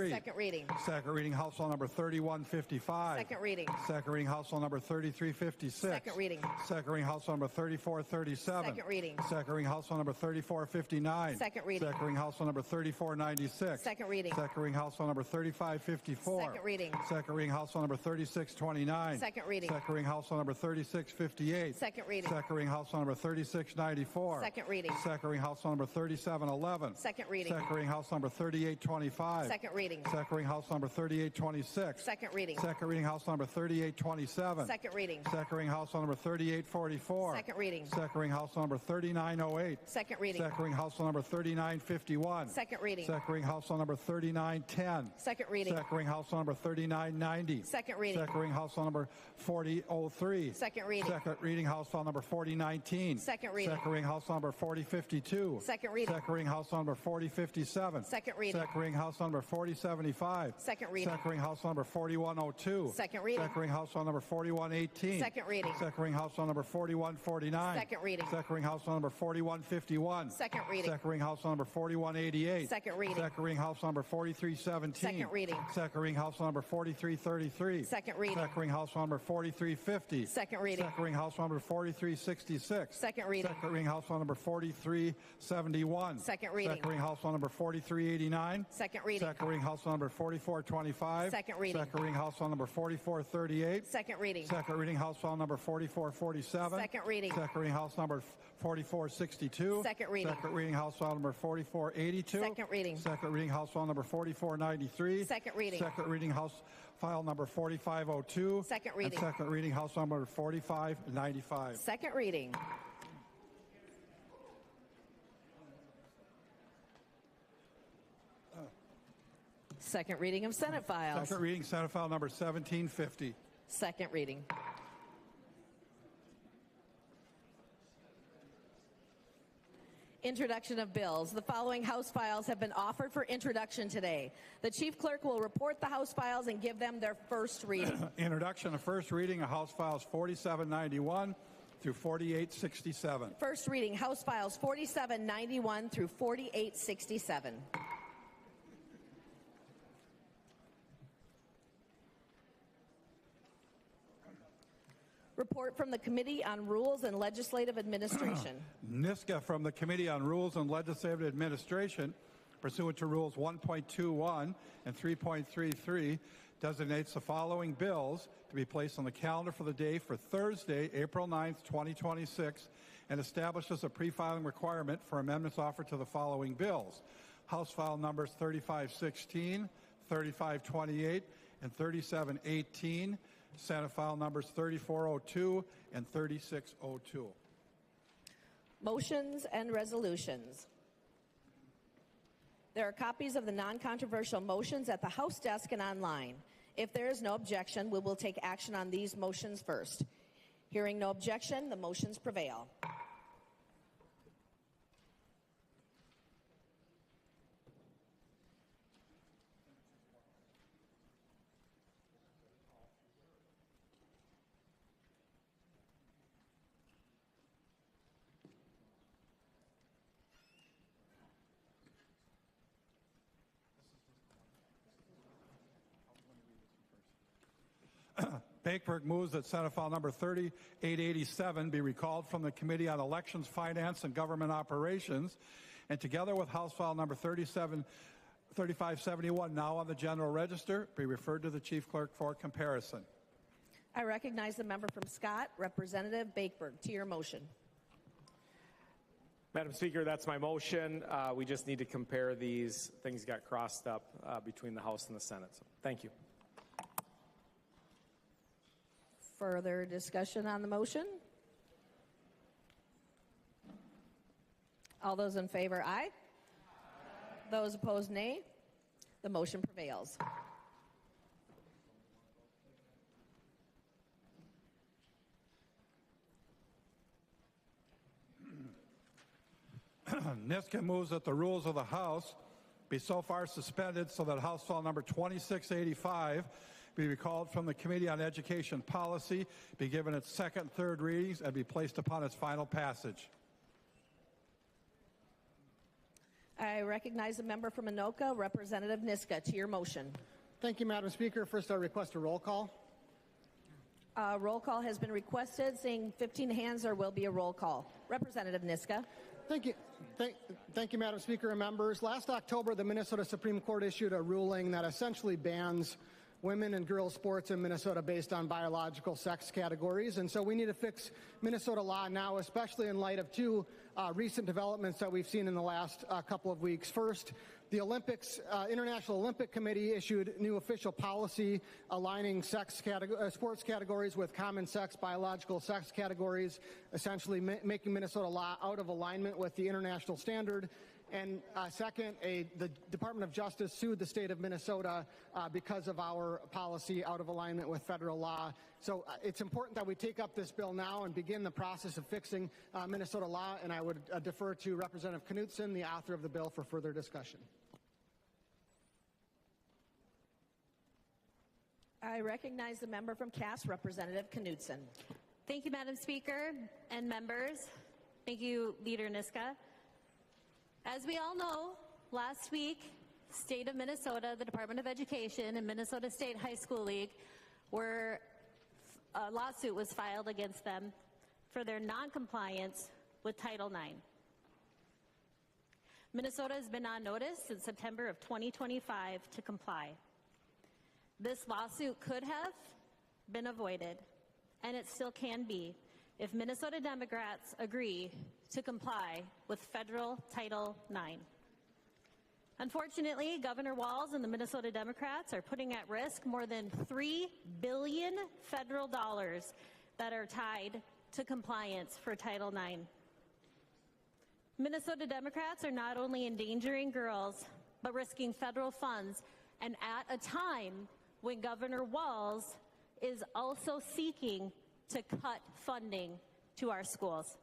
33. Second reading. Second reading House File number 3155. Second reading. Second reading House File number 3356. Second reading. Second reading House File number 3437. Second reading. Second reading House File number 3459. Second reading. Second reading House File number 3496. Second reading. Second reading House File number 3554. Second reading. Second reading House File number 3629. Second reading. Second reading House File number 3658. Second reading. Second reading House File number 3694. Second reading. Second reading House File number 3711. Second reading. Second reading House number 3825. Second reading. Second reading House number 3826. Second reading. Second reading House number 3827. Second reading. Second reading House number 3844. Second reading. Second reading House number 3908. Second reading. Second reading House number 3951. Second reading. Second reading House number 3910. Second reading. Second reading House number 3990. Second reading. Second reading House number 4003. Second reading. Second reading House File number 4019. Second reading. Second reading House number 4052. Second reading. Second reading House number 4057. Second reading. Second reading House number 4075. Second reading. Second reading House number 4102. Second reading. Second reading House File number 4118. Second reading. Second reading House File number 4149. Second reading. Second reading House File number 4151. Second reading. Second reading House File number 4188. Second reading. Second reading House number 4317. Second reading. Second reading House File number 4333. Second reading. Second reading House File number 4350. Second reading. Second reading House File number 4366. Second reading. Second reading House File number 4371. Second reading. Second reading House File number 4389. Second reading. Second reading House File number 4425. Second reading. Second reading House File number 4438. Second reading. Second reading House File number 4447. Second reading. Second reading House number 4462. Second reading. Second reading House File number 4482. Second reading. Second reading House File number 4493. Second reading. Second reading House File number 4502. Second reading. And second reading House number 4595. Second reading. Second reading of Senate files. Second reading Senate File number 1750. Second reading. Introduction of bills. The following House files have been offered for introduction today. The Chief Clerk will report the House files and give them their first reading. Introduction of first reading of House Files 4791 through 4867. First reading, House Files 4791 through 4867. Report from the Committee on Rules and Legislative Administration. NISCA from the Committee on Rules and Legislative Administration, pursuant to Rules 1.21 and 3.33, designates the following bills to be placed on the calendar for the day for Thursday, April 9th, 2026, and establishes a pre-filing requirement for amendments offered to the following bills. House File numbers 3516, 3528, and 3718. Senate File numbers 3402 and 3602. Motions and resolutions. There are copies of the non-controversial motions at the House desk and online. If there is no objection, we will take action on these motions first. Hearing no objection, the motions prevail. Bakeberg moves that Senate File number 3887 be recalled from the Committee on Elections, Finance, and Government Operations, and together with House File number 3571, now on the General Register, be referred to the Chief Clerk for comparison. I recognize the member from Scott, Representative Bakeberg. To your motion. Madam Speaker, that's my motion. We just need to compare these. Things got crossed up between the House and the Senate. So, thank you. Further discussion on the motion? All those in favor, aye. Those opposed, nay. The motion prevails. NISCA moves that the rules of the House be so far suspended so that House File number 2685 be recalled from the Committee on Education Policy, be given its second and third readings, and be placed upon its final passage. I recognize the member from Anoka, Representative Niska, to your motion. Thank you, Madam Speaker. First, I request a roll call. Roll call has been requested. Seeing 15 hands, there will be a roll call. Representative Niska. Thank you. Thank you, Madam Speaker and members. Last October, the Minnesota Supreme Court issued a ruling that essentially bans women and girls sports in Minnesota based on biological sex categories. And so we need to fix Minnesota law now, especially in light of two recent developments that we've seen in the last couple of weeks. First, the International Olympic Committee issued new official policy aligning sports categories with common sex, biological sex categories, essentially making Minnesota law out of alignment with the international standard. And second, the Department of Justice sued the state of Minnesota because of our policy out of alignment with federal law. So it's important that we take up this bill now and begin the process of fixing Minnesota law, and I would defer to Representative Knudsen, the author of the bill, for further discussion. I recognize the member from Cass, Representative Knudsen. Thank you, Madam Speaker and members. Thank you, Leader Niska. As we all know, last week, State of Minnesota, the Department of Education, and Minnesota State High School League a lawsuit was filed against them for their noncompliance with Title IX. Minnesota has been on notice since September of 2025 to comply. This lawsuit could have been avoided, and it still can be, if Minnesota Democrats agree to comply with federal Title IX. Unfortunately, Governor Walz and the Minnesota Democrats are putting at risk more than $3 billion federal dollars that are tied to compliance for Title IX. Minnesota Democrats are not only endangering girls, but risking federal funds, and at a time when Governor Walz is also seeking to cut funding to our schools.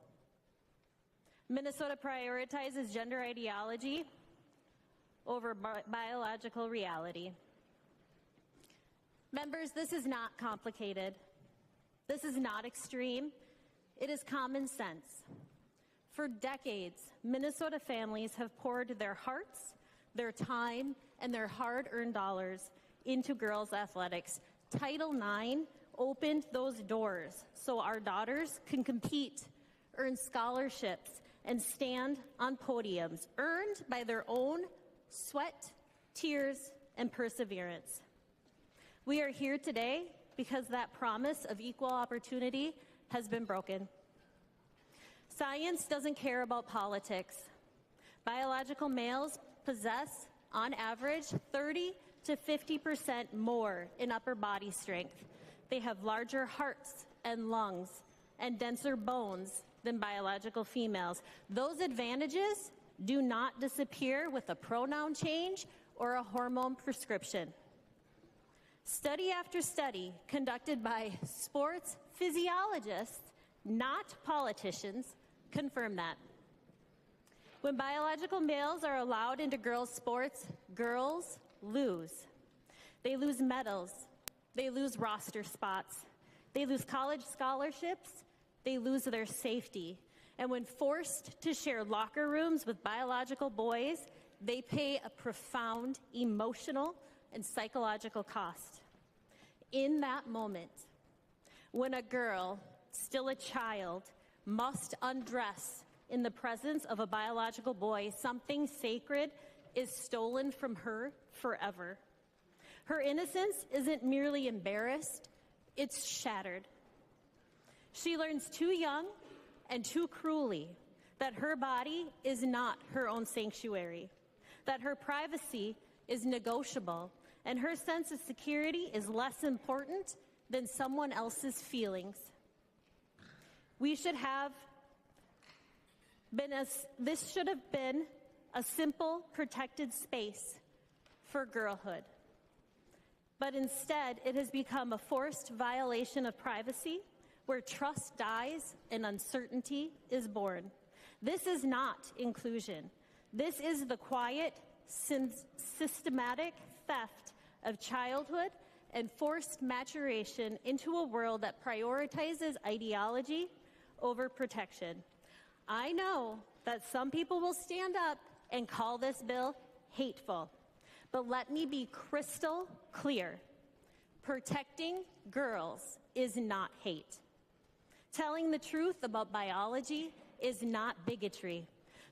Minnesota prioritizes gender ideology over biological reality. Members, this is not complicated. This is not extreme. It is common sense. For decades, Minnesota families have poured their hearts, their time, and their hard-earned dollars into girls' athletics. Title IX opened those doors so our daughters can compete, earn scholarships, and stand on podiums earned by their own sweat, tears, and perseverance. We are here today because that promise of equal opportunity has been broken. Science doesn't care about politics. Biological males possess, on average, 30 to 50% more in upper body strength. They have larger hearts and lungs and denser bones than biological females. Those advantages do not disappear with a pronoun change or a hormone prescription. Study after study conducted by sports physiologists, not politicians, confirm that. When biological males are allowed into girls' sports, girls lose. They lose medals. They lose roster spots. They lose college scholarships. They lose their safety. And when forced to share locker rooms with biological boys, they pay a profound emotional and psychological cost. In that moment, when a girl, still a child, must undress in the presence of a biological boy, something sacred is stolen from her forever. Her innocence isn't merely embarrassed, it's shattered. She learns too young and too cruelly that her body is not her own sanctuary, that her privacy is negotiable, and her sense of security is less important than someone else's feelings. This should have been a simple, protected space for girlhood. But instead, it has become a forced violation of privacy where trust dies and uncertainty is born. This is not inclusion. This is the quiet, systematic theft of childhood and forced maturation into a world that prioritizes ideology over protection. I know that some people will stand up and call this bill hateful. But let me be crystal clear. Protecting girls is not hate. Telling the truth about biology is not bigotry.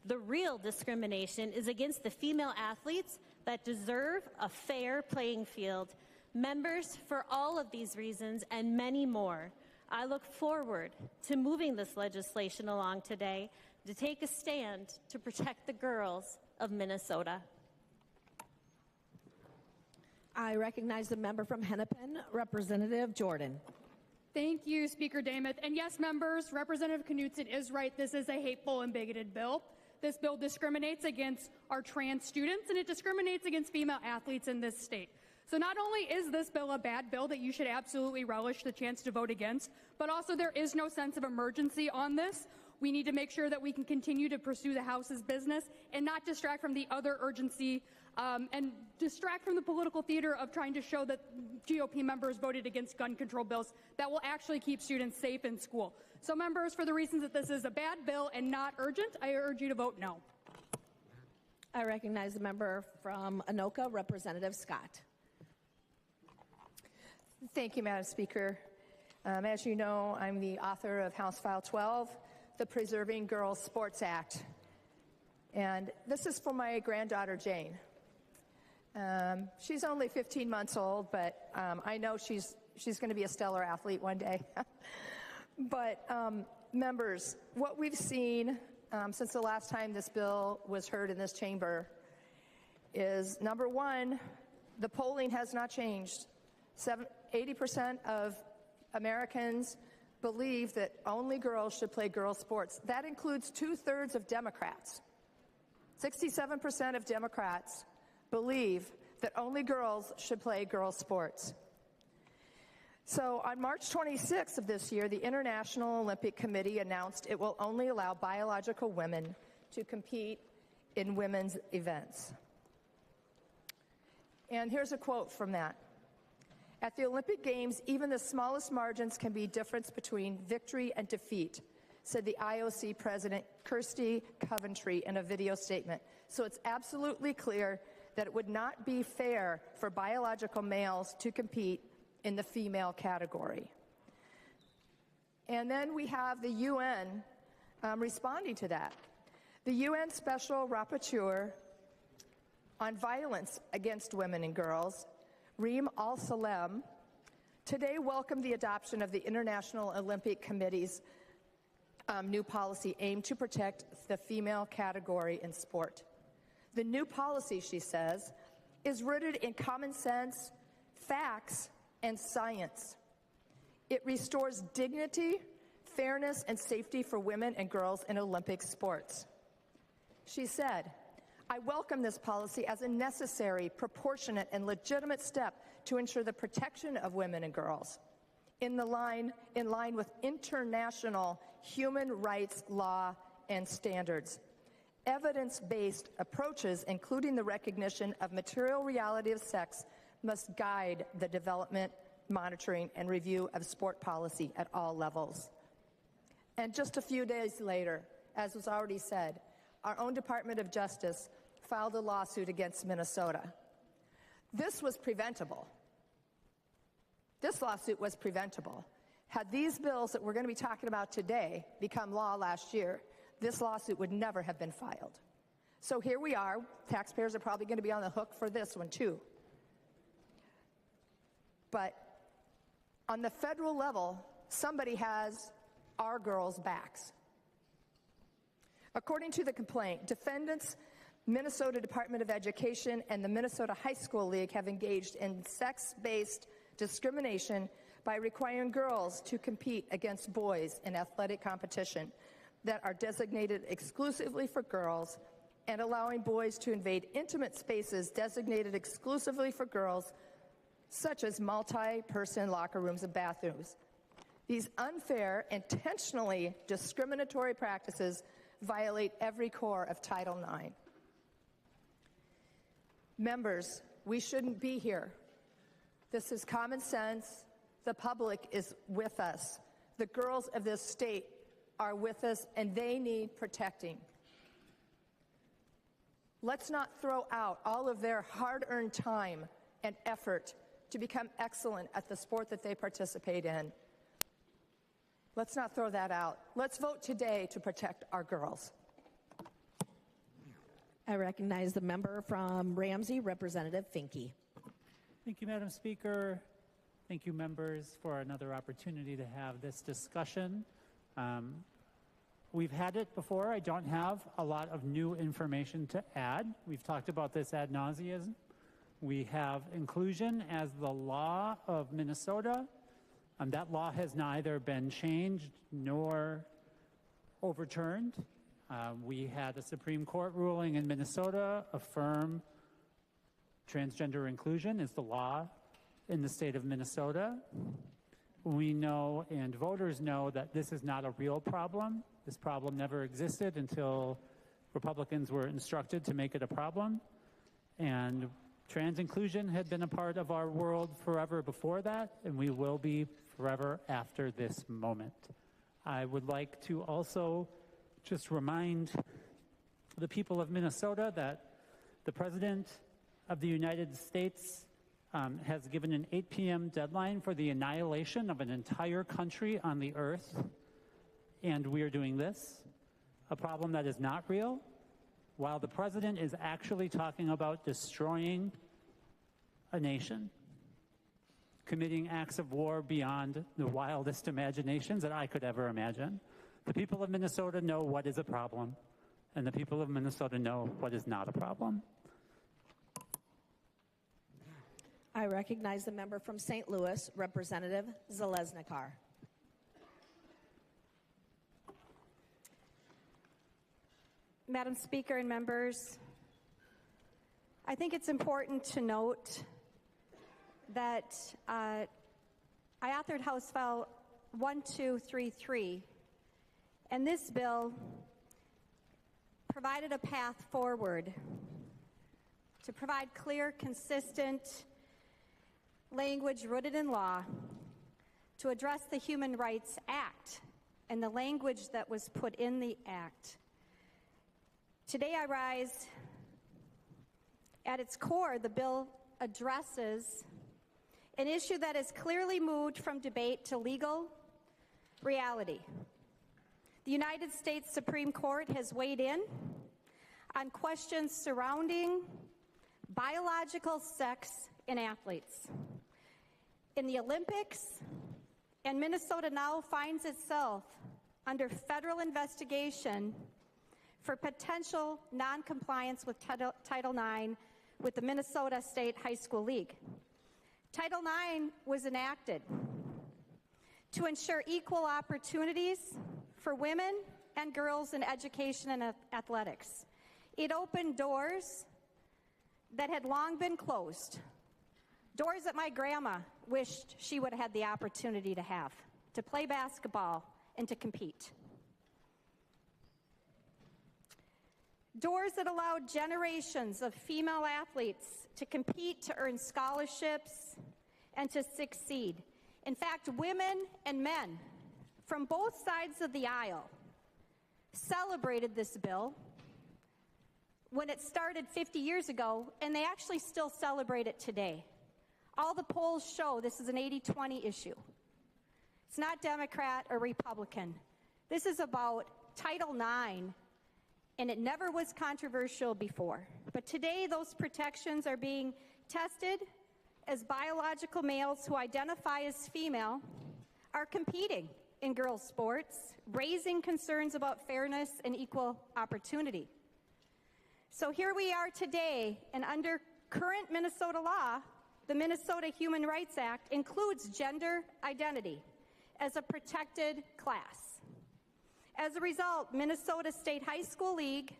The real discrimination is against the female athletes that deserve a fair playing field. Members, for all of these reasons and many more, I look forward to moving this legislation along today to take a stand to protect the girls of Minnesota. I recognize the member from Hennepin, Representative Jordan. Thank you, Speaker Dameth. And yes, members, Representative Knudsen is right. This is a hateful and bigoted bill. This bill discriminates against our trans students, and it discriminates against female athletes in this state. So not only is this bill a bad bill that you should absolutely relish the chance to vote against, but also there is no sense of emergency on this. We need to make sure that we can continue to pursue the House's business and not distract from the other urgency and distract from the political theater of trying to show that GOP members voted against gun control bills that will actually keep students safe in school. So members, for the reasons that this is a bad bill and not urgent, I urge you to vote no. I recognize the member from Anoka, Representative Scott. Thank you, Madam Speaker. As you know, I'm the author of House File 12, the Preserving Girls Sports Act. And this is for my granddaughter, Jane. She's only 15 months old, but I know she's going to be a stellar athlete one day. But members, what we've seen since the last time this bill was heard in this chamber is, number one, the polling has not changed. 80% of Americans believe that only girls should play girls' sports. That includes 2/3 of Democrats. 67% of Democrats believe that only girls should play girls' sports. So on March 26th of this year, the International Olympic Committee announced it will only allow biological women to compete in women's events. And here's a quote from that. At the Olympic Games, even the smallest margins can be difference between victory and defeat, said the IOC President Kirsty Coventry in a video statement. So it's absolutely clear that it would not be fair for biological males to compete in the female category. And then we have the UN responding to that. The UN Special Rapporteur on Violence Against Women and Girls, Reem Al-Salem, today welcomed the adoption of the International Olympic Committee's new policy aimed to protect the female category in sport. The new policy, she says, is rooted in common sense, facts, and science. It restores dignity, fairness, and safety for women and girls in Olympic sports. She said, I welcome this policy as a necessary, proportionate, and legitimate step to ensure the protection of women and girls in line with international human rights law and standards. Evidence-based approaches, including the recognition of material reality of sex, must guide the development, monitoring, and review of sport policy at all levels. And just a few days later, as was already said, our own Department of Justice filed a lawsuit against Minnesota. This was preventable. This lawsuit was preventable. Had these bills that we're going to be talking about today become law last year, this lawsuit would never have been filed. So here we are. Taxpayers are probably going to be on the hook for this one, too. But on the federal level, somebody has our girls' backs. According to the complaint, defendants, Minnesota Department of Education, and the Minnesota High School League have engaged in sex-based discrimination by requiring girls to compete against boys in athletic competition that are designated exclusively for girls and allowing boys to invade intimate spaces designated exclusively for girls, such as multi-person locker rooms and bathrooms. These unfair, intentionally discriminatory practices violate every core of Title IX. Members, we shouldn't be here. This is common sense. The public is with us. The girls of this state are with us, and they need protecting. Let's not throw out all of their hard-earned time and effort to become excellent at the sport that they participate in. Let's not throw that out. Let's vote today to protect our girls. I recognize the member from Ramsey, Representative Finke. Thank you, Madam Speaker. Thank you, members, for another opportunity to have this discussion. We've had it before. I don't have a lot of new information to add. We've talked about this ad nauseum. We have inclusion as the law of Minnesota. That law has neither been changed nor overturned. We had a Supreme Court ruling in Minnesota affirm transgender inclusion is the law in the state of Minnesota. We know, and voters know, that this is not a real problem. This problem never existed until Republicans were instructed to make it a problem. And trans inclusion had been a part of our world forever before that, and we will be forever after this moment. I would like to also just remind the people of Minnesota that the President of the United States has given an 8 p.m. deadline for the annihilation of an entire country on the earth, and we are doing this, a problem that is not real, while the President is actually talking about destroying a nation, committing acts of war beyond the wildest imaginations that I could ever imagine. The people of Minnesota know what is a problem, and the people of Minnesota know what is not a problem. I recognize the member from St. Louis, Representative Zalesnikar. Madam Speaker and members, I think it's important to note that I authored House File 1233, and this bill provided a path forward to provide clear, consistent language rooted in law to address the Human Rights Act and the language that was put in the act. Today I rise. At its core, the bill addresses an issue that has clearly moved from debate to legal reality. The United States Supreme Court has weighed in on questions surrounding biological sex in athletes. In the Olympics, and Minnesota now finds itself under federal investigation for potential noncompliance with Title IX with the Minnesota State High School League. Title IX was enacted to ensure equal opportunities for women and girls in education and athletics. It opened doors that had long been closed, doors that my grandma wished she would have had the opportunity to have, to play basketball and to compete. Doors that allowed generations of female athletes to compete, to earn scholarships, and to succeed. In fact, women and men from both sides of the aisle celebrated this bill when it started 50 years ago, and they actually still celebrate it today. All the polls show this is an 80-20 issue. It's not Democrat or Republican. This is about Title IX, and it never was controversial before. But today, those protections are being tested as biological males who identify as female are competing in girls' sports, raising concerns about fairness and equal opportunity. So here we are today, and under current Minnesota law, the Minnesota Human Rights Act includes gender identity as a protected class. As a result, Minnesota State High School League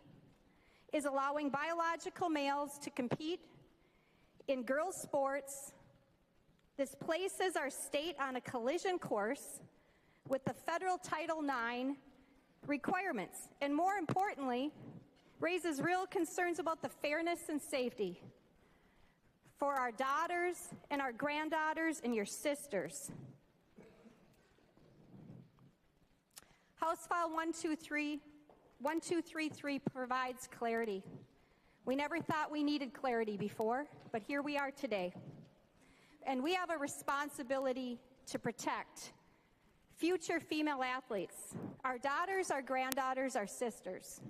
is allowing biological males to compete in girls' sports. This places our state on a collision course with the federal Title IX requirements, and more importantly, raises real concerns about the fairness and safety for our daughters and our granddaughters and your sisters. House File 1233 provides clarity. We never thought we needed clarity before, but here we are today. And we have a responsibility to protect future female athletes, our daughters, our granddaughters, our sisters,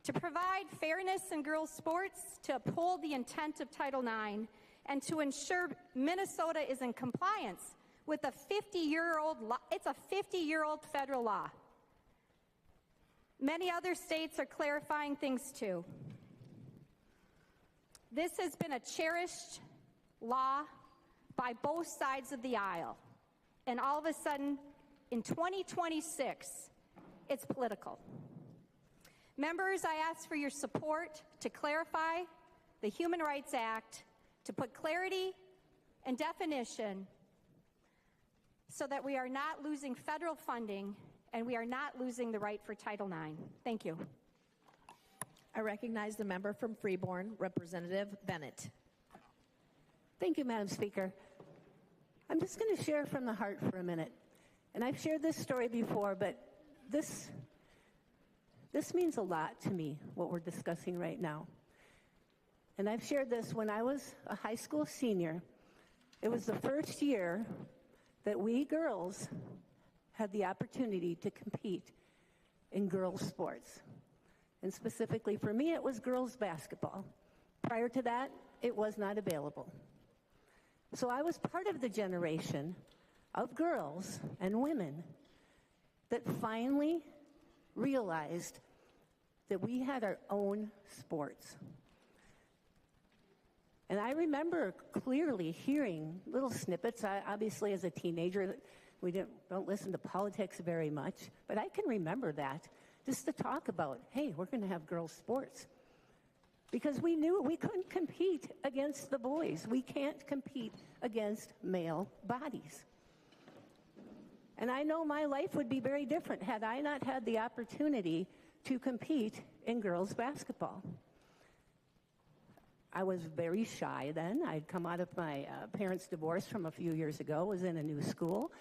to provide fairness in girls' sports, to uphold the intent of Title IX, and to ensure Minnesota is in compliance with a 50-year-old law. It's a 50-year-old federal law. Many other states are clarifying things too. This has been a cherished law by both sides of the aisle. And all of a sudden, in 2026, it's political. Members, I ask for your support to clarify the Human Rights Act, to put clarity and definition so that we are not losing federal funding and we are not losing the right for Title IX. Thank you. I recognize the member from Freeborn, Representative Bennett. Thank you, Madam Speaker. I'm just going to share from the heart for a minute. And I've shared this story before, but this means a lot to me, what we're discussing right now. And I've shared this when I was a high school senior. It was the first year that we girls had the opportunity to compete in girls' sports. And specifically for me, it was girls' basketball. Prior to that, it was not available. So I was part of the generation of girls and women that finally realized that we had our own sports. And I remember clearly hearing little snippets. Obviously, as a teenager, we don't listen to politics very much, but I can remember that, just to talk about, hey, we're going to have girls' sports. Because we knew we couldn't compete against the boys. We can't compete against male bodies. And I know my life would be very different had I not had the opportunity to compete in girls' basketball. I was very shy then. I'd come out of my parents' divorce from a few years ago, was in a new school,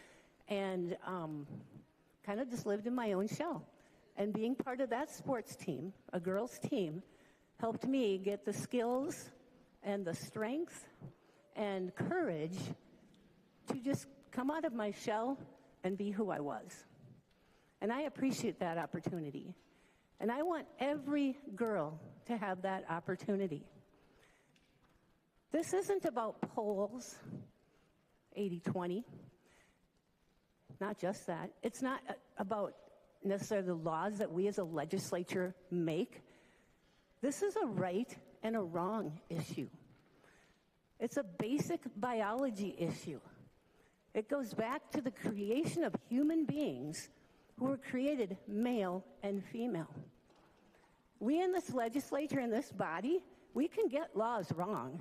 and kind of just lived in my own shell. And being part of that sports team, a girls' team, helped me get the skills and the strength and courage to just come out of my shell and be who I was. And I appreciate that opportunity. And I want every girl to have that opportunity. This isn't about polls, 80-20. Not just that. It's not about necessarily the laws that we as a legislature make. This is a right and a wrong issue. It's a basic biology issue. It goes back to the creation of human beings who were created male and female. We in this legislature, in this body, we can get laws wrong.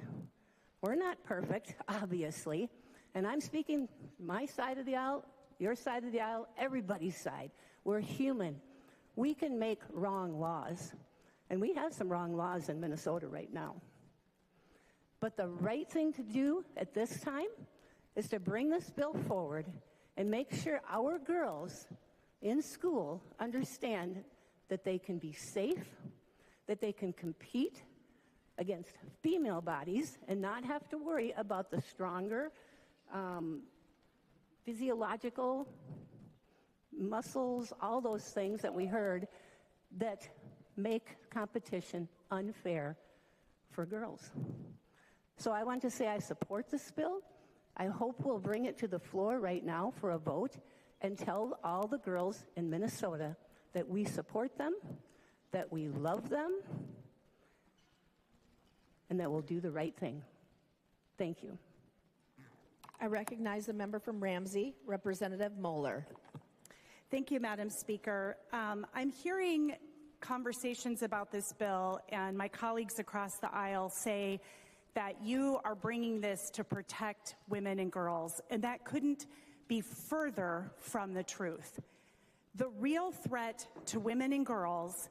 We're not perfect, obviously, and I'm speaking my side of the aisle, your side of the aisle, everybody's side. We're human. We can make wrong laws, and we have some wrong laws in Minnesota right now. But the right thing to do at this time is to bring this bill forward and make sure our girls in school understand that they can be safe, that they can compete against female bodies and not have to worry about the stronger physiological muscles, all those things that we heard that make competition unfair for girls. So I want to say I support this bill. I hope we'll bring it to the floor right now for a vote and tell all the girls in Minnesota that we support them, that we love them, and that we'll do the right thing. Thank you. I recognize the member from Ramsey, Representative Moeller. Thank you, Madam Speaker. I'm hearing conversations about this bill, and my colleagues across the aisle say that you are bringing this to protect women and girls, and that couldn't be further from the truth. The real threat to women and girls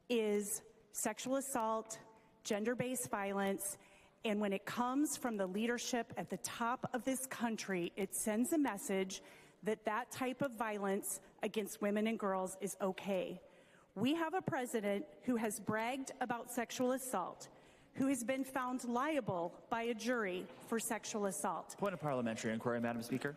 is sexual assault, gender-based violence, and when it comes from the leadership at the top of this country, it sends a message that that type of violence against women and girls is okay. We have a president who has bragged about sexual assault, who has been found liable by a jury for sexual assault. Point of parliamentary inquiry, Madam Speaker.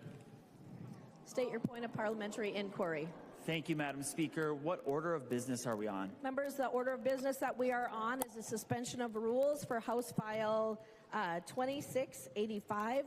State your point of parliamentary inquiry. Thank you, Madam Speaker. What order of business are we on? Members, the order of business that we are on is a suspension of rules for House File 2685.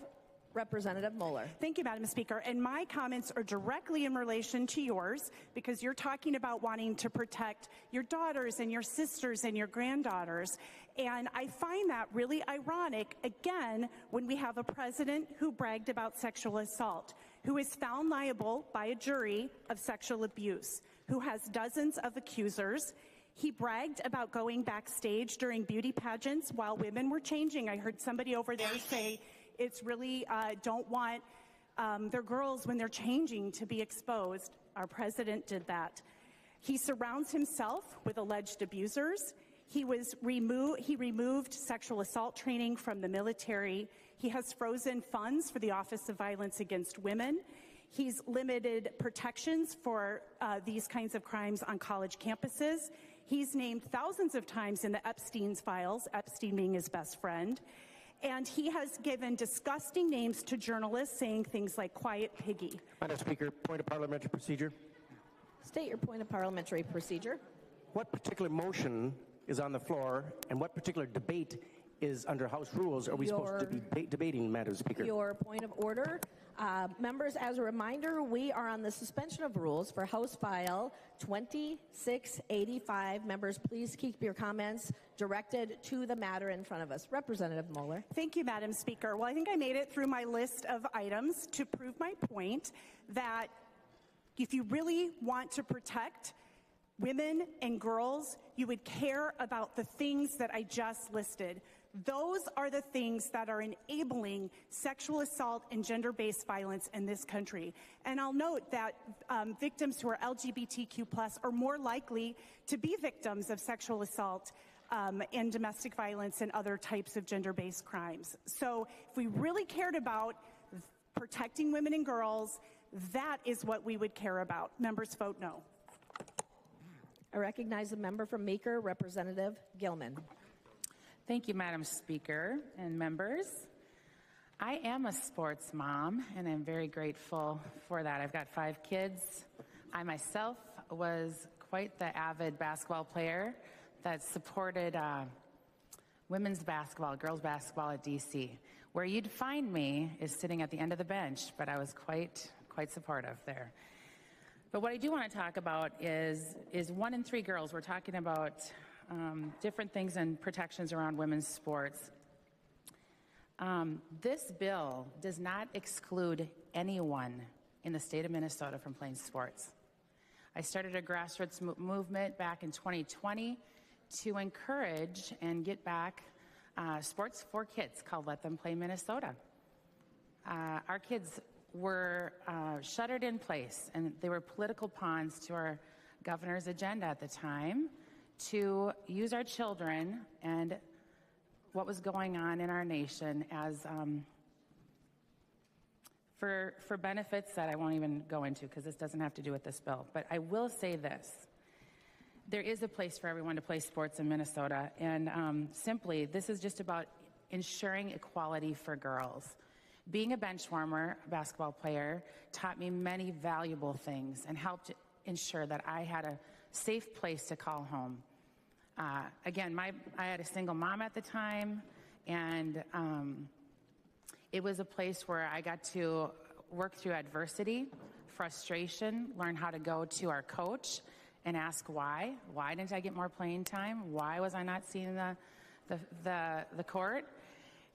Representative Moeller. Thank you, Madam Speaker. And my comments are directly in relation to yours, because you're talking about wanting to protect your daughters and your sisters and your granddaughters. And I find that really ironic, again, when we have a president who bragged about sexual assault, who is found liable by a jury of sexual abuse, who has dozens of accusers. He bragged about going backstage during beauty pageants while women were changing. I heard somebody over there say, it's really don't want their girls when they're changing to be exposed. Our president did that. He surrounds himself with alleged abusers. He removed sexual assault training from the military. He has frozen funds for the Office of Violence Against Women. He's limited protections for these kinds of crimes on college campuses. He's named thousands of times in the Epstein's files, Epstein being his best friend. And he has given disgusting names to journalists, saying things like Quiet Piggy. Madam Speaker, point of parliamentary procedure. State your point of parliamentary procedure. What particular motion is on the floor, and what particular debate is under House rules are we supposed to be debating, Madam Speaker? Your point of order. Members, as a reminder, we are on the suspension of rules for House File 2685. Members, please keep your comments directed to the matter in front of us. Representative Moeller. Thank you, Madam Speaker. Well, I think I made it through my list of items to prove my point that if you really want to protect women and girls, you would care about the things that I just listed. Those are the things that are enabling sexual assault and gender-based violence in this country. And I'll note that victims who are LGBTQ+ are more likely to be victims of sexual assault and domestic violence and other types of gender-based crimes. So if we really cared about protecting women and girls, that is what we would care about. Members vote no. I recognize the member from Meeker, Representative Gilman. Thank you, Madam Speaker and members. I am a sports mom, and I'm very grateful for that. I've got 5 kids. I myself was quite the avid basketball player that supported women's basketball, girls basketball at DC. Where you'd find me is sitting at the end of the bench, but I was quite supportive there. But what I do want to talk about is 1 in 3 girls. We're talking about different things and protections around women's sports. This bill does not exclude anyone in the state of Minnesota from playing sports. I started a grassroots movement back in 2020 to encourage and get back sports for kids called Let Them Play Minnesota. Our kids were shuttered in place, and they were political pawns to our governor's agenda at the time to use our children and what was going on in our nation as for benefits that I won't even go into because this doesn't have to do with this bill. But I will say this. There is a place for everyone to play sports in Minnesota, and simply this is just about ensuring equality for girls. Being a bench warmer, a basketball player, taught me many valuable things and helped ensure that I had a safe place to call home. Again, I had a single mom at the time, and it was a place where I got to work through adversity, frustration, learn how to go to our coach and ask why. Why didn't I get more playing time? Why was I not seeing the court?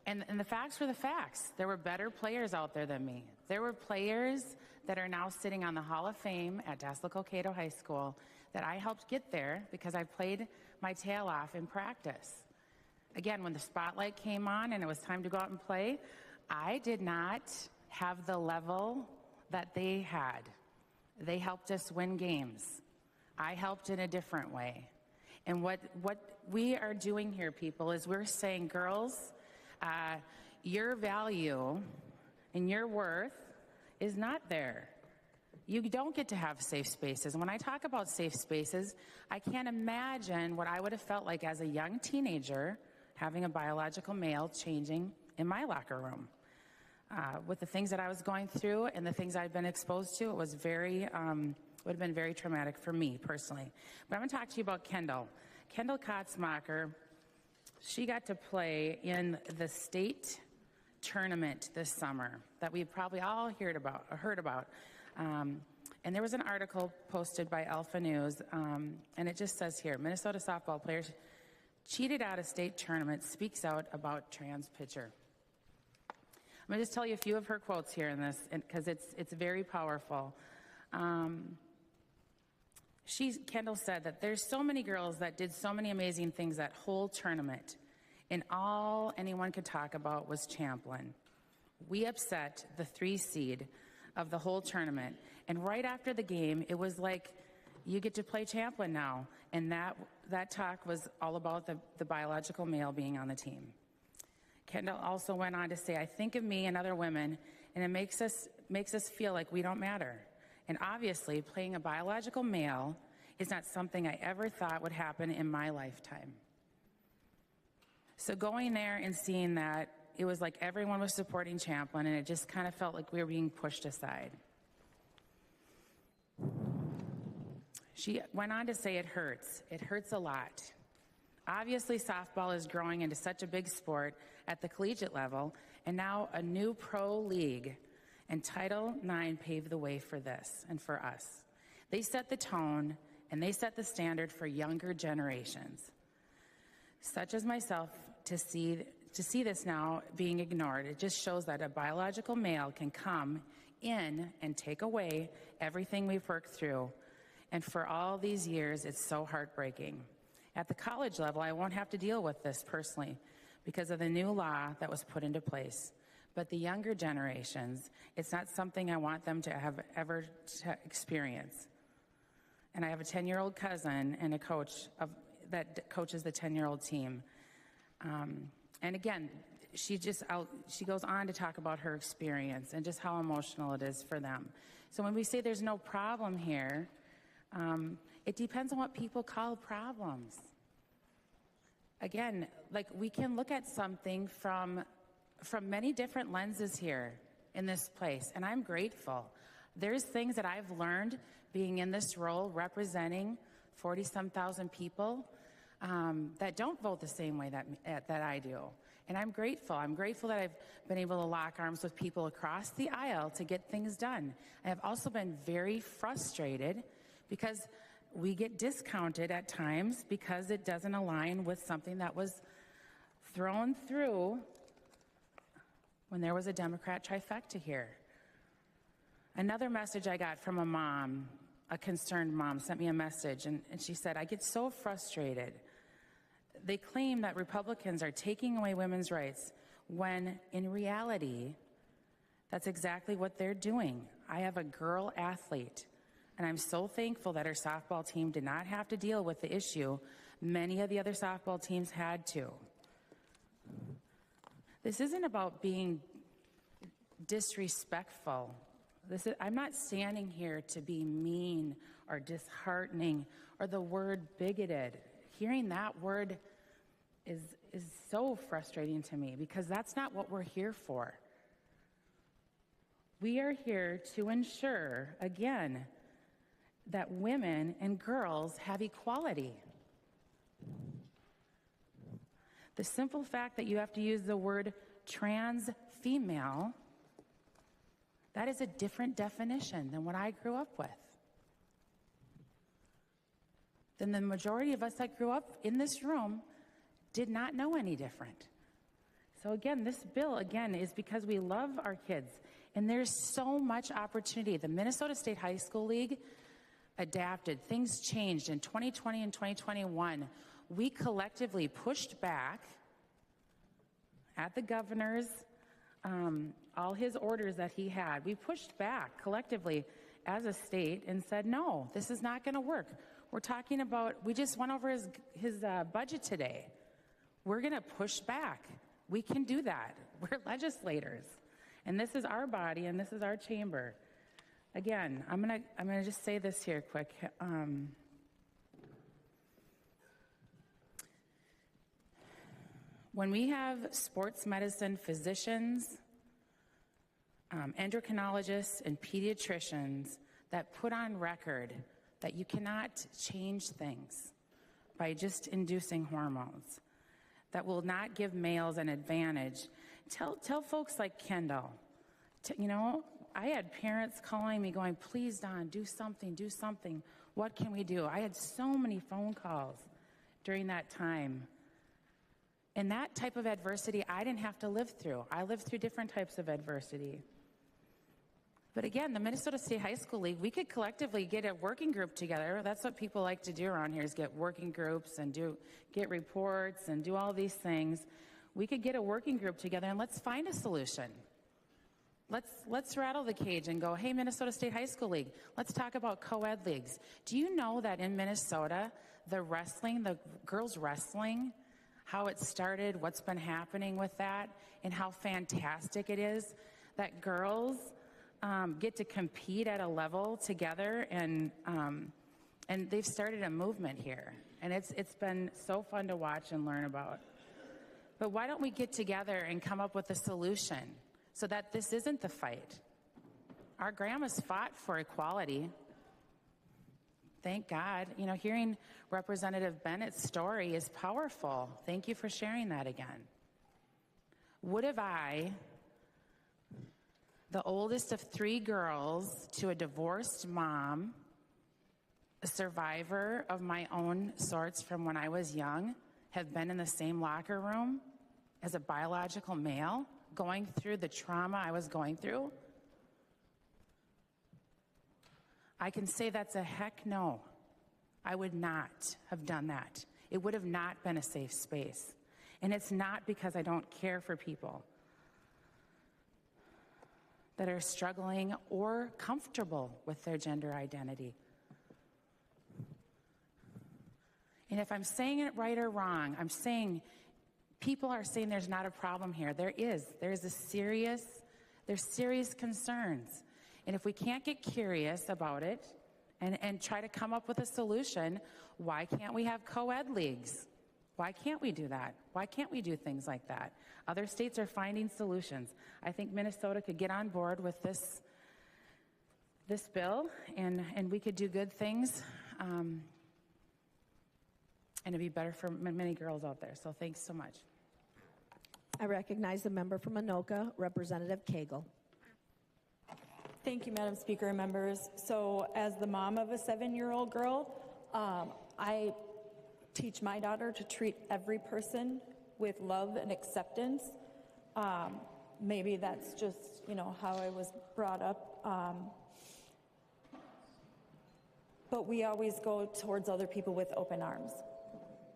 And the facts were the facts. There were better players out there than me. There were players that are now sitting on the Hall of Fame at Dassel-Cokato High School that I helped get there because I played my tail off in practice. Again, when the spotlight came on and it was time to go out and play, I did not have the level that they had. They helped us win games. I helped in a different way. And what we are doing here, people, is we're saying, girls, your value and your worth is not there. You don't get to have safe spaces. And when I talk about safe spaces, I can't imagine what I would have felt like as a young teenager having a biological male changing in my locker room. With the things that I was going through and the things I'd been exposed to, it was would have been very traumatic for me personally. But I'm going to talk to you about Kendall. Kendall Kotzmacher, she got to play in the state tournament this summer that we've probably all heard about. And there was an article posted by Alpha News, and it just says here, Minnesota softball players cheated out of state tournament, speaks out about trans pitcher. I'm going to just tell you a few of her quotes here in this, because it's very powerful. Kendall said that there's so many girls that did so many amazing things that whole tournament, and all anyone could talk about was Champlin. We upset the 3 seed of the whole tournament, and right after the game, it was like, you get to play Champlin now, and that talk was all about the biological male being on the team. Kendall also went on to say, I think of me and other women, and it makes us feel like we don't matter. And obviously, playing a biological male is not something I ever thought would happen in my lifetime. So going there and seeing that, it was like everyone was supporting Champlin, and it just kind of felt like we were being pushed aside. She went on to say it hurts. It hurts a lot. Obviously, softball is growing into such a big sport at the collegiate level, and now a new pro league. And Title IX paved the way for this and for us. They set the tone, and they set the standard for younger generations, such as myself, to see this now being ignored. It just shows that a biological male can come in and take away everything we've worked through. And for all these years, it's so heartbreaking. At the college level, I won't have to deal with this personally because of the new law that was put into place. But the younger generations, it's not something I want them to have ever to experience. And I have a 10-year-old cousin and a coach that coaches the 10-year-old team. And again, she goes on to talk about her experience and just how emotional it is for them. So when we say there's no problem here, it depends on what people call problems. Again, like, we can look at something from many different lenses here in this place, and I'm grateful. There's things that I've learned being in this role, representing 40-some thousand people that don't vote the same way that I do. And I'm grateful. I'm grateful that I've been able to lock arms with people across the aisle to get things done. I have also been very frustrated because we get discounted at times because it doesn't align with something that was thrown through when there was a Democrat trifecta here. Another message I got from a mom, a concerned mom, sent me a message, and she said, I get so frustrated. They claim that Republicans are taking away women's rights when in reality, that's exactly what they're doing. I have a girl athlete, and I'm so thankful that our softball team did not have to deal with the issue many of the other softball teams had to. This isn't about being disrespectful. I'm not standing here to be mean or disheartening or the word bigoted. Hearing that word is so frustrating to me because that's not what we're here for. We are here to ensure, again, that women and girls have equality. The simple fact that you have to use the word trans female, that is a different definition than what I grew up with. Then the majority of us that grew up in this room did not know any different. So again, this bill, again, is because we love our kids. And there's so much opportunity. The Minnesota-State High School League adapted. Things changed in 2020 and 2021. We collectively pushed back at the governor's, all his orders that he had. We pushed back collectively as a state and said, no, this is not going to work. We're talking about, we just went over his budget today. We're going to push back. We can do that. We're legislators. And this is our body and this is our chamber. Again, I'm gonna just say this here quick. When we have sports medicine physicians, endocrinologists, and pediatricians that put on record that you cannot change things by just inducing hormones, that will not give males an advantage. Tell folks like Kendall, I had parents calling me going, please, Dawn, do something. What can we do? I had so many phone calls during that time. And that type of adversity I didn't have to live through. I lived through different types of adversity. But again, the Minnesota State High School League, we could collectively get a working group together. That's what people like to do around here, is get working groups and get reports and do all these things. We could get a working group together and let's find a solution. Let's rattle the cage and go, hey, Minnesota State High School League, let's talk about co-ed leagues. Do you know that in Minnesota, the girls wrestling, how it started, what's been happening with that, and how fantastic it is that girls get to compete at a level together, and they've started a movement here, and it's been so fun to watch and learn about. But why don't we get together and come up with a solution so that this isn't the fight? Our grandmas fought for equality. Thank God. Hearing Representative Bennett's story is powerful. Thank you for sharing that again. What have I, the oldest of 3 girls to a divorced mom, a survivor of my own sorts from when I was young, have been in the same locker room as a biological male, going through the trauma I was going through? I can say that's a heck no. I would not have done that. It would have not been a safe space. And it's not because I don't care for people that are struggling or comfortable with their gender identity. And if I'm saying it right or wrong, I'm saying people are saying there's not a problem here. There's serious concerns. And if we can't get curious about it and try to come up with a solution, why can't we have co-ed leagues? Why can't we do that? Why can't we do things like that? Other states are finding solutions. I think Minnesota could get on board with this bill, and we could do good things, and it'd be better for many girls out there. So thanks so much. I recognize the member from Anoka, Representative Cagle. Thank you, Madam Speaker and members. So as the mom of a 7-year-old girl, I teach my daughter to treat every person with love and acceptance. Maybe that's just, how I was brought up. But we always go towards other people with open arms.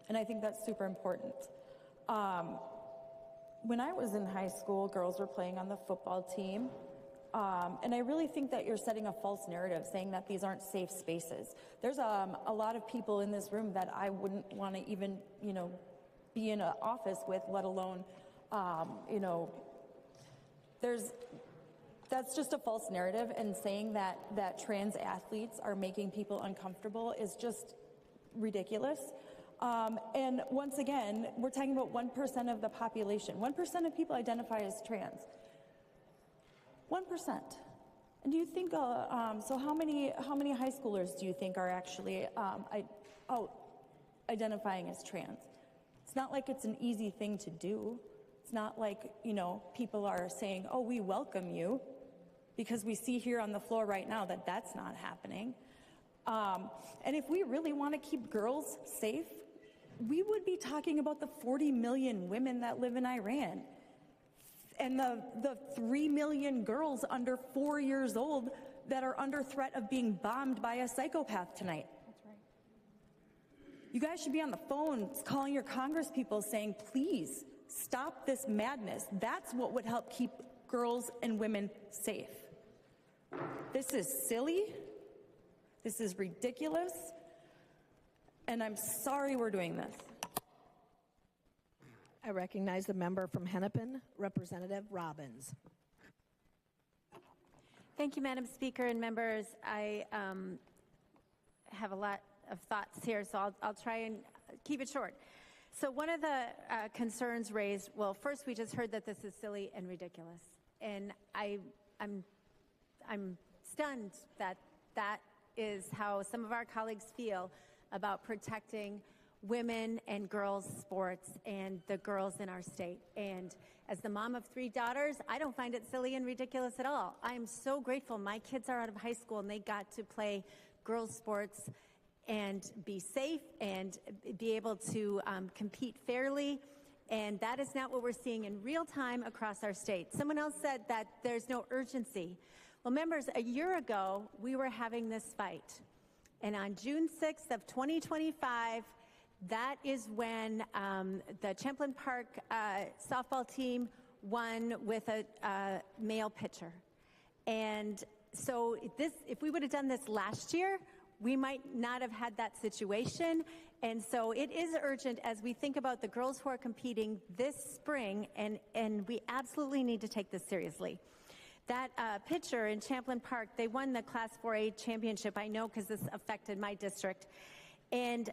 And I think that's super important. When I was in high school, girls were playing on the football team. And I really think that you're setting a false narrative saying that these aren't safe spaces. There's a lot of people in this room that I wouldn't want to even, be in an office with, let alone, that's just a false narrative, and saying that trans athletes are making people uncomfortable is just ridiculous. And once again, we're talking about 1% of the population. 1% of people identify as trans. 1%. And do you think, so how many high schoolers do you think are actually out identifying as trans? It's not like it's an easy thing to do. It's not like, people are saying, oh, we welcome you, because we see here on the floor right now that that's not happening. And if we really want to keep girls safe, we would be talking about the 40 million women that live in Iran, and the 3 million girls under 4 years old that are under threat of being bombed by a psychopath tonight. That's right. You guys should be on the phone calling your congresspeople saying, please stop this madness. That's what would help keep girls and women safe. This is silly. This is ridiculous. And I'm sorry we're doing this. I recognize the member from Hennepin, Representative Robbins. Thank you, Madam Speaker and members. I have a lot of thoughts here, so I'll try and keep it short. So one of the concerns raised, well, first we just heard that this is silly and ridiculous. And I'm stunned that that is how some of our colleagues feel about protecting women and girls sports and the girls in our state. And as the mom of 3 daughters, I don't find it silly and ridiculous at all. I am so grateful my kids are out of high school and they got to play girls sports and be safe and be able to compete fairly. And that is not what we're seeing in real time across our state. Someone else said that there's no urgency. Well, members, a year ago, we were having this fight. And on June 6th of 2025, that is when the Champlain Park softball team won with a male pitcher. And so if we would have done this last year, we might not have had that situation. And so it is urgent as we think about the girls who are competing this spring, and we absolutely need to take this seriously. That pitcher in Champlain Park, they won the Class 4A championship. I know because this affected my district. And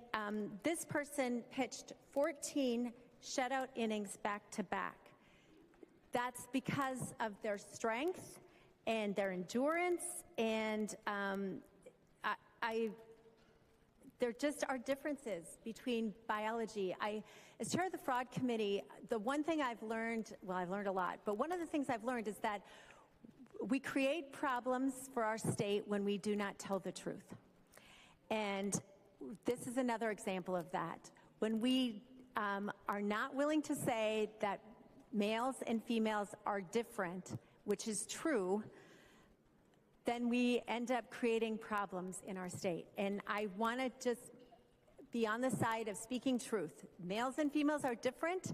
this person pitched 14 shutout innings back to back. That's because of their strength and their endurance, and there just are differences between biology. As chair of the fraud committee, the one thing I've learned, well, I've learned a lot, but one of the things I've learned is that we create problems for our state when we do not tell the truth. And this is another example of that. When we are not willing to say that males and females are different, which is true, then we end up creating problems in our state. And I want to just be on the side of speaking truth. Males and females are different,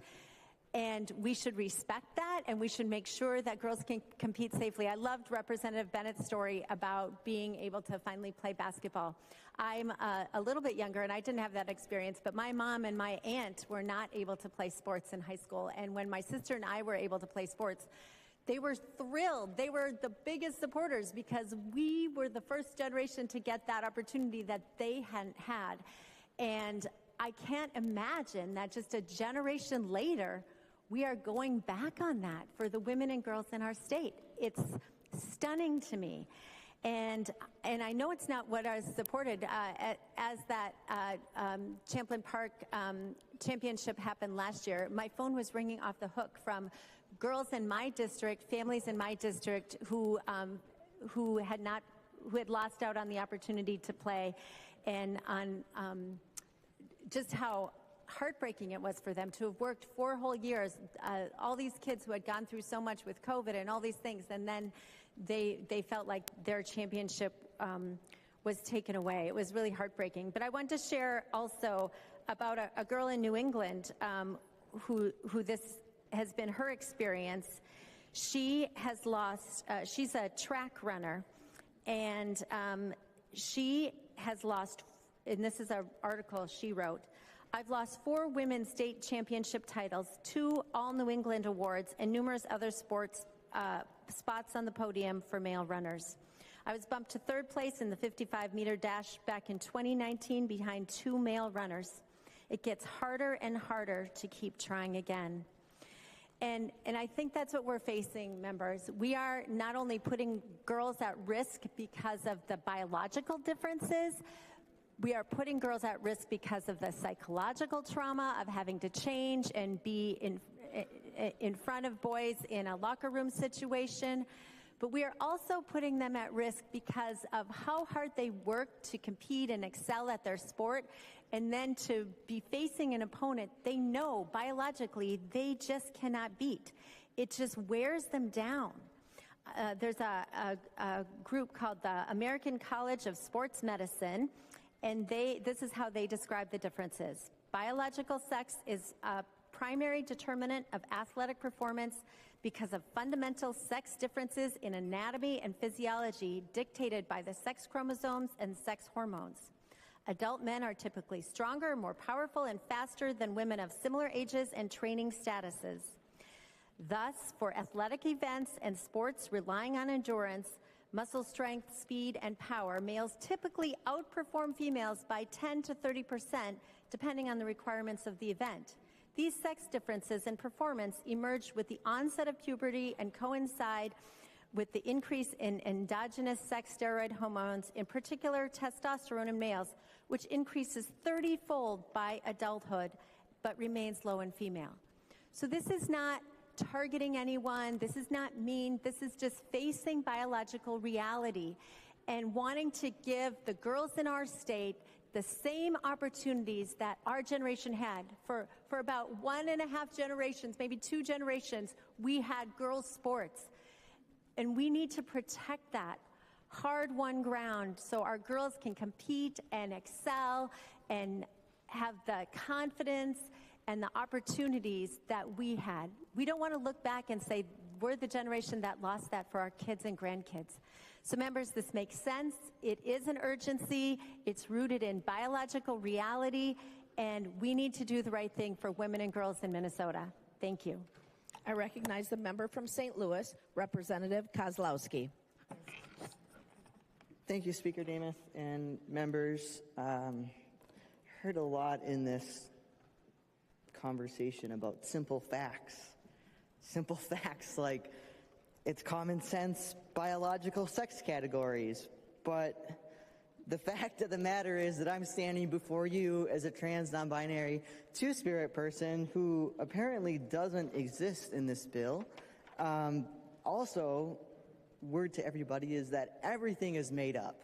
and we should respect that, and we should make sure that girls can compete safely. I loved Representative Bennett's story about being able to finally play basketball. I'm a little bit younger, and I didn't have that experience, but my mom and my aunt were not able to play sports in high school. And when my sister and I were able to play sports, they were thrilled. They were the biggest supporters because we were the first generation to get that opportunity that they hadn't had. And I can't imagine that just a generation later, we are going back on that for the women and girls in our state. It's stunning to me. And I know it's not what I supported. As that Champlain Park championship happened last year, my phone was ringing off the hook from girls in my district, families in my district who had lost out on the opportunity to play, and on just how heartbreaking it was for them to have worked 4 whole years, all these kids who had gone through so much with COVID and all these things, and then they felt like their championship was taken away. It was really heartbreaking. But I want to share also about a girl in New England who this has been her experience. She has lost, she's a track runner, and she has lost, and this is an article she wrote, I've lost 4 women's state championship titles, 2 All-New England awards, and numerous other sports spots on the podium for male runners. I was bumped to 3rd place in the 55-meter dash back in 2019 behind 2 male runners. It gets harder and harder to keep trying again. And I think that's what we're facing, members. We are not only putting girls at risk because of the biological differences, we are putting girls at risk because of the psychological trauma of having to change and be in front of boys in a locker room situation. But we are also putting them at risk because of how hard they work to compete and excel at their sport, and then to be facing an opponent they know biologically they just cannot beat. It just wears them down. There's a group called the American College of Sports Medicine, and this is how they describe the differences. Biological sex is a primary determinant of athletic performance because of fundamental sex differences in anatomy and physiology dictated by the sex chromosomes and sex hormones. Adult men are typically stronger, more powerful, and faster than women of similar ages and training statuses. Thus, for athletic events and sports relying on endurance, muscle strength, speed, and power, males typically outperform females by 10 to 30%, depending on the requirements of the event. These sex differences in performance emerge with the onset of puberty and coincide with the increase in endogenous sex steroid hormones, in particular testosterone in males, which increases 30-fold by adulthood, but remains low in female. So this is not targeting anyone. This is not mean. This is just facing biological reality and wanting to give the girls in our state the same opportunities that our generation had. For about 1.5 generations, maybe 2 generations, we had girls' sports. And we need to protect that hard-won ground so our girls can compete and excel and have the confidence and the opportunities that we had. We don't want to look back and say, we're the generation that lost that for our kids and grandkids. So members, this makes sense. It is an urgency. It's rooted in biological reality, and we need to do the right thing for women and girls in Minnesota. Thank you. I recognize the member from St. Louis, Representative Kozlowski. Thank you, Speaker Demuth and members. Heard a lot in this conversation about simple facts. Simple facts like it's common sense biological sex categories. But the fact of the matter is that I'm standing before you as a trans, non-binary, two-spirit person who apparently doesn't exist in this bill. Also, word to everybody is that everything is made up.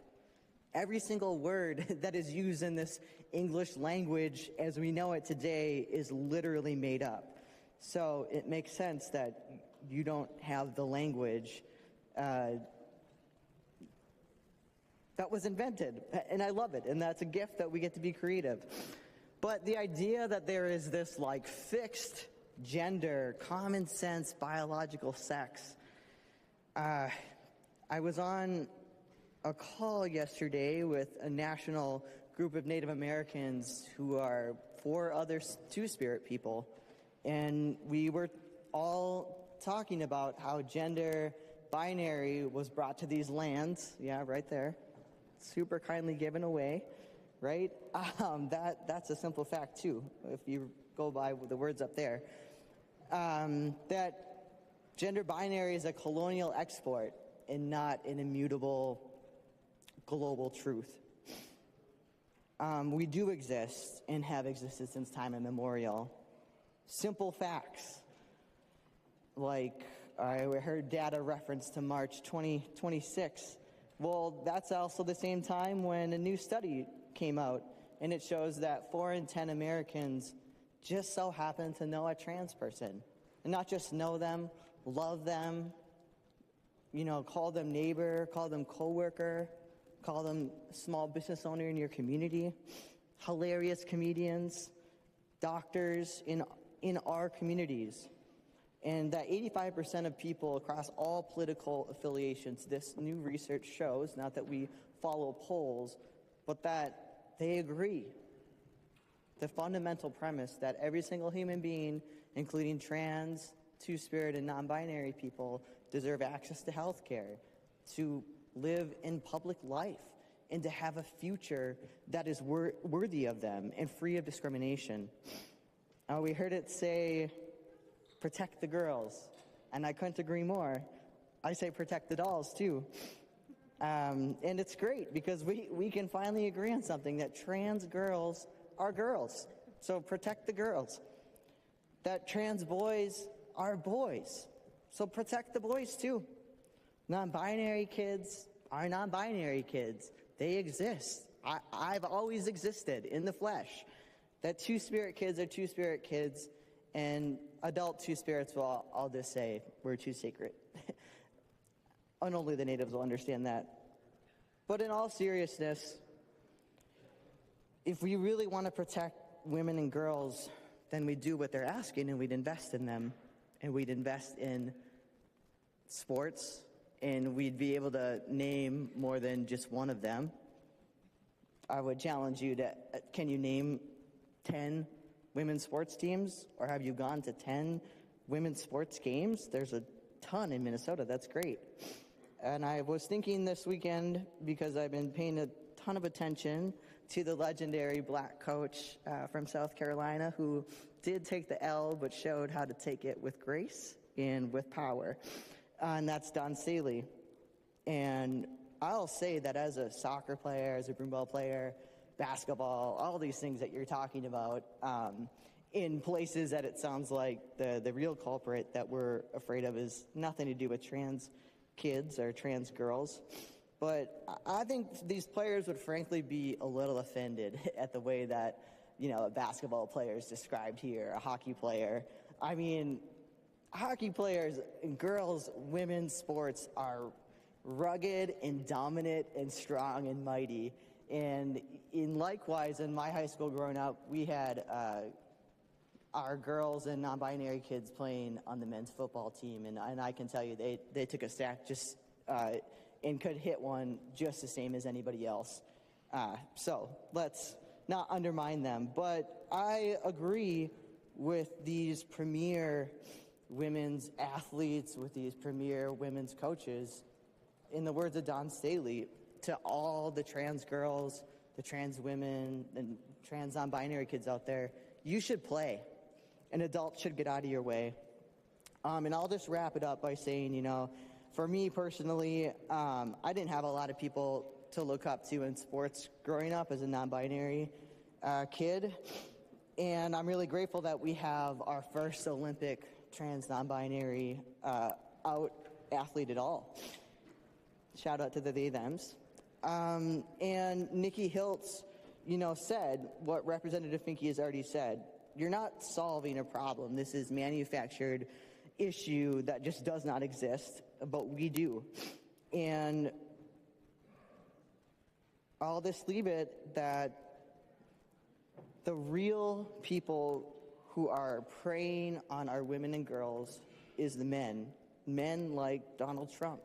Every single word that is used in this English language as we know it today is literally made up. So it makes sense that you don't have the language that was invented, and I love it, and that's a gift that we get to be creative. But the idea that there is this like fixed gender, common sense, biological sex. I was on a call yesterday with a national group of Native Americans who are 4 other two-spirit people, and we were all talking about how gender binary was brought to these lands. Yeah, right there. Super kindly given away, right? That's a simple fact too, if you go by the words up there. That gender binary is a colonial export and not an immutable global truth. We do exist and have existed since time immemorial. Simple facts, like I heard data reference to March 2026. Well, that's also the same time when a new study came out, and it shows that 4 in 10 Americans just so happen to know a trans person. And not just know them, love them, call them neighbor, call them coworker, call them small business owner in your community, hilarious comedians, doctors in our communities. And that 85% of people across all political affiliations, this new research shows, not that we follow polls, but that they agree. The fundamental premise that every single human being, including trans, two-spirit, and non-binary people, deserve access to health care, to live in public life, and to have a future that is worthy of them and free of discrimination. We heard it say, protect the girls, and I couldn't agree more. I say protect the dolls too. And it's great because we can finally agree on something, that trans girls are girls. So protect the girls. That trans boys are boys. So protect the boys too. Non-binary kids are non-binary kids. They exist. I've always existed in the flesh. That two-spirit kids are two-spirit kids, and adult two-spirits, well, I'll just say we're too sacred. And only the natives will understand that. But in all seriousness, if we really want to protect women and girls, then we'd do what they're asking, and we'd invest in them, and we'd invest in sports, and we'd be able to name more than just one of them. I would challenge you to, can you name 10 women's sports teams, or have you gone to 10 women's sports games? There's a ton in Minnesota. That's great. And I was thinking this weekend, because I've been paying a ton of attention to the legendary black coach from South Carolina who did take the L but showed how to take it with grace and with power. And that's Don Staley. And I'll say that as a soccer player, as a broom ball player, basketball, all these things that you're talking about, in places that it sounds like the real culprit that we're afraid of is nothing to do with trans kids or trans girls. But I think these players would frankly be a little offended at the way that, a basketball player is described here, a hockey player. I mean, hockey players, girls, women's sports are rugged and dominant and strong and mighty. And likewise, in my high school growing up, we had our girls and non-binary kids playing on the men's football team. And I can tell you, they took a sack and could hit one just the same as anybody else. So let's not undermine them. But I agree with these premier women's athletes, with these premier women's coaches. In the words of Don Staley, to all the trans girls, the trans women, and trans non-binary kids out there, you should play. An adult should get out of your way. And I'll just wrap it up by saying, for me personally, I didn't have a lot of people to look up to in sports growing up as a non-binary kid. And I'm really grateful that we have our first Olympic trans non-binary out athlete at all. Shout out to the they-thems. And Nikki Hiltz, said what Representative Finke has already said. You're not solving a problem. This is manufactured issue that just does not exist, but we do. And I'll just leave it that the real people who are preying on our women and girls is the men like Donald Trump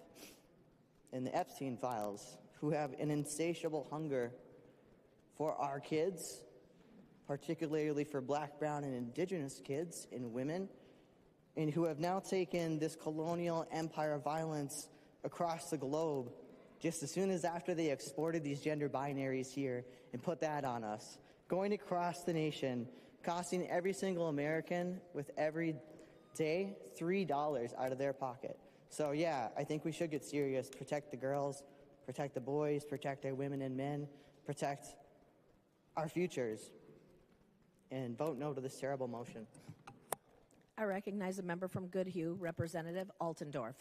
and the Epstein files, who have an insatiable hunger for our kids, particularly for black, brown, and indigenous kids and women, and who have now taken this colonial empire violence across the globe just as soon as after they exported these gender binaries here and put that on us, going across the nation, costing every single American with every day $3 out of their pocket. So yeah, I think we should get serious, protect the girls, protect the boys, protect our women and men, protect our futures, and vote no to this terrible motion. I recognize a member from Goodhue, Representative Altendorf.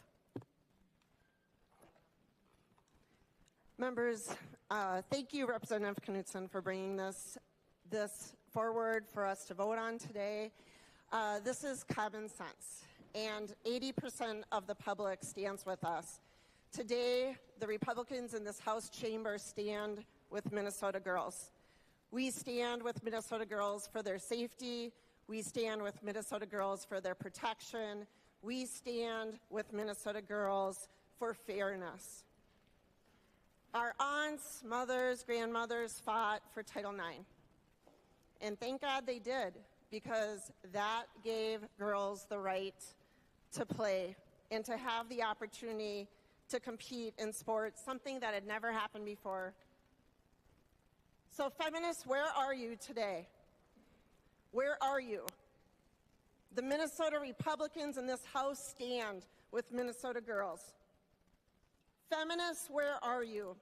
Members, thank you, Representative Knudsen, for bringing this forward for us to vote on today. This is common sense, and 80% of the public stands with us. Today, the Republicans in this House chamber stand with Minnesota girls. We stand with Minnesota girls for their safety. We stand with Minnesota girls for their protection. We stand with Minnesota girls for fairness. Our aunts, mothers, grandmothers fought for Title IX. And thank God they did, because that gave girls the right to play and to have the opportunity to compete in sports, something that had never happened before. So feminists, where are you today? Where are you? The Minnesota Republicans in this House stand with Minnesota girls. Feminists, where are you?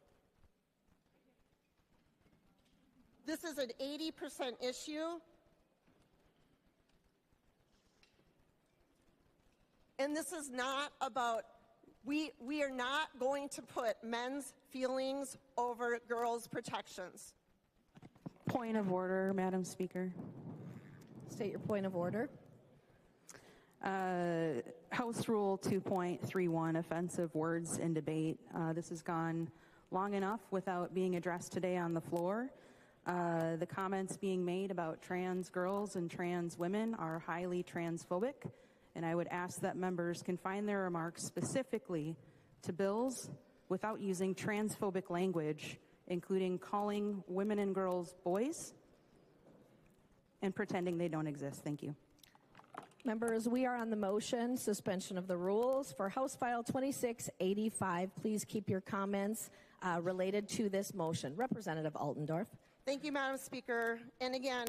This is an 80% issue. And this is not about, we are not going to put men's feelings over girls' protections. Point of order, Madam Speaker. State your point of order. House Rule 2.31, offensive words in debate. This has gone long enough without being addressed today on the floor. The comments being made about trans girls and trans women are highly transphobic, and I would ask that members confine their remarks specifically to bills without using transphobic language, including calling women and girls boys and pretending they don't exist. Thank you. Members, we are on the motion, suspension of the rules for House File 2685. Please keep your comments related to this motion. Representative Altendorf. Thank you, Madam Speaker. And again,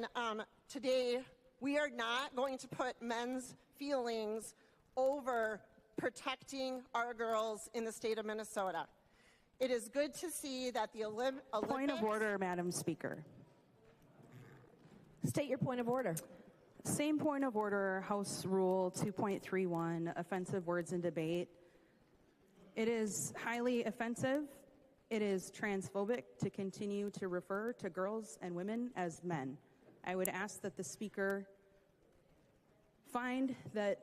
today we are not going to put men's feelings over protecting our girls in the state of Minnesota. It is good to see that the Olympics... Point of order, Madam Speaker. State your point of order. Same point of order, House Rule 2.31, offensive words in debate. It is highly offensive. It is transphobic to continue to refer to girls and women as men. I would ask that the Speaker find that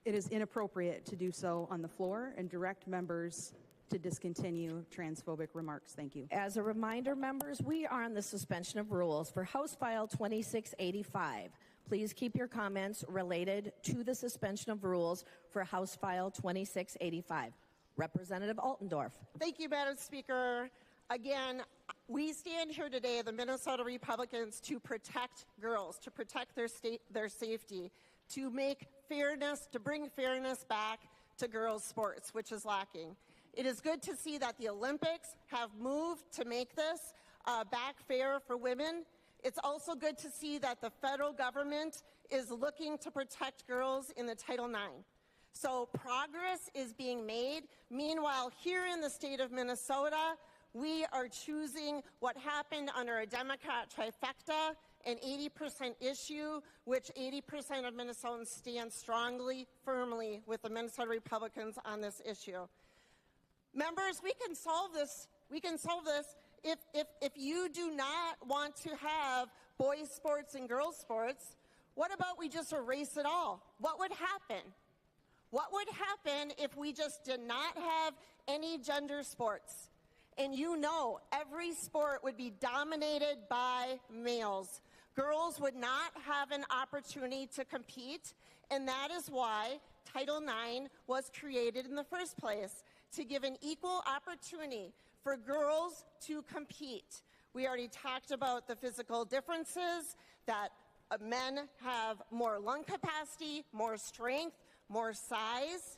it is inappropriate to do so on the floor and direct members to discontinue transphobic remarks. Thank you. As a reminder, members, we are on the suspension of rules for House File 2685. Please keep your comments related to the suspension of rules for House File 2685. Representative Altendorf. Thank you, Madam Speaker. Again, we stand here today, the Minnesota Republicans, to protect girls, to protect their safety, to make fairness, to bring fairness back to girls' sports, which is lacking. It is good to see that the Olympics have moved to make this back fair for women. It's also good to see that the federal government is looking to protect girls in the Title IX. So progress is being made. Meanwhile, here in the state of Minnesota, we are choosing what happened under a Democrat trifecta, an 80% issue, which 80% of Minnesotans stand strongly, firmly with the Minnesota Republicans on this issue. Members, we can solve this. We can solve this if you do not want to have boys' sports and girls' sports. What about we just erase it all? What would happen? What would happen if we just did not have any gender sports? And you know, every sport would be dominated by males. Girls would not have an opportunity to compete, and that is why Title IX was created in the first place, to give an equal opportunity for girls to compete. We already talked about the physical differences, that men have more lung capacity, more strength, more size.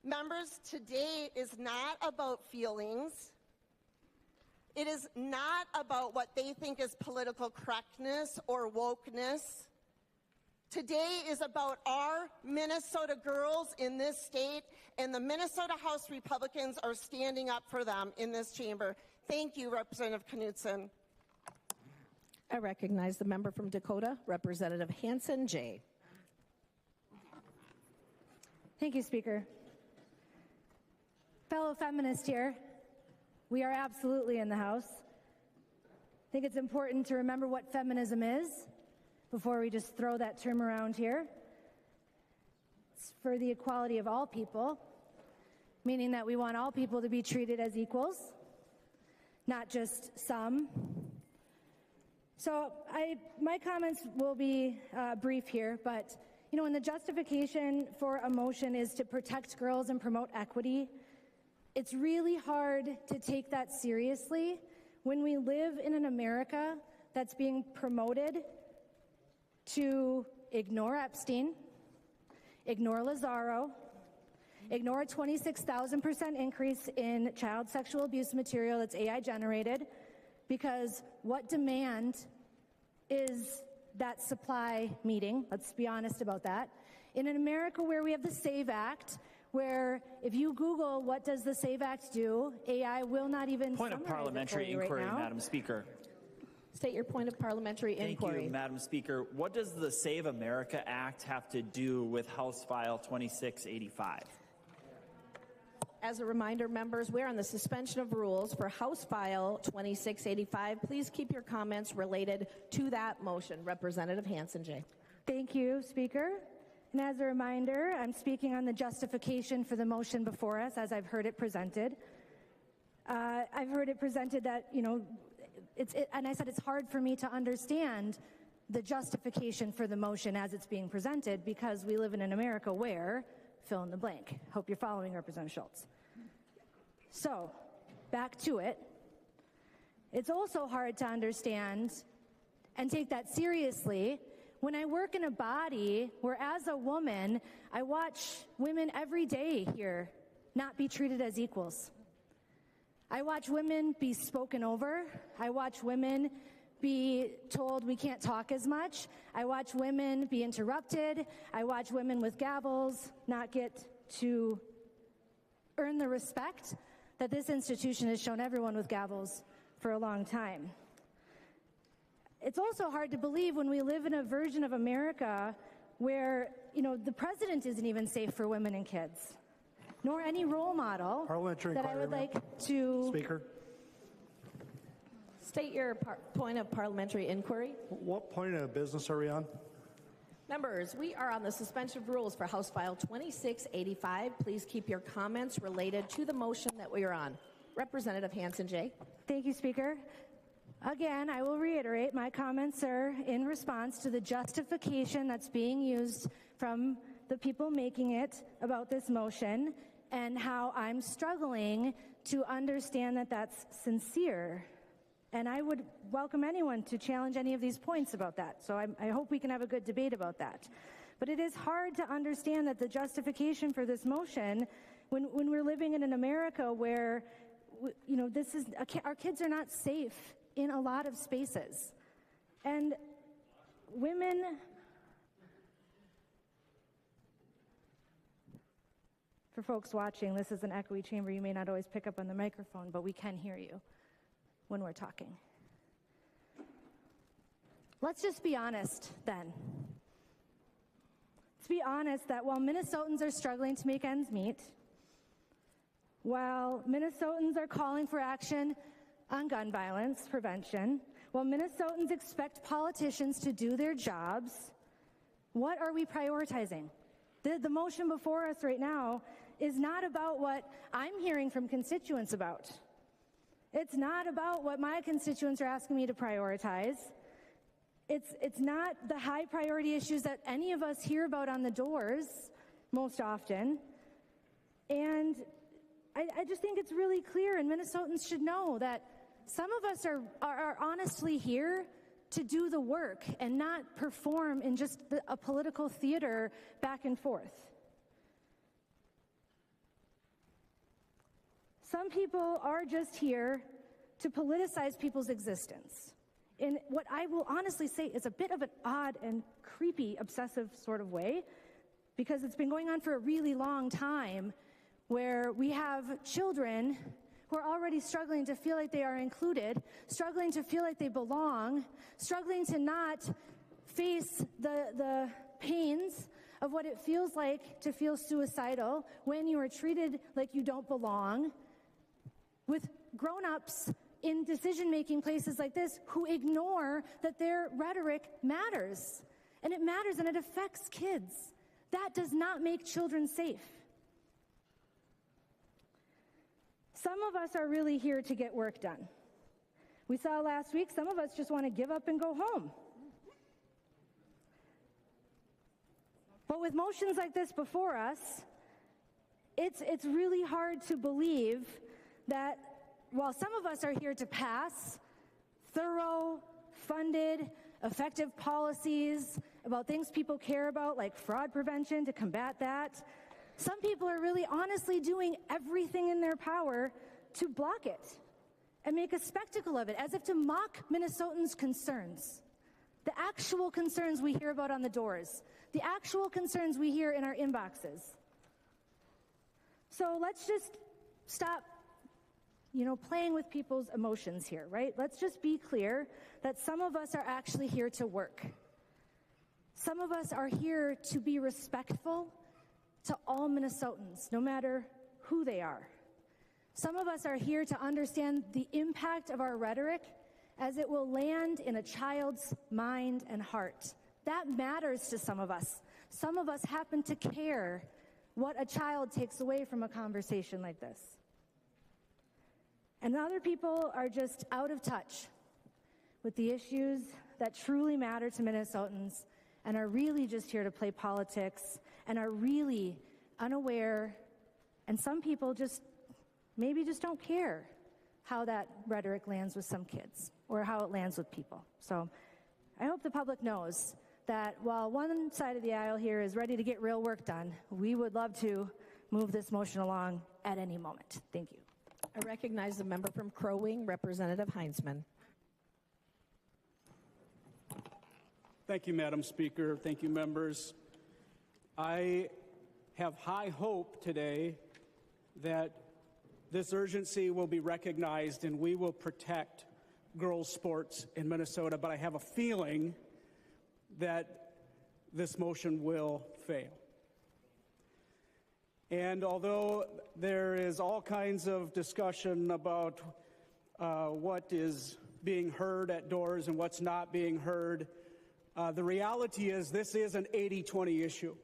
Members, today is not about feelings. It is not about what they think is political correctness or wokeness. Today is about our Minnesota girls in this state, and the Minnesota House Republicans are standing up for them in this chamber. Thank you, Representative Knudsen. I recognize the member from Dakota, Representative Hanson J. Thank you, Speaker. Fellow feminist here, we are absolutely in the House. I think it's important to remember what feminism is before we just throw that term around here. It's for the equality of all people, meaning that we want all people to be treated as equals, not just some. So my comments will be brief here, but you know, when the justification for a motion is to protect girls and promote equity, it's really hard to take that seriously when we live in an America that's being promoted to ignore Epstein, ignore Lazaro, ignore a 26,000% increase in child sexual abuse material that's AI generated, because what demand is that supply meeting? Let's be honest about that. In an America where we have the SAVE Act, where if you Google what does the SAVE Act do, AI will not even Point of parliamentary inquiry, Madam Speaker. State your point of parliamentary inquiry. Thank you, Madam Speaker. What does the Save America Act have to do with House File 2685? As a reminder, members, we're on the suspension of rules for House File 2685. Please keep your comments related to that motion. Representative Hanson J. Thank you, Speaker. And as a reminder, I'm speaking on the justification for the motion before us, as I've heard it presented. I've heard it presented that, you know, and I said it's hard for me to understand the justification for the motion as it's being presented, because we live in an America where, fill in the blank. Hope you're following, Representative Schultz. So, back to it. It's also hard to understand and take that seriously When I work in a body where, as a woman, I watch women every day here not be treated as equals. I watch women be spoken over. I watch women be told we can't talk as much. I watch women be interrupted. I watch women with gavels not get to earn the respect that this institution has shown everyone with gavels for a long time. It's also hard to believe when we live in a version of America where, the president isn't even safe for women and kids, nor any role model that I would like to... Speaker. State your point of parliamentary inquiry. What point of business are we on? Members, we are on the suspension of rules for House File 2685. Please keep your comments related to the motion that we are on. Representative Hanson J. Thank you, Speaker. Again, I will reiterate my comments are in response to the justification that's being used from the people making it about this motion and how I'm struggling to understand that that's sincere. And I would welcome anyone to challenge any of these points about that. So I hope we can have a good debate about that. But it is hard to understand that the justification for this motion, when we're living in an America where, our kids are not safe in a lot of spaces. And women, for folks watching, this is an echoey chamber. You may not always pick up on the microphone, but we can hear you when we're talking. Let's just be honest then. Let's be honest that while Minnesotans are struggling to make ends meet, while Minnesotans are calling for action on gun violence prevention, while Minnesotans expect politicians to do their jobs, what are we prioritizing? The motion before us right now is not about what I'm hearing from constituents about. It's not about what my constituents are asking me to prioritize. It's not the high priority issues that any of us hear about on the doors most often. And I just think it's really clear, and Minnesotans should know that some of us are honestly here to do the work and not perform in just a political theater back and forth. Some people are just here to politicize people's existence in what I will honestly say is a bit of an odd and creepy, obsessive sort of way, because it's been going on for a really long time, where we have children who are already struggling to feel like they are included, struggling to feel like they belong, struggling to not face the pains of what it feels like to feel suicidal when you are treated like you don't belong, with grown-ups in decision-making places like this who ignore that their rhetoric matters. And it matters and it affects kids. That does not make children safe. Some of us are really here to get work done. We saw last week, some of us just want to give up and go home. But with motions like this before us, it's really hard to believe that while some of us are here to pass thorough, funded, effective policies about things people care about, like fraud prevention, to combat that, some people are really honestly doing everything in their power to block it and make a spectacle of it, as if to mock Minnesotans' concerns. The actual concerns we hear about on the doors, the actual concerns we hear in our inboxes. So let's just stop playing with people's emotions here, right? Let's just be clear that some of us are actually here to work. Some of us are here to be respectful to all Minnesotans, no matter who they are. Some of us are here to understand the impact of our rhetoric as it will land in a child's mind and heart. That matters to some of us. Some of us happen to care what a child takes away from a conversation like this. And other people are just out of touch with the issues that truly matter to Minnesotans and are really just here to play politics and are really unaware, and some people maybe just don't care how that rhetoric lands with some kids or how it lands with people. So I hope the public knows that while one side of the aisle here is ready to get real work done, we would love to move this motion along at any moment. Thank you. I recognize the member from Crow Wing, Representative Heinzman. Thank you, Madam Speaker. Thank you, members. I have high hope today that this urgency will be recognized and we will protect girls' sports in Minnesota, but I have a feeling that this motion will fail. And although there is all kinds of discussion about what is being heard at doors and what's not being heard, the reality is this is an 80-20 issue.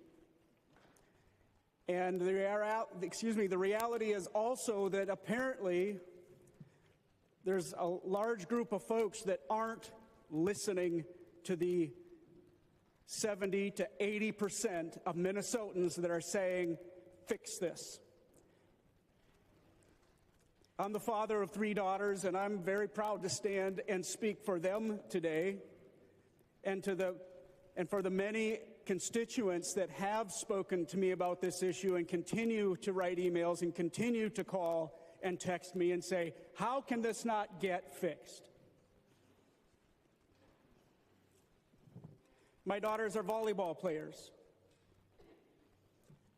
And the reality is also that apparently there's a large group of folks that aren't listening to the 70 to 80% of Minnesotans that are saying, fix this. I'm the father of 3 daughters, and I'm very proud to stand and speak for them today and for the many constituents that have spoken to me about this issue and continue to write emails and continue to call and text me and say, how can this not get fixed? My daughters are volleyball players.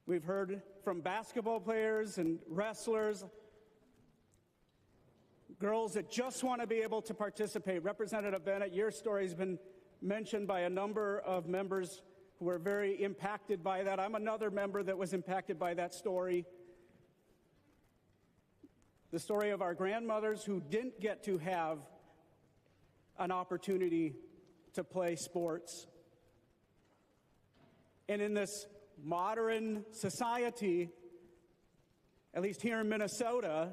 We've heard from basketball players and wrestlers, girls that just want to be able to participate. Representative Bennett, your story has been mentioned by a number of members who were very impacted by that. I'm another member that was impacted by that story. The story of our grandmothers who didn't get to have an opportunity to play sports. And in this modern society, at least here in Minnesota,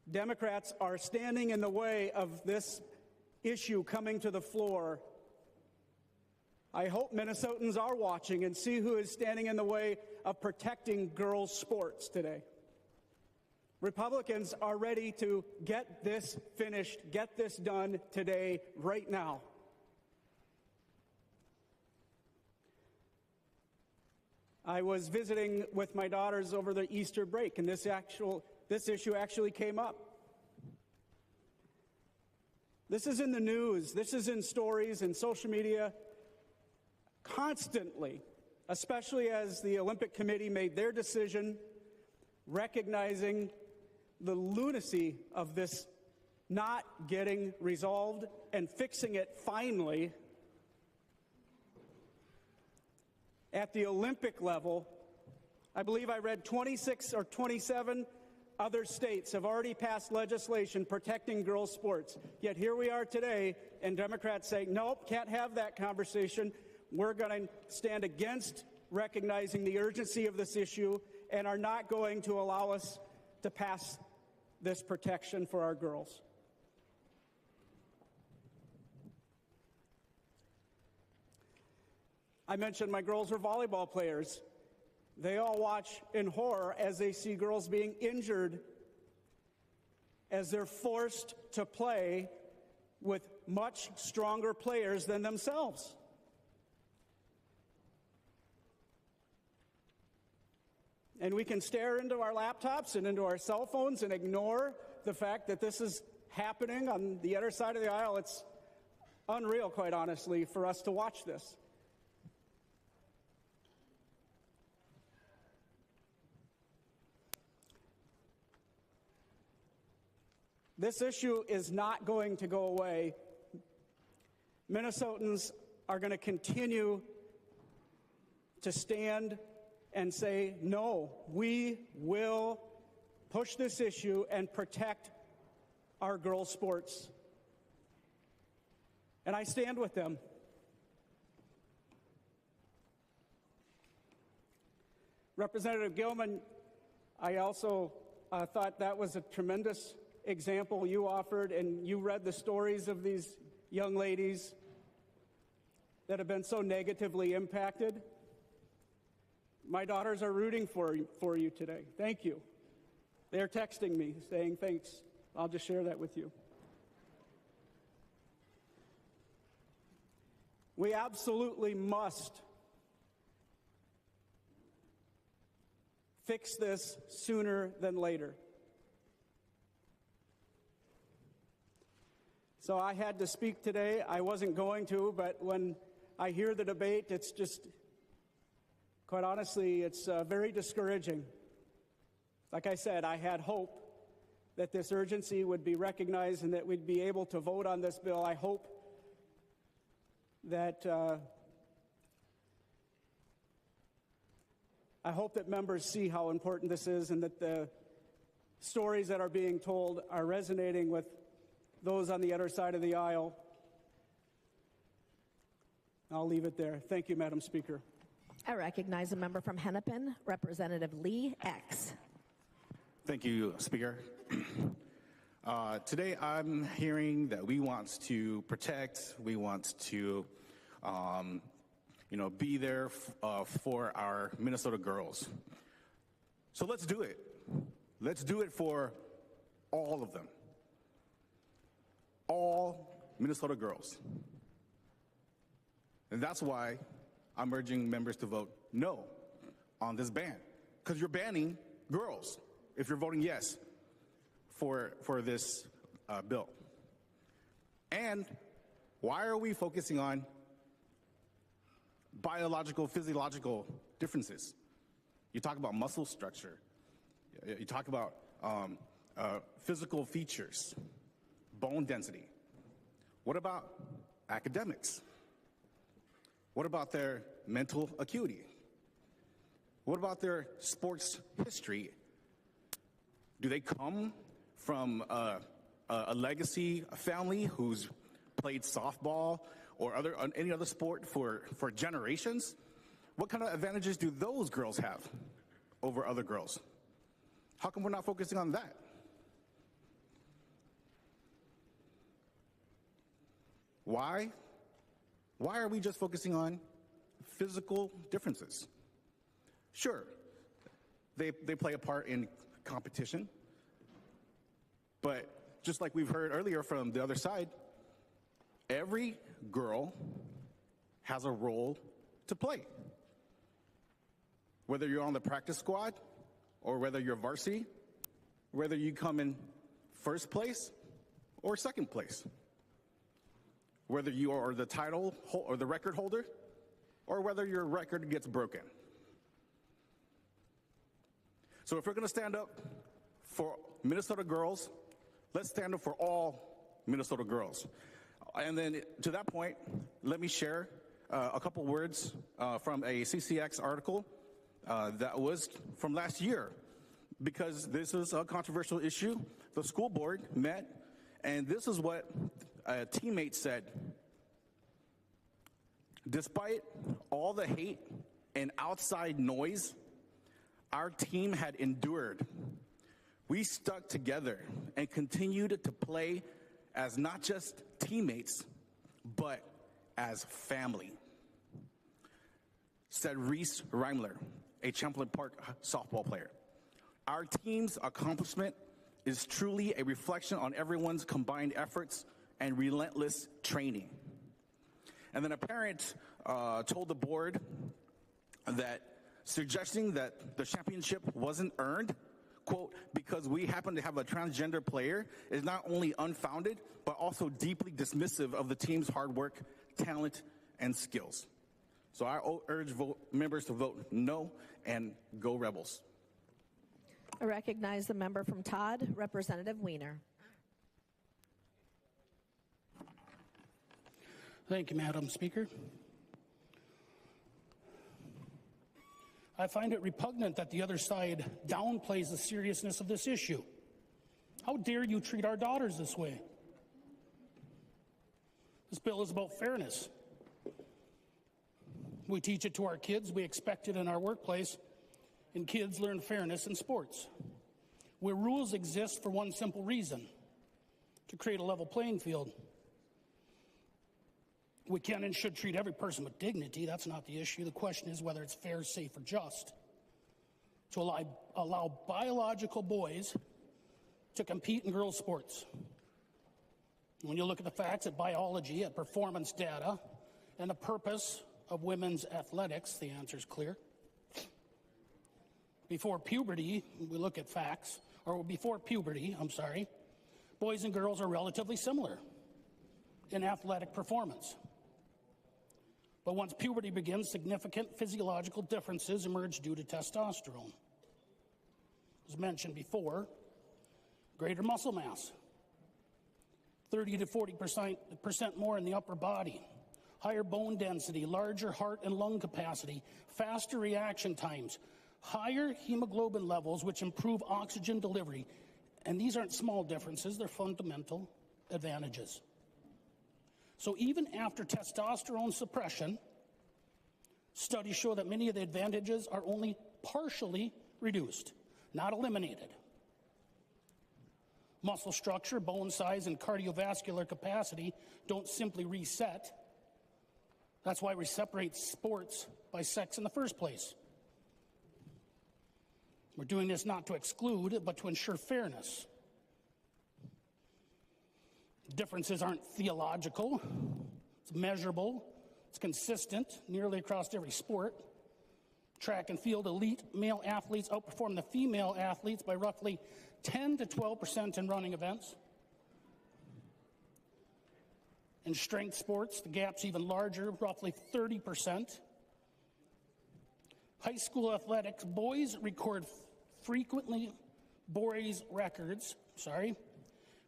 Democrats are standing in the way of this issue coming to the floor. I hope Minnesotans are watching and see who is standing in the way of protecting girls' sports today. Republicans are ready to get this finished, get this done today, right now. I was visiting with my daughters over the Easter break, and this issue actually came up. This is in the news. This is in stories and social media constantly, especially as the Olympic Committee made their decision, recognizing the lunacy of this not getting resolved and fixing it finally. At the Olympic level, I believe I read 26 or 27 other states have already passed legislation protecting girls' sports. Yet here we are today, and Democrats say, nope, can't have that conversation. We're going to stand against recognizing the urgency of this issue and are not going to allow us to pass this protection for our girls. I mentioned my girls are volleyball players. They all watch in horror as they see girls being injured as they're forced to play with much stronger players than themselves. And we can stare into our laptops and into our cell phones and ignore the fact that this is happening on the other side of the aisle. It's unreal, quite honestly, for us to watch this. This issue is not going to go away. Minnesotans are going to continue to stand and say, no, we will push this issue and protect our girls' sports. And I stand with them. Representative Gilman, I also thought that was a tremendous example you offered, and you read the stories of these young ladies that have been so negatively impacted. My daughters are rooting for you today. Thank you. They're texting me saying thanks. I'll just share that with you. We absolutely must fix this sooner than later. So I had to speak today. I wasn't going to, but when I hear the debate, it's just, quite honestly, it's very discouraging. Like I said, I had hope that this urgency would be recognized and that we'd be able to vote on this bill. I hope that members see how important this is and that the stories that are being told are resonating with those on the other side of the aisle. I'll leave it there. Thank you, Madam Speaker. I recognize a member from Hennepin, Representative Lee X. Thank you, Speaker. Today I'm hearing that we want to protect, we want to be there for our Minnesota girls. So let's do it. Let's do it for all of them. All Minnesota girls. And that's why I'm urging members to vote no on this ban. Because you're banning girls if you're voting yes for this bill. And why are we focusing on biological, physiological differences? You talk about muscle structure. You talk about physical features, bone density. What about academics? What about their mental acuity? What about their sports history? Do they come from a legacy family who's played softball or any other sport for generations? What kind of advantages do those girls have over other girls? How come we're not focusing on that? Why? Why are we just focusing on physical differences? Sure, they play a part in competition, but just like we've heard earlier from the other side, every girl has a role to play. Whether you're on the practice squad or whether you're varsity, whether you come in first place or second place, whether you are the title or the record holder or whether your record gets broken. So if we're going to stand up for Minnesota girls, let's stand up for all Minnesota girls. And then to that point, let me share a couple words from a CCX article that was from last year, because this is a controversial issue. The school board met, and this is what a teammate said. Despite all the hate and outside noise our team had endured, we stuck together and continued to play as not just teammates, but as family, said Reese Reimler, a Champlain Park softball player. Our team's accomplishment is truly a reflection on everyone's combined efforts and relentless training. And then a parent told the board that suggesting that the championship wasn't earned, quote, because we happen to have a transgender player, is not only unfounded, but also deeply dismissive of the team's hard work, talent, and skills. So I urge members to vote no and go Rebels. I recognize the member from Todd, Representative Wiener. Thank you, Madam Speaker. I find it repugnant that the other side downplays the seriousness of this issue. How dare you treat our daughters this way? This bill is about fairness. We teach it to our kids, we expect it in our workplace, and kids learn fairness in sports, where rules exist for one simple reason: to create a level playing field. We can and should treat every person with dignity. That's not the issue. The question is whether it's fair, safe, or just to allow biological boys to compete in girls' sports. When you look at the facts, at biology, at performance data, and the purpose of women's athletics, the answer is clear. Before puberty, we look at facts, or before puberty, boys and girls are relatively similar in athletic performance. But once puberty begins, significant physiological differences emerge due to testosterone. As mentioned before, greater muscle mass, 30 to 40% more in the upper body, higher bone density, larger heart and lung capacity, faster reaction times, higher hemoglobin levels, which improve oxygen delivery. And these aren't small differences, they're fundamental advantages. So even after testosterone suppression, studies show that many of the advantages are only partially reduced, not eliminated. Muscle structure, bone size, and cardiovascular capacity don't simply reset. That's why we separate sports by sex in the first place. We're doing this not to exclude, but to ensure fairness. Differences aren't theological, it's measurable, it's consistent nearly across every sport. Track and field elite male athletes outperform the female athletes by roughly 10 to 12% in running events. In strength sports, the gap's even larger, roughly 30%. High school athletics, boys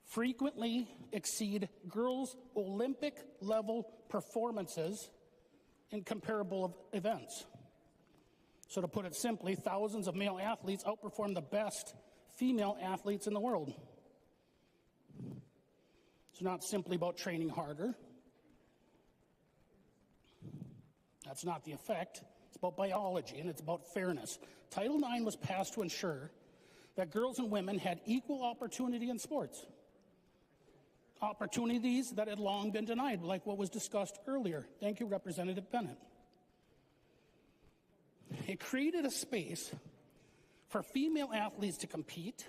frequently exceed girls' Olympic level performances in comparable events. So to put it simply, thousands of male athletes outperform the best female athletes in the world. It's not simply about training harder. That's not the effect. It's about biology, and it's about fairness. Title IX was passed to ensure that girls and women had equal opportunity in sports. Opportunities that had long been denied, like what was discussed earlier. Thank you, Representative Bennett. It created a space for female athletes to compete,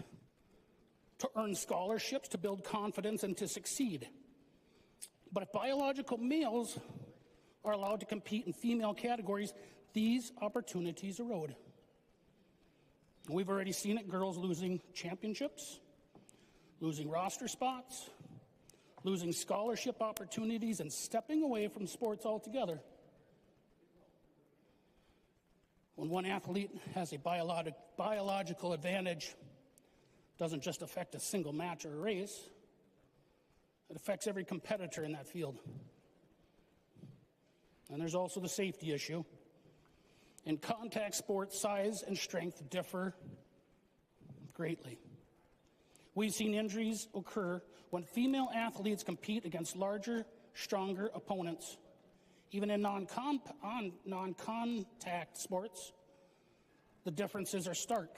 to earn scholarships, to build confidence, and to succeed. But if biological males are allowed to compete in female categories, these opportunities erode. We've already seen it, girls losing championships, losing roster spots, losing scholarship opportunities, and stepping away from sports altogether. When one athlete has a biological advantage, it doesn't just affect a single match or a race, it affects every competitor in that field. And there's also the safety issue. In contact sports, size and strength differ greatly. We've seen injuries occur when female athletes compete against larger, stronger opponents. Even in non-contact sports, the differences are stark.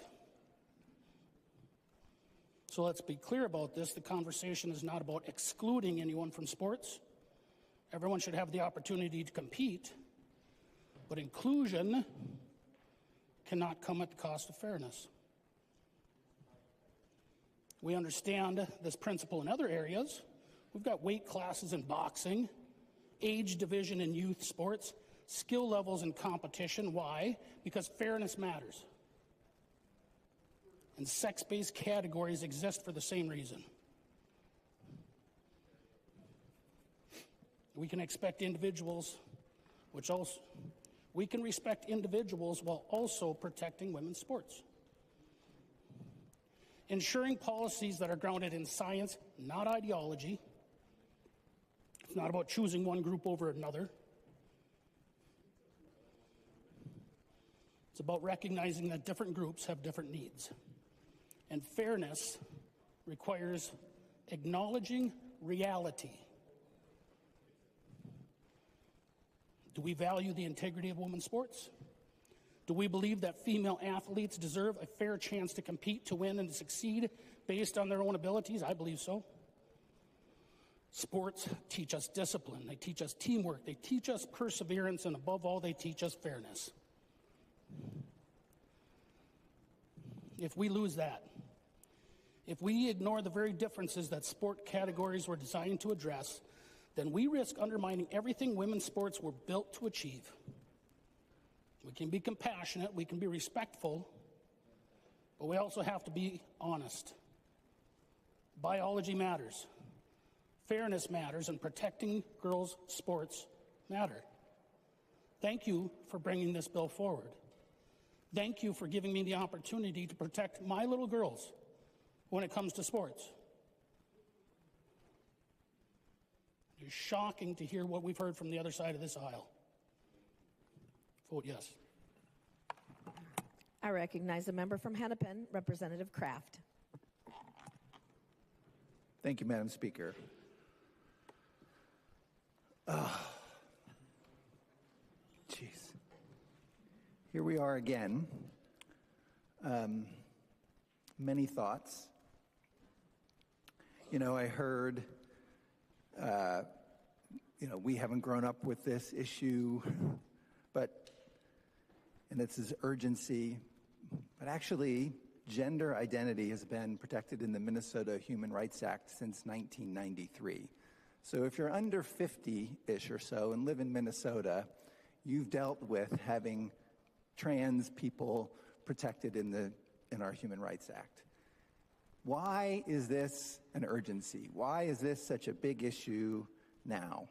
So let's be clear about this. The conversation is not about excluding anyone from sports. Everyone should have the opportunity to compete, but inclusion cannot come at the cost of fairness. We understand this principle in other areas. We've got weight classes in boxing, age division in youth sports, skill levels in competition. Why? Because fairness matters. And sex-based categories exist for the same reason. We can respect individuals while also protecting women's sports. Ensuring policies that are grounded in science, not ideology. It's not about choosing one group over another. It's about recognizing that different groups have different needs. And fairness requires acknowledging reality. Do we value the integrity of women's sports? Do we believe that female athletes deserve a fair chance to compete, to win, and to succeed based on their own abilities? I believe so. Sports teach us discipline. They teach us teamwork. They teach us perseverance. And above all, they teach us fairness. If we lose that, if we ignore the very differences that sport categories were designed to address, then we risk undermining everything women's sports were built to achieve. We can be compassionate, we can be respectful, but we also have to be honest. Biology matters, fairness matters, and protecting girls' sports matter. Thank you for bringing this bill forward. Thank you for giving me the opportunity to protect my little girls when it comes to sports. It's shocking to hear what we've heard from the other side of this aisle. Vote yes. I recognize a member from Hennepin, Representative Kraft. Thank you, Madam Speaker. Jeez. Here we are again. Many thoughts. You know, I heard, we haven't grown up with this issue, and it's this urgency, but actually, gender identity has been protected in the Minnesota Human Rights Act since 1993. So if you're under 50-ish or so and live in Minnesota, you've dealt with having trans people protected in our Human Rights Act. Why is this an urgency? Why is this such a big issue now?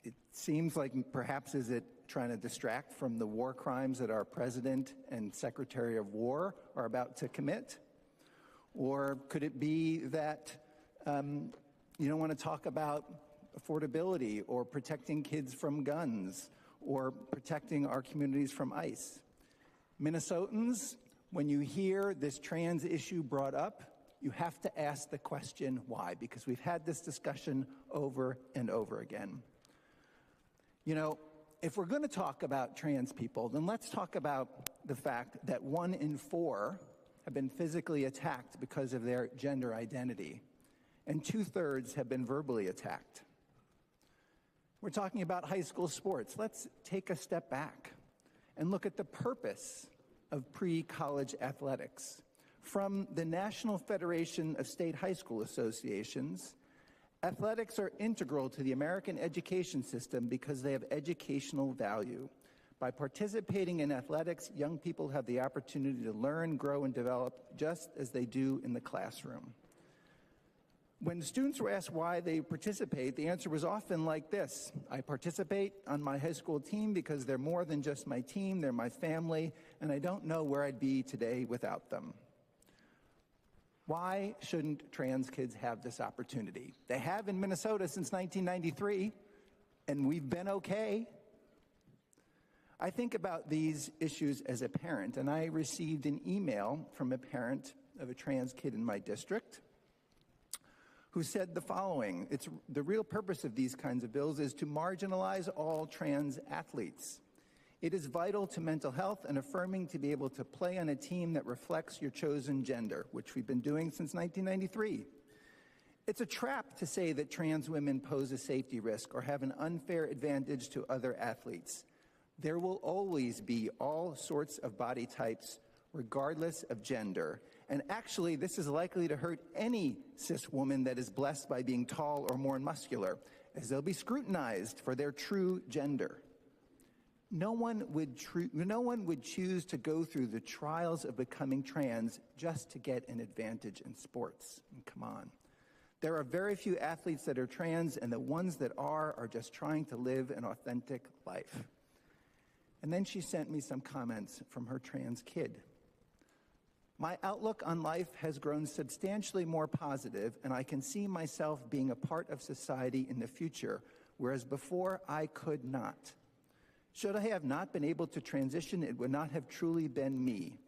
It seems like perhaps is it trying to distract from the war crimes that our president and Secretary of War are about to commit? Or could it be that you don't want to talk about affordability or protecting kids from guns or protecting our communities from ICE? Minnesotans, when you hear this trans issue brought up, you have to ask the question why, because we've had this discussion over and over again. You know, if we're going to talk about trans people, then let's talk about the fact that 1 in 4 have been physically attacked because of their gender identity, and 2/3 have been verbally attacked. We're talking about high school sports. Let's take a step back and look at the purpose of pre-college athletics. From the National Federation of State High School Associations, athletics are integral to the American education system because they have educational value. By participating in athletics, young people have the opportunity to learn, grow, and develop just as they do in the classroom. When students were asked why they participate, the answer was often like this: I participate on my high school team because they're more than just my team, they're my family, and I don't know where I'd be today without them. Why shouldn't trans kids have this opportunity? They have in Minnesota since 1993, and we've been okay. I think about these issues as a parent, and I received an email from a parent of a trans kid in my district who said the following: the real purpose of these kinds of bills is to marginalize all trans athletes. It is vital to mental health and affirming to be able to play on a team that reflects your chosen gender, which we've been doing since 1993. It's a trap to say that trans women pose a safety risk or have an unfair advantage to other athletes. There will always be all sorts of body types, regardless of gender. And actually, this is likely to hurt any cis woman that is blessed by being tall or more muscular, as they'll be scrutinized for their true gender. No one would choose to go through the trials of becoming trans just to get an advantage in sports. Come on. There are very few athletes that are trans, and the ones that are just trying to live an authentic life. And then she sent me some comments from her trans kid. My outlook on life has grown substantially more positive, and I can see myself being a part of society in the future, whereas before I could not. Should I have not been able to transition, it would not have truly been me.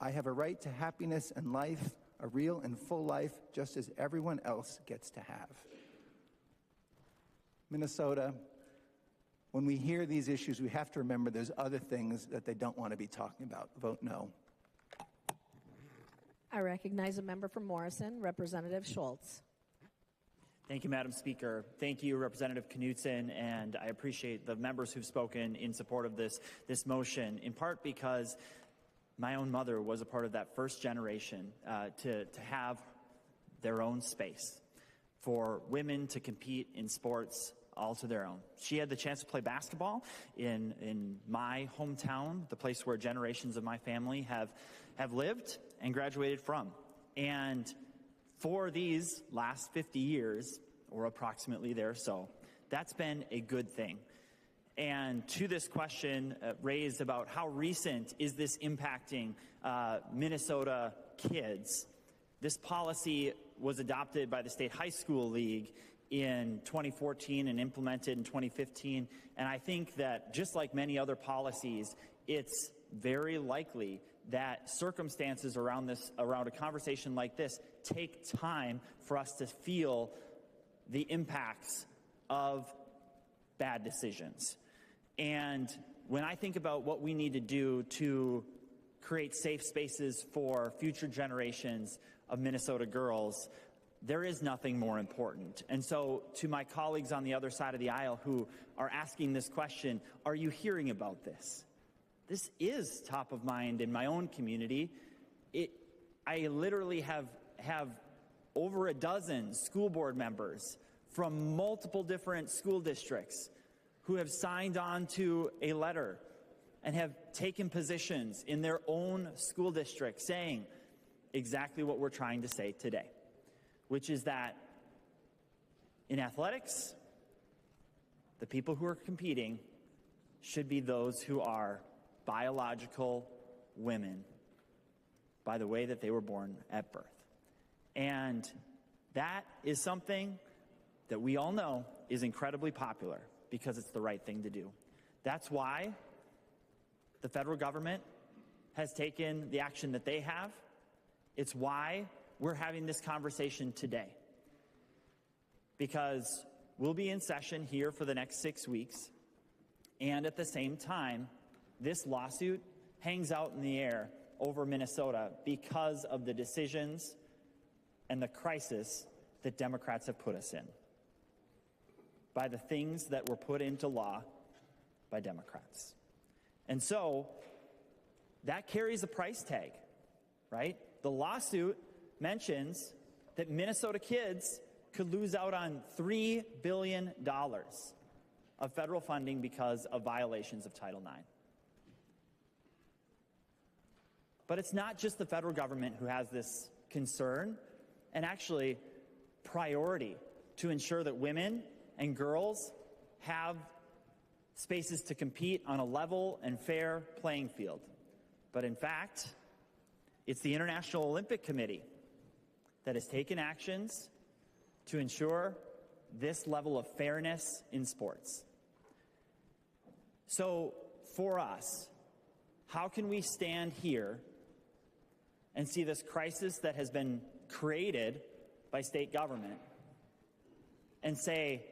I have a right to happiness and life, a real and full life, just as everyone else gets to have. Minnesota, when we hear these issues, we have to remember there's other things that they don't want to be talking about. Vote no. I recognize a member from Morrison, Representative Schultz. Thank you, Madam Speaker. Thank you, Representative Knudsen, and I appreciate the members who've spoken in support of this motion, in part because my own mother was a part of that first generation to have their own space. for women to compete in sports all to their own. She had the chance to play basketball in my hometown, the place where generations of my family have lived and graduated from. And for these last 50 years, or approximately there, so that's been a good thing. And to this question raised about how recent is this impacting Minnesota kids, this policy was adopted by the State High School League in 2014 and implemented in 2015. And I think that just like many other policies, it's very likely that circumstances around a conversation like this take time for us to feel the impacts of bad decisions. And when I think about what we need to do to create safe spaces for future generations of Minnesota girls, there is nothing more important. And so to my colleagues on the other side of the aisle who are asking this question, are you hearing about this? This is top of mind in my own community. I literally have over a dozen school board members from multiple different school districts who have signed on to a letter and have taken positions in their own school district saying exactly what we're trying to say today, which is that in athletics, the people who are competing should be those who are biological women by the way that they were born at birth. And that is something that we all know is incredibly popular because it's the right thing to do. That's why the federal government has taken the action that they have. It's why we're having this conversation today. Because we'll be in session here for the next 6 weeks, and at the same time, this lawsuit hangs out in the air over Minnesota because of the decisions and the crisis that Democrats have put us in, by the things that were put into law by Democrats. And so that carries a price tag, right? The lawsuit mentions that Minnesota kids could lose out on $3 billion of federal funding because of violations of Title IX. But it's not just the federal government who has this concern and actually priority to ensure that women and girls have spaces to compete on a level and fair playing field. But in fact, it's the International Olympic Committee that has taken actions to ensure this level of fairness in sports. So for us, how can we stand here and see this crisis that has been created by state government and say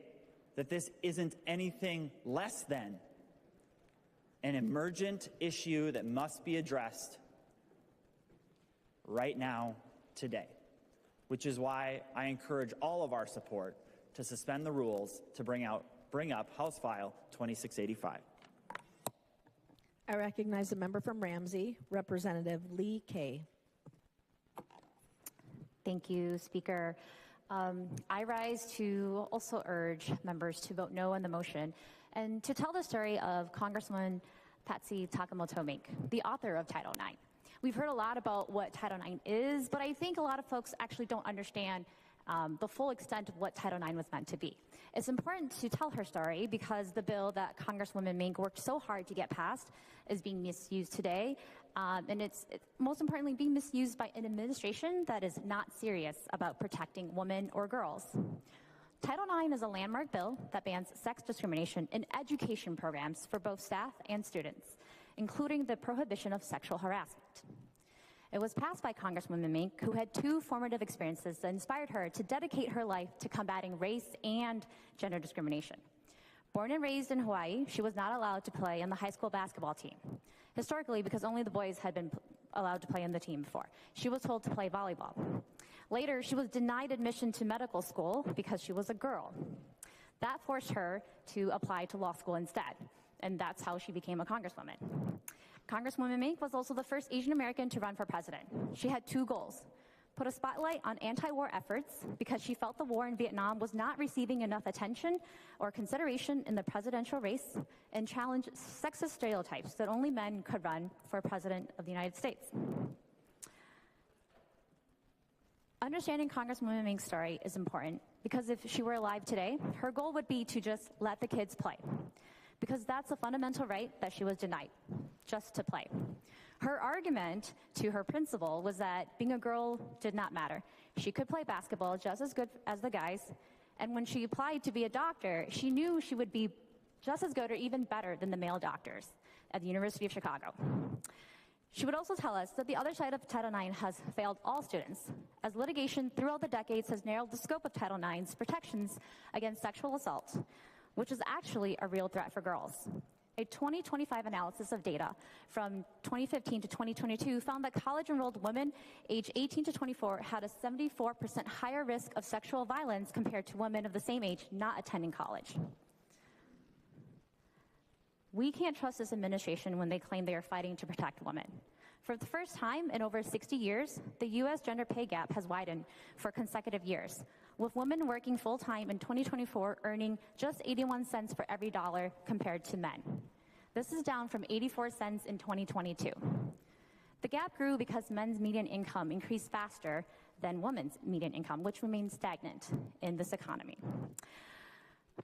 that this isn't anything less than an emergent issue that must be addressed right now, today? Which is why I encourage all of our support to suspend the rules to bring up House File 2685. I recognize the member from Ramsey, Representative Lee Kay. Thank you, Speaker. I rise to also urge members to vote no on the motion and to tell the story of Congresswoman Patsy Takemoto-Mink, the author of Title IX. We've heard a lot about what Title IX is, but I think a lot of folks actually don't understand the full extent of what Title IX was meant to be. It's important to tell her story because the bill that Congresswoman Mink worked so hard to get passed is being misused today, and it's most importantly being misused by an administration that is not serious about protecting women or girls. Title IX is a landmark bill that bans sex discrimination in education programs for both staff and students, including the prohibition of sexual harassment. It was passed by Congresswoman Mink, who had two formative experiences that inspired her to dedicate her life to combating race and gender discrimination. Born and raised in Hawaii, she was not allowed to play on the high school basketball team, historically because only the boys had been allowed to play on the team before. She was told to play volleyball. Later, she was denied admission to medical school because she was a girl. That forced her to apply to law school instead, and that's how she became a congresswoman. Congresswoman Mink was also the first Asian American to run for president. She had two goals: put a spotlight on anti-war efforts because she felt the war in Vietnam was not receiving enough attention or consideration in the presidential race, and challenged sexist stereotypes that only men could run for president of the United States. Understanding Congresswoman Mink's story is important because if she were alive today, her goal would be to just let the kids play, because that's a fundamental right that she was denied, just to play. Her argument to her principal was that being a girl did not matter. She could play basketball just as good as the guys, and when she applied to be a doctor, she knew she would be just as good or even better than the male doctors at the University of Chicago. She would also tell us that the other side of Title IX has failed all students, as litigation throughout the decades has narrowed the scope of Title IX's protections against sexual assault, which is actually a real threat for girls. A 2025 analysis of data from 2015 to 2022 found that college-enrolled women aged 18 to 24 had a 74% higher risk of sexual violence compared to women of the same age not attending college. We can't trust this administration when they claim they are fighting to protect women. For the first time in over 60 years, the U.S. gender pay gap has widened for consecutive years, with women working full-time in 2024 earning just 81 cents for every dollar compared to men. This is down from 84 cents in 2022. The gap grew because men's median income increased faster than women's median income, which remains stagnant in this economy.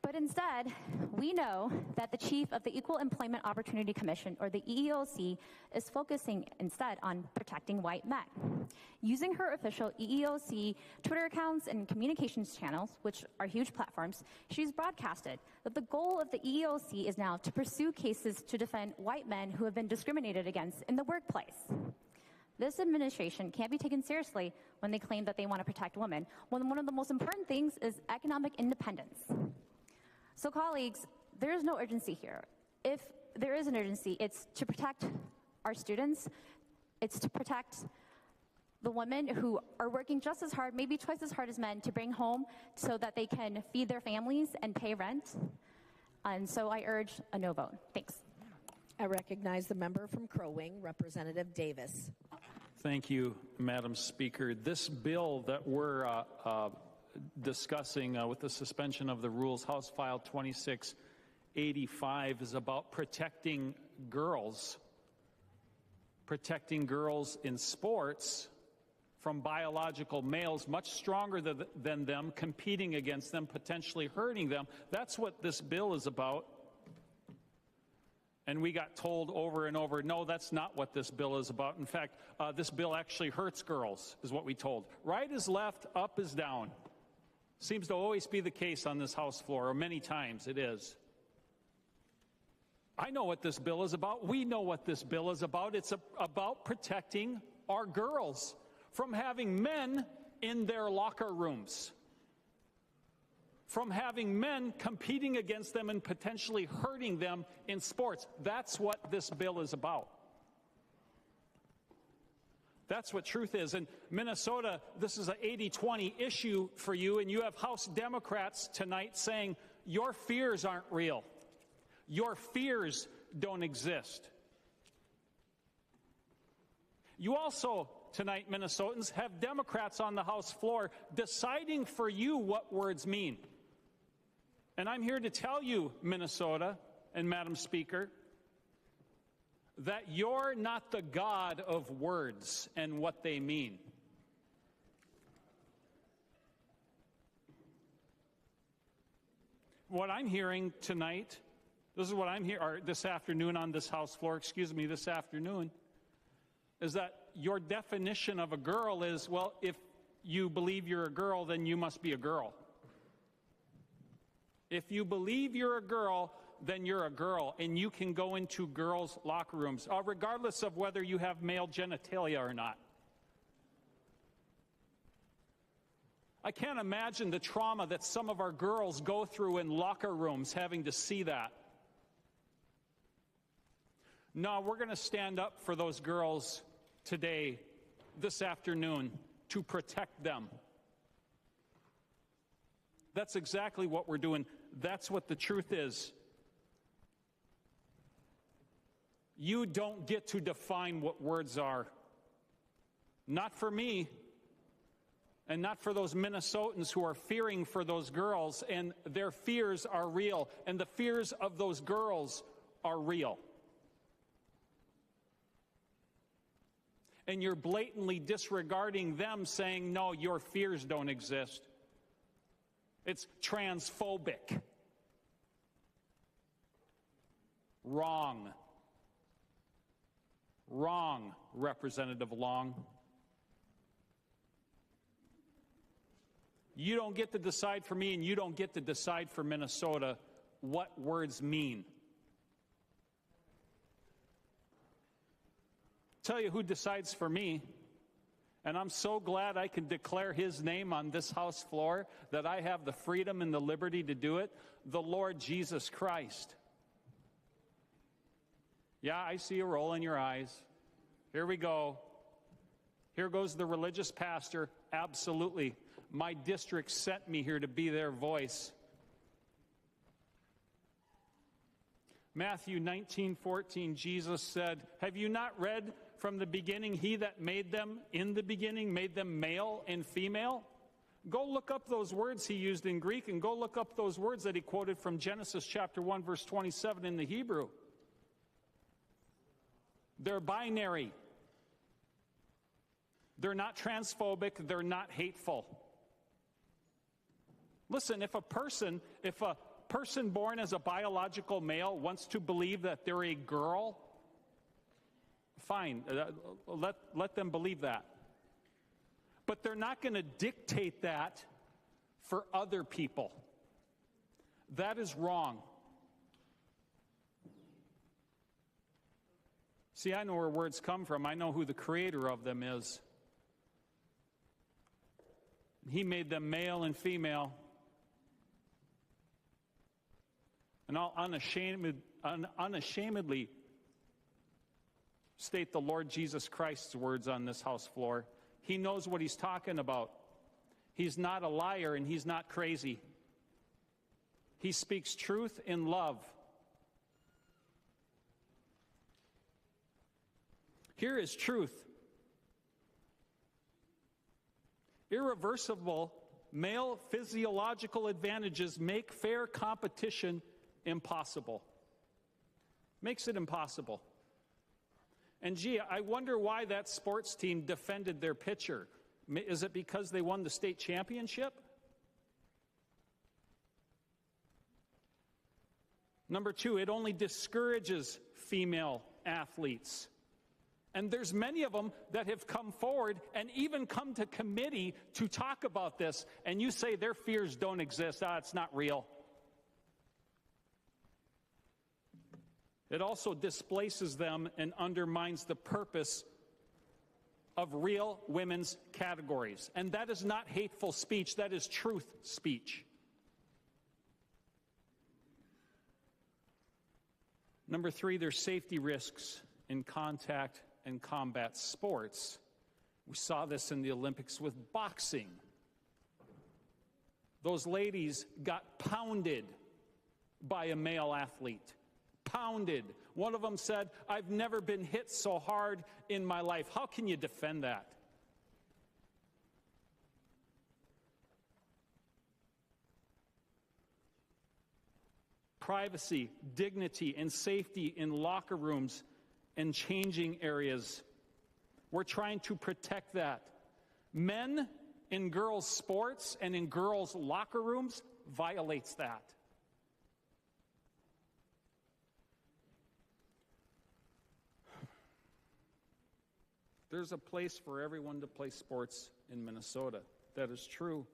But instead, we know that the chief of the Equal Employment Opportunity Commission, or the EEOC, is focusing instead on protecting white men. Using her official EEOC Twitter accounts and communications channels, which are huge platforms, she's broadcasted that the goal of the EEOC is now to pursue cases to defend white men who have been discriminated against in the workplace. This administration can't be taken seriously when they claim that they want to protect women, when one of the most important things is economic independence. So colleagues, there is no urgency here. If there is an urgency, it's to protect our students, it's to protect the women who are working just as hard, maybe twice as hard as men, to bring home so that they can feed their families and pay rent. And so I urge a no vote. Thanks. I recognize the member from Crow Wing, Representative Davis. Thank you, Madam Speaker. This bill that we're discussing with the suspension of the rules, House File 2685, is about protecting girls in sports from biological males, much stronger than them, competing against them, potentially hurting them. That's what this bill is about. And we got told over and over, no, that's not what this bill is about. In fact, this bill actually hurts girls, is what we told. Right is left, up is down. Seems to always be the case on this House floor, or many times it is. I know what this bill is about. We know what this bill is about. It's about protecting our girls from having men in their locker rooms, from having men competing against them and potentially hurting them in sports. That's what this bill is about. That's what truth is. In Minnesota, this is an 80-20 issue for you, and you have House Democrats tonight saying your fears aren't real. Your fears don't exist. You also, tonight, Minnesotans, have Democrats on the House floor deciding for you what words mean. And I'm here to tell you, Minnesota and Madam Speaker, that you're not the God of words and what they mean. What I'm hearing tonight, this is what I'm hearing, or this afternoon on this House floor, this afternoon, is that your definition of a girl is, well, if you believe you're a girl, then you must be a girl. If you believe you're a girl, then you're a girl, and you can go into girls' locker rooms, regardless of whether you have male genitalia or not. I can't imagine the trauma that some of our girls go through in locker rooms having to see that. No, we're going to stand up for those girls today, this afternoon, to protect them. That's exactly what we're doing. That's what the truth is. You don't get to define what words are. Not for me. and not for those Minnesotans who are fearing for those girls, and their fears are real, and the fears of those girls are real. And you're blatantly disregarding them, saying, no, your fears don't exist. It's transphobic. Wrong. Wrong, Representative Long. You don't get to decide for me, and you don't get to decide for Minnesota what words mean. Tell you who decides for me, and I'm so glad I can declare his name on this House floor, that I have the freedom and the liberty to do it, the Lord Jesus Christ. Yeah, I see a roll in your eyes. Here we go. Here goes the religious pastor. Absolutely. My district sent me here to be their voice. Matthew 19:14, Jesus said, have you not read from the beginning, he that made them in the beginning made them male and female? Go look up those words he used in Greek, and go look up those words that he quoted from Genesis chapter 1, verse 27 in the Hebrew. They're binary. They're not transphobic. They're not hateful. Listen, if a person born as a biological male wants to believe that they're a girl, fine, let them believe that. But they're not going to dictate that for other people. That is wrong. See, I know where words come from. I know who the creator of them is. He made them male and female. And I'll unashamedly state the Lord Jesus Christ's words on this House floor. He knows what he's talking about. He's not a liar, and he's not crazy. He speaks truth in love. Here is truth. Irreversible male physiological advantages make fair competition impossible. Makes it impossible. And gee, I wonder why that sports team defended their pitcher. Is it because they won the state championship? Number two, it only discourages female athletes. And there's many of them that have come forward and even come to committee to talk about this, and you say their fears don't exist. It's not real. It also displaces them and undermines the purpose of real women's categories. And that is not hateful speech, that is truth speech. Number three, there's safety risks in contact and combat sports. We saw this in the Olympics with boxing. Those ladies got pounded by a male athlete. Pounded. One of them said, I've never been hit so hard in my life. How can you defend that? Privacy, dignity, and safety in locker rooms and changing areas. We're trying to protect that. Men in girls' sports and in girls' locker rooms violates that. There's a place for everyone to play sports in Minnesota. That is true.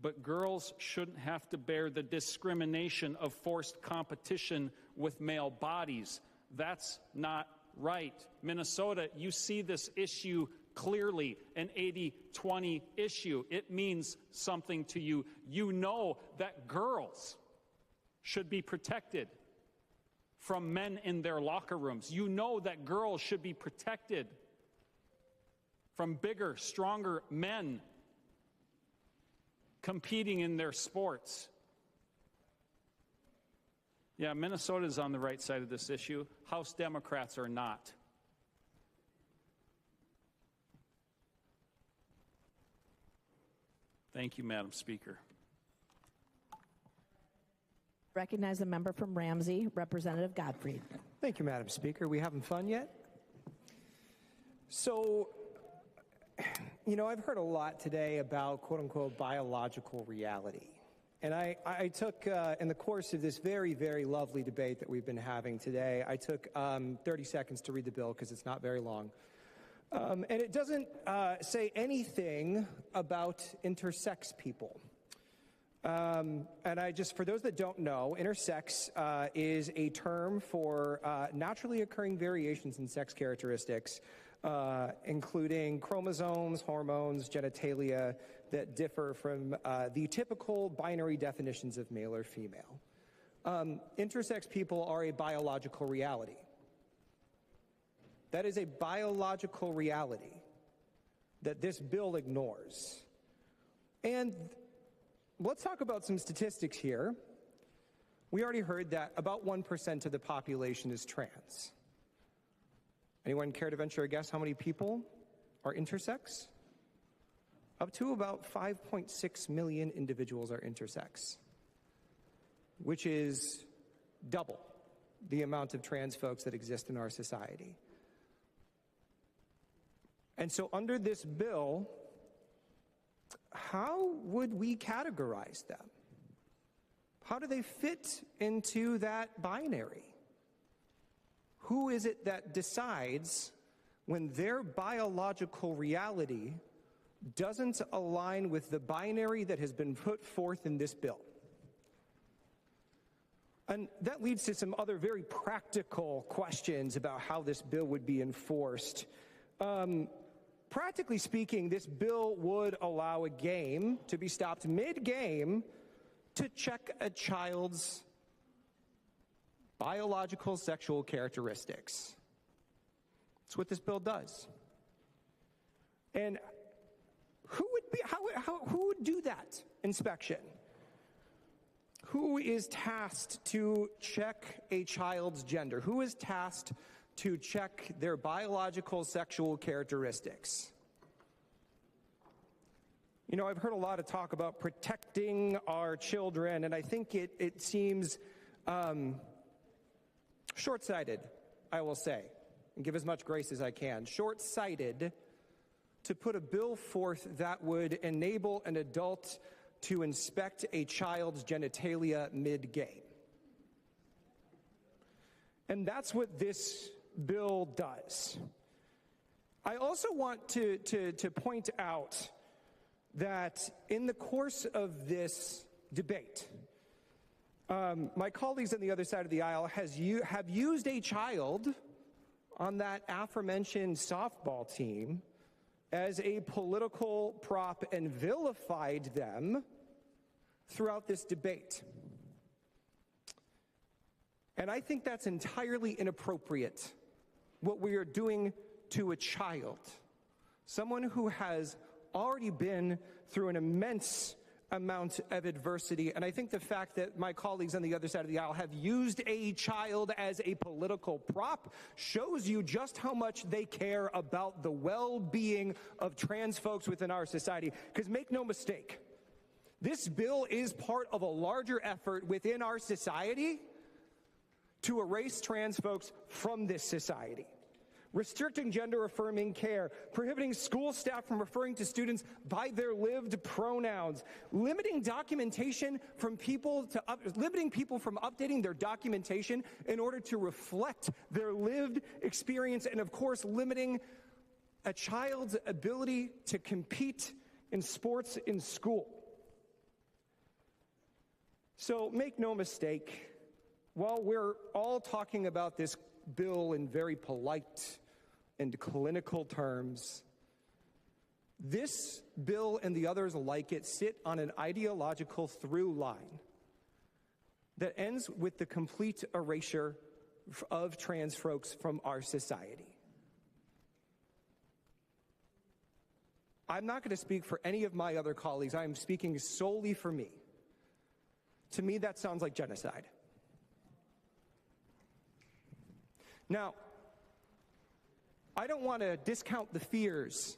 But girls shouldn't have to bear the discrimination of forced competition with male bodies. That's not right. Minnesota, you see this issue clearly, an 80-20 issue. It means something to you. You know that girls should be protected from men in their locker rooms. You know that girls should be protected from bigger, stronger men competing in their sports. Yeah, Minnesota is on the right side of this issue. House Democrats are not. Thank you, Madam Speaker. Recognize the member from Ramsey, Representative Gottfried. Thank you, Madam Speaker. We having fun yet? So, you know, I've heard a lot today about quote-unquote biological reality. And I took, in the course of this very, very lovely debate that we've been having today, I took 30 seconds to read the bill because it's not very long. And it doesn't say anything about intersex people. And I just, for those that don't know, intersex is a term for naturally occurring variations in sex characteristics, including chromosomes, hormones, genitalia that differ from the typical binary definitions of male or female. Intersex people are a biological reality. That is a biological reality that this bill ignores. And let's talk about some statistics here. We already heard that about 1% of the population is trans. Anyone care to venture a guess how many people are intersex? Up to about 5.6 million individuals are intersex, which is double the amount of trans folks that exist in our society. And so under this bill, how would we categorize them? How do they fit into that binary? Who is it that decides when their biological reality doesn't align with the binary that has been put forth in this bill? And that leads to some other very practical questions about how this bill would be enforced. Practically speaking, this bill would allow a game to be stopped mid-game to check a child's biological sexual characteristics. That's what this bill does. And who would do that inspection? Who is tasked to check a child's gender? Who is tasked to check their biological sexual characteristics? You know, I've heard a lot of talk about protecting our children, and I think it seems short-sighted, I will say, and give as much grace as I can. Short-sighted to put a bill forth that would enable an adult to inspect a child's genitalia mid-game. And that's what this bill does. I also want to point out that in the course of this debate, my colleagues on the other side of the aisle have used a child on that aforementioned softball team as a political prop and vilified them throughout this debate. And I think that's entirely inappropriate, what we are doing to a child, someone who has already been through an immense amount of adversity. And I think the fact that my colleagues on the other side of the aisle have used a child as a political prop shows you just how much they care about the well-being of trans folks within our society. Because make no mistake, this bill is part of a larger effort within our society to erase trans folks from this society. Restricting gender-affirming care, prohibiting school staff from referring to students by their lived pronouns, limiting documentation from limiting people from updating their documentation in order to reflect their lived experience, and of course, limiting a child's ability to compete in sports in school. So make no mistake, while we're all talking about this bill in very polite and clinical terms, this bill and the others like it sit on an ideological through line that ends with the complete erasure of trans folks from our society. I'm not going to speak for any of my other colleagues. I am speaking solely for me. To me, that sounds like genocide. Now, I don't want to discount the fears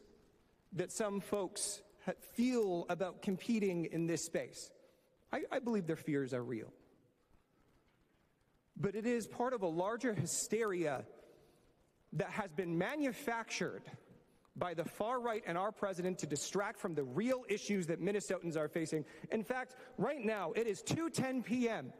that some folks feel about competing in this space. I believe their fears are real. But it is part of a larger hysteria that has been manufactured by the far right and our president to distract from the real issues that Minnesotans are facing. In fact, right now, it is 2:10 p.m.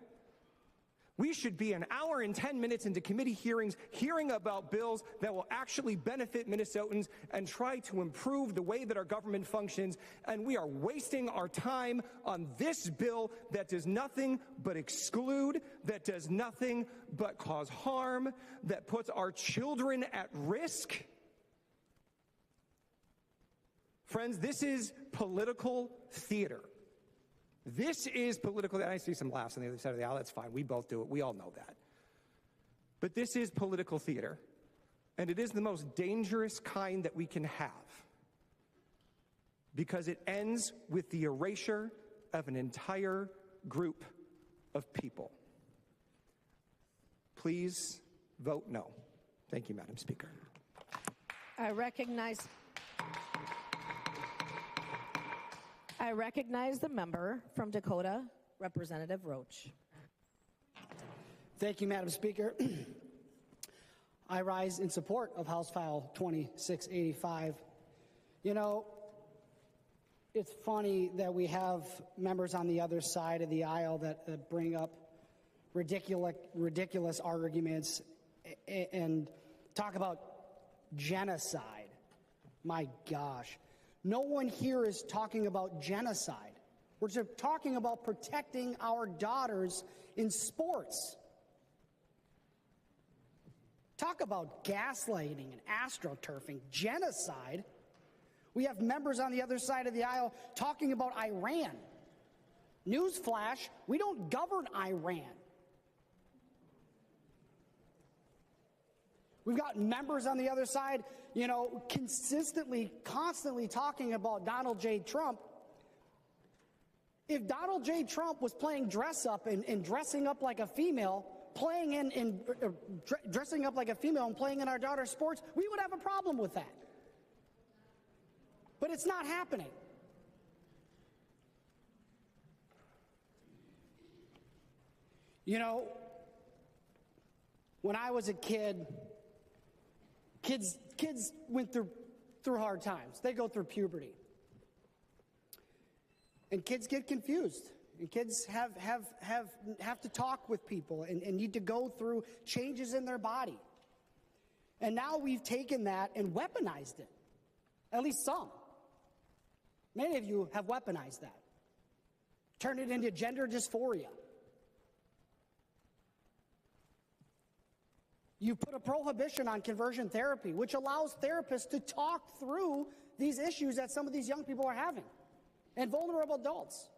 We should be an hour and 10 minutes into committee hearings hearing about bills that will actually benefit Minnesotans and try to improve the way that our government functions. And we are wasting our time on this bill that does nothing but exclude, that does nothing but cause harm, that puts our children at risk. Friends, this is political theater. This is political. I see some laughs on the other side of the aisle. That's fine. We both do it. We all know that. But this is political theater. And it is the most dangerous kind that we can have. Because it ends with the erasure of an entire group of people. Please vote no. Thank you, Madam Speaker. I recognize the member from Dakota, Representative Roach. Thank you, Madam Speaker. I rise in support of House File 2685. You know, it's funny that we have members on the other side of the aisle that bring up ridiculous arguments and talk about genocide. My gosh. No one here is talking about genocide. We're just talking about protecting our daughters in sports. Talk about gaslighting and astroturfing, genocide. We have members on the other side of the aisle talking about Iran. Newsflash, we don't govern Iran. We've got members on the other side, you know, constantly talking about Donald J. Trump. If Donald J. Trump was playing dress up and dressing up like a female, dressing up like a female and playing in our daughter's sports, we would have a problem with that. But it's not happening. You know, when I was a kid, kids went through hard times. They go through puberty. And kids get confused. And kids have to talk with people and need to go through changes in their body. And now we've taken that and weaponized it. At least some. Many of you have weaponized that. Turned it into gender dysphoria. You put a prohibition on conversion therapy, which allows therapists to talk through these issues that some of these young people are having, and vulnerable adults.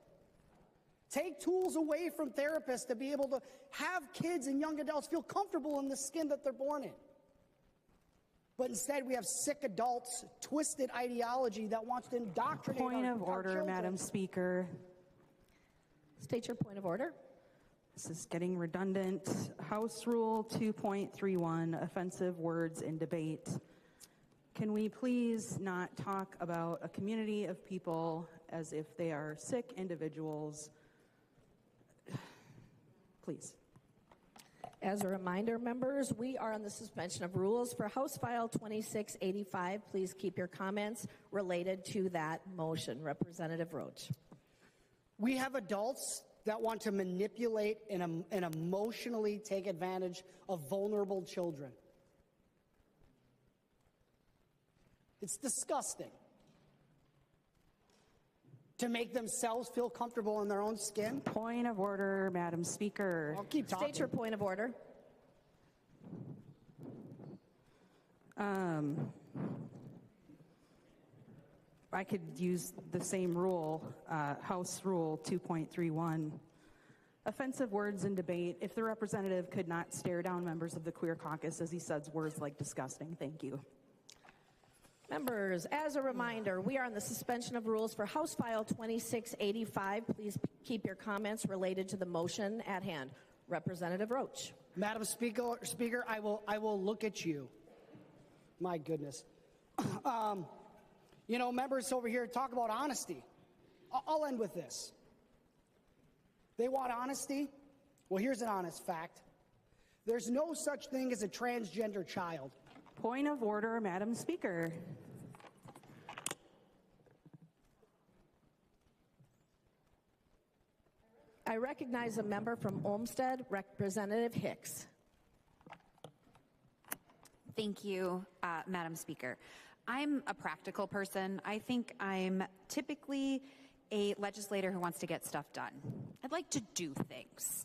Take tools away from therapists to be able to have kids and young adults feel comfortable in the skin that they're born in. But instead, we have sick adults, twisted ideology that wants to indoctrinate Point of our order, children. Madam Speaker. State your point of order. This is getting redundant. House Rule 2.31, offensive words in debate. Can we please not talk about a community of people as if they are sick individuals? Please. As a reminder, members, we are on the suspension of rules for House File 2685. Please keep your comments related to that motion. Representative Roach. We have adults that want to manipulate and emotionally take advantage of vulnerable children. It's disgusting. To make themselves feel comfortable in their own skin. Point of order, Madam Speaker. I'll keep talking. State your point of order. I could use the same rule, House Rule 2.31. Offensive words in debate. If the representative could not stare down members of the Queer Caucus as he says words like disgusting. Thank you. Members, as a reminder, we are on the suspension of rules for House File 2685. Please keep your comments related to the motion at hand. Representative Roach. Madam Speaker, I will look at you. My goodness. You know, members over here talk about honesty. I'll end with this. They want honesty? Well, here's an honest fact. There's no such thing as a transgender child. Point of order, Madam Speaker. I recognize a member from Olmsted, Representative Hicks. Thank you, Madam Speaker. I'm a practical person. I think I'm typically a legislator who wants to get stuff done. I'd like to do things.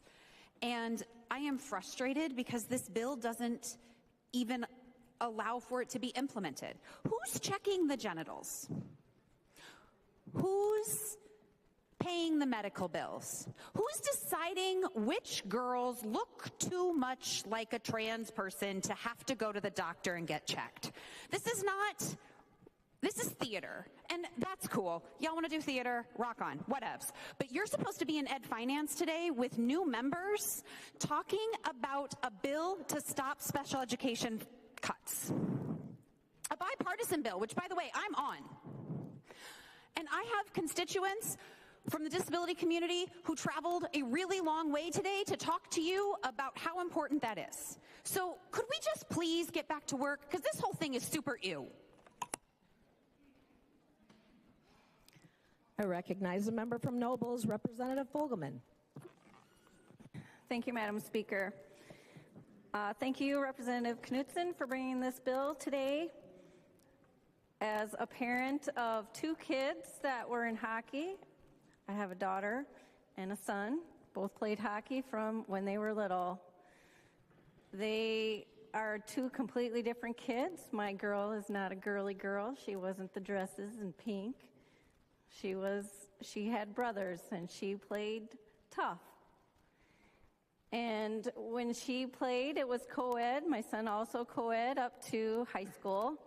And I am frustrated because this bill doesn't even allow for it to be implemented. Who's checking the genitals? Who's paying the medical bills? Who's deciding which girls look too much like a trans person to have to go to the doctor and get checked? This is theater, and that's cool. Y'all want to do theater? Rock on, whatevs. But you're supposed to be in Ed Finance today with new members talking about a bill to stop special education cuts. A bipartisan bill, which, by the way, I'm on. And I have constituents from the disability community who traveled a really long way today to talk to you about how important that is. So could we just please get back to work? Because this whole thing is super ew. I recognize a member from Nobles, Representative Fogelman. Thank you, Madam Speaker. Thank you, Representative Knudsen, for bringing this bill today. As a parent of 2 kids that were in hockey, I have a daughter and a son. Both played hockey from when they were little. They are 2 completely different kids. My girl is not a girly girl. She wasn't the dresses in pink. She had brothers, and she played tough. And when she played, it was co-ed. My son also co-ed up to high school.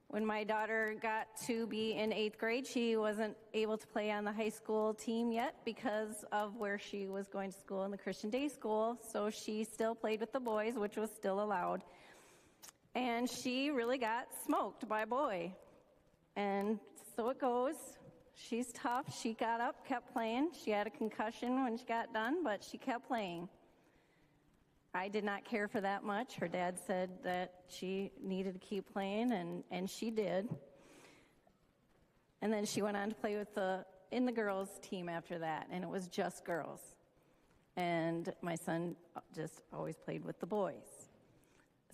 When my daughter got to be in 8th grade, she wasn't able to play on the high school team yet because of where she was going to school in the Christian day school. So she still played with the boys, which was still allowed. And she really got smoked by a boy. And so it goes. She's tough. She got up, kept playing. She had a concussion when she got done, but she kept playing. I did not care for that much. Her dad said that she needed to keep playing, and she did. And then she went on to play in the girls' team after that, and it was just girls. And my son just always played with the boys.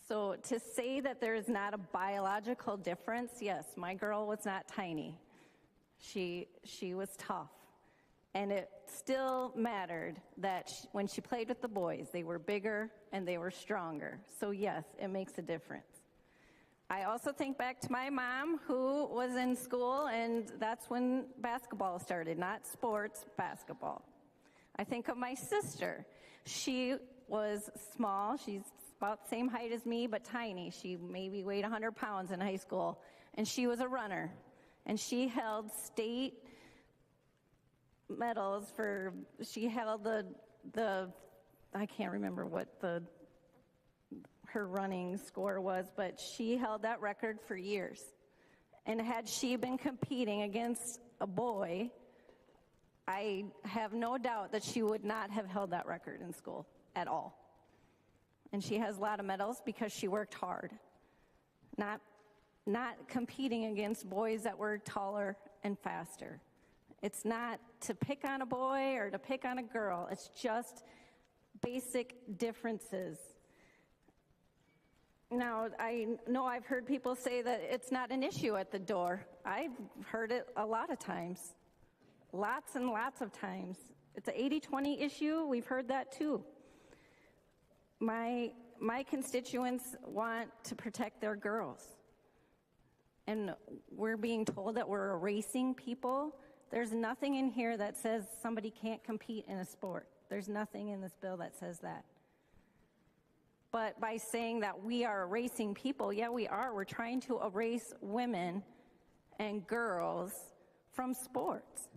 So to say that there is not a biological difference, yes, my girl was not tiny. She was tough. And it still mattered that when she played with the boys, they were bigger and they were stronger. So yes, it makes a difference. I also think back to my mom, who was in school, and that's when basketball started, not sports, basketball. I think of my sister. She was small. She's about the same height as me, but tiny. She maybe weighed 100 pounds in high school, and she was a runner. And she held state medals she held the I can't remember what her running score was, but she held that record for years. And had she been competing against a boy, I have no doubt that she would not have held that record in school at all. And she has a lot of medals because she worked hard, not competing against boys that were taller and faster. It's not to pick on a boy or to pick on a girl. It's just basic differences. Now, I know I've heard people say that it's not an issue at the door. I've heard it a lot of times, lots and lots of times. It's an 80-20 issue. We've heard that too. My constituents want to protect their girls. And we're being told that we're erasing people. There's nothing in here that says somebody can't compete in a sport. There's nothing in this bill that says that. But by saying that we are erasing people, yeah, we are. We're trying to erase women and girls from sports.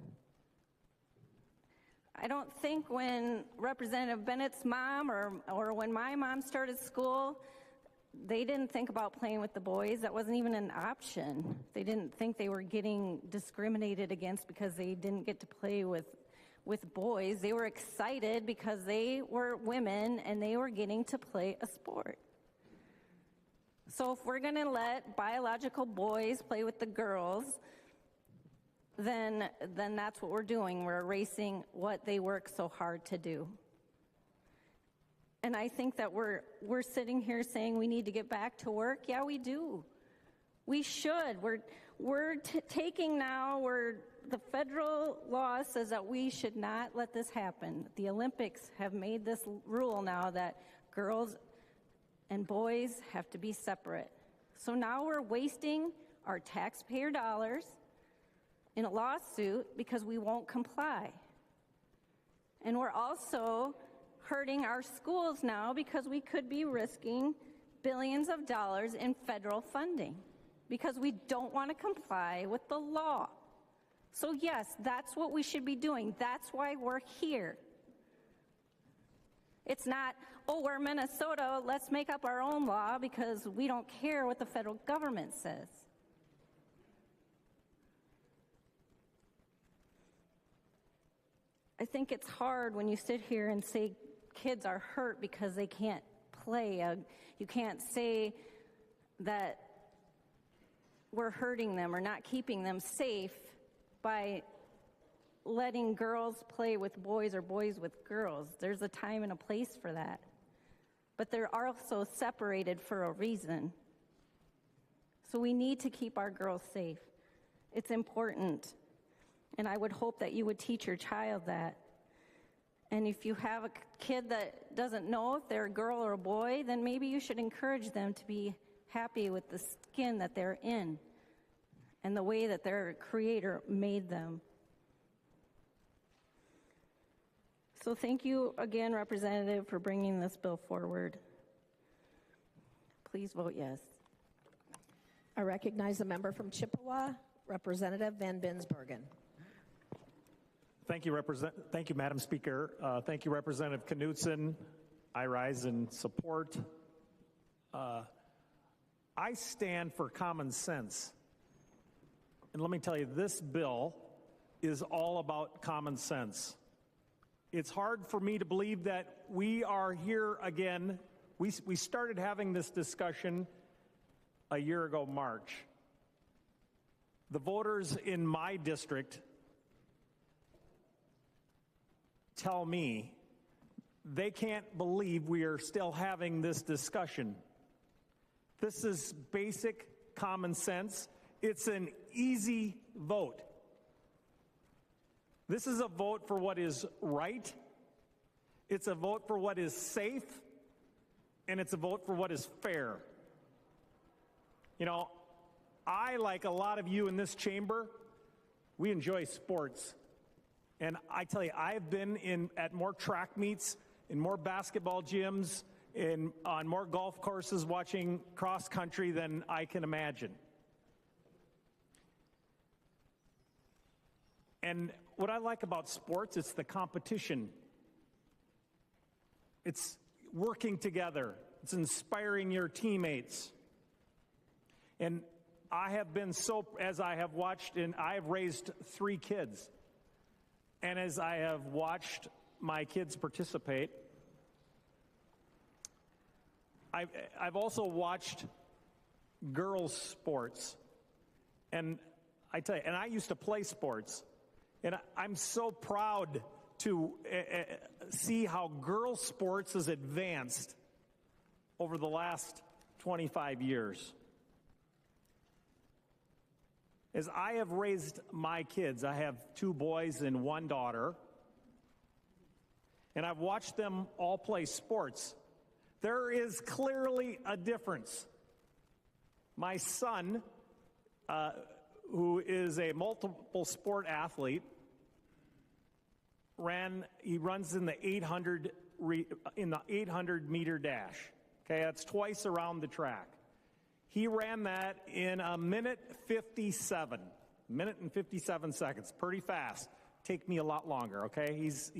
I don't think when Representative Bennett's mom or when my mom started school, they didn't think about playing with the boys. That wasn't even an option. They didn't think they were getting discriminated against because they didn't get to play with boys. They were excited because they were women and they were getting to play a sport. So if we're going to let biological boys play with the girls, then that's what we're doing. We're erasing what they work so hard to do. And I think that we're sitting here saying we need to get back to work. Yeah, we do. We should. We're taking now, the federal law says that we should not let this happen. The Olympics have made this rule now that girls and boys have to be separate. So now we're wasting our taxpayer dollars in a lawsuit because we won't comply. And we're also hurting our schools now because we could be risking billions of dollars in federal funding because we don't want to comply with the law. So yes, that's what we should be doing. That's why we're here. It's not, oh, we're Minnesota, let's make up our own law because we don't care what the federal government says. I think it's hard when you sit here and say kids are hurt because they can't play. You can't say that we're hurting them or not keeping them safe by letting girls play with boys or boys with girls. There's a time and a place for that. But they're also separated for a reason. So we need to keep our girls safe. It's important. And I would hope that you would teach your child that. And if you have a kid that doesn't know if they're a girl or a boy, then maybe you should encourage them to be happy with the skin that they're in and the way that their creator made them. So thank you again, Representative, for bringing this bill forward. Please vote yes. I recognize the member from Chippewa, Representative Van Binsbergen. Thank you, Madam Speaker. Thank you, Representative Knudsen. I rise in support. I stand for common sense. And let me tell you, this bill is all about common sense. It's hard for me to believe that we are here again. We started having this discussion a year ago, March. The voters in my district tell me they can't believe we are still having this discussion. This is basic common sense. It's an easy vote. This is a vote for what is right. It's a vote for what is safe. And it's a vote for what is fair. You know, I, like a lot of you in this chamber, we enjoy sports. And I tell you, I've been at more track meets, in more basketball gyms, on more golf courses watching cross country than I can imagine. And what I like about sports, it's the competition. It's working together. It's inspiring your teammates. And I have been as I have watched, and I have raised 3 kids. And as I have watched my kids participate, I've also watched girls' sports. And I tell you, and I used to play sports. And I'm so proud to see how girls' sports has advanced over the last 25 years. As I have raised my kids, I have 2 boys and 1 daughter, and I've watched them all play sports. There is clearly a difference. My son, who is a multiple sport athlete, he runs in the 800 meter dash. Okay, that's twice around the track. He ran that in a minute 57 seconds. Pretty fast. Take me a lot longer. Okay, he's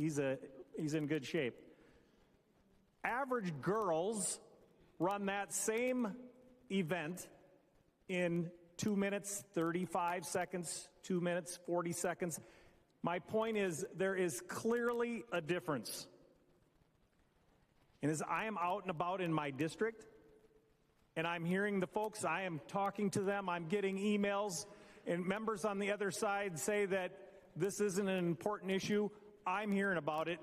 in good shape. Average girls run that same event in 2 minutes, 35 seconds, 2 minutes, 40 seconds. My point is, there is clearly a difference. And as I am out and about in my district, and I'm hearing the folks, I am talking to them, I'm getting emails, and members on the other side say that this isn't an important issue. I'm hearing about it,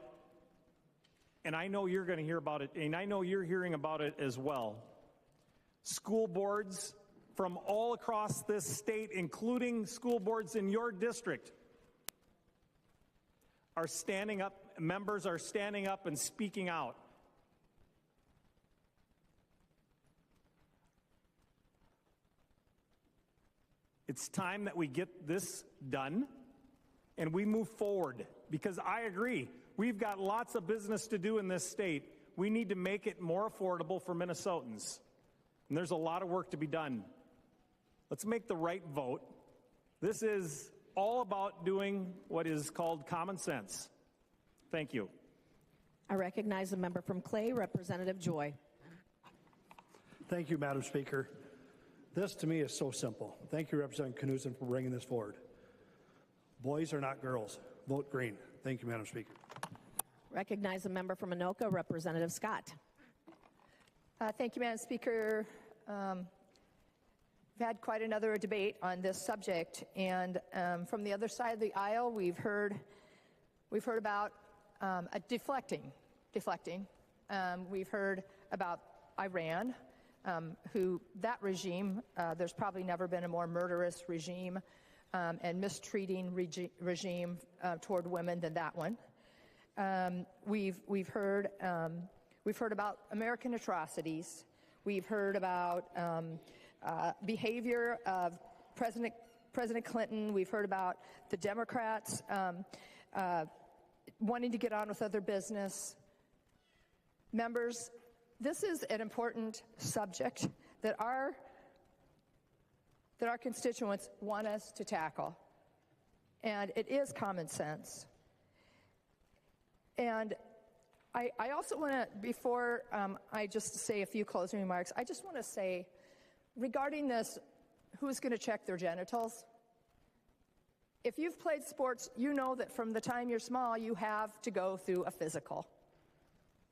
and I know you're going to hear about it, and I know you're hearing about it as well. School boards from all across this state, including school boards in your district, are standing up, members are standing up and speaking out. It's time that we get this done and we move forward, because I agree, we've got lots of business to do in this state. We need to make it more affordable for Minnesotans, and there's a lot of work to be done. Let's make the right vote. This is all about doing what is called common sense. Thank you. I recognize the member from Clay, Representative Joy. Thank you, Madam Speaker. This, to me, is so simple. Thank you, Representative Knudsen, for bringing this forward. Boys are not girls. Vote green. Thank you, Madam Speaker. Recognize the member from Anoka, Representative Scott. Thank you, Madam Speaker. We've had quite another debate on this subject, and from the other side of the aisle, we've heard about deflecting. We've heard about Iran. Who that regime, there's probably never been a more murderous regime and mistreating regime toward women than that one. We've heard about American atrocities. We've heard about behavior of President Clinton. We've heard about the Democrats wanting to get on with other business. Members, this is an important subject that our constituents want us to tackle, and it is common sense. And I also want to, before I just say a few closing remarks, I just want to say, regarding this, who's going to check their genitals? If you've played sports, you know that from the time you're small, you have to go through a physical.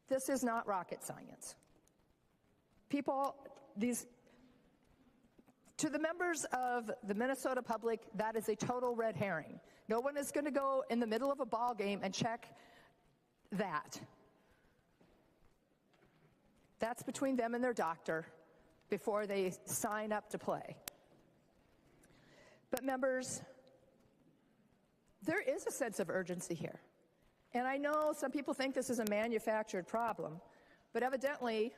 This is not rocket science. To the members of the Minnesota public, that is a total red herring. No one is going to go in the middle of a ball game and check that. That's between them and their doctor before they sign up to play. But members, there is a sense of urgency here. And I know some people think this is a manufactured problem, but evidently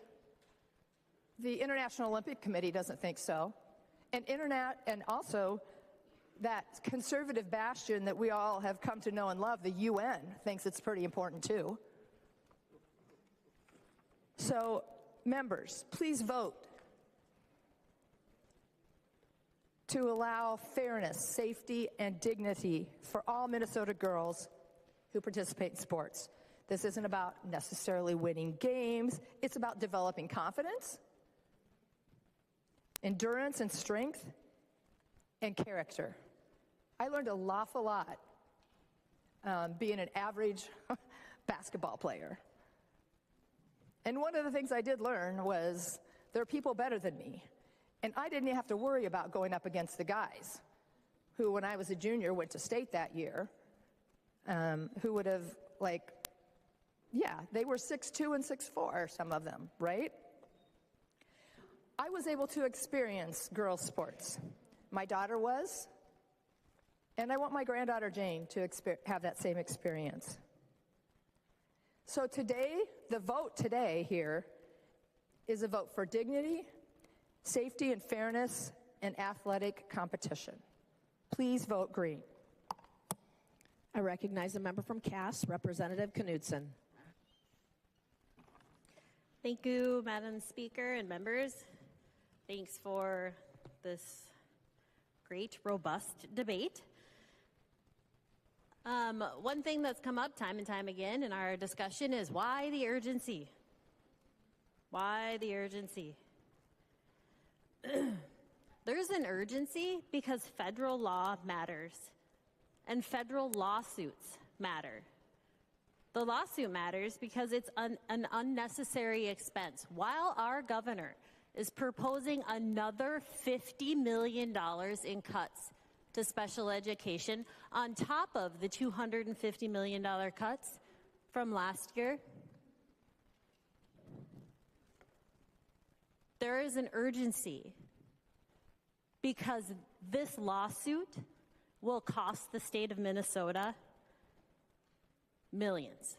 the International Olympic Committee doesn't think so. And also that conservative bastion that we all have come to know and love, the UN, thinks it's pretty important too. So, members, please vote to allow fairness, safety, and dignity for all Minnesota girls who participate in sports. This isn't about necessarily winning games. It's about developing confidence, endurance and strength, and character. I learned an awful lot being an average basketball player. And one of the things I did learn was there are people better than me. And I didn't have to worry about going up against the guys who, when I was a junior, went to state that year, who would have, they were 6'2" and 6'4", some of them, right? I was able to experience girls' sports. My daughter was, and I want my granddaughter Jane to have that same experience. So today, the vote today here is a vote for dignity, safety and fairness, and athletic competition. Please vote green. I recognize the member from Cass, Representative Knudsen. Thank you, Madam Speaker and members. Thanks for this great, robust debate. One thing that's come up time and time again in our discussion is why the urgency? Why the urgency? There's an urgency because federal law matters and federal lawsuits matter. The lawsuit matters because it's an unnecessary expense. While our governor is proposing another $50 million in cuts to special education on top of the $250 million cuts from last year, there is an urgency because this lawsuit will cost the state of Minnesota millions.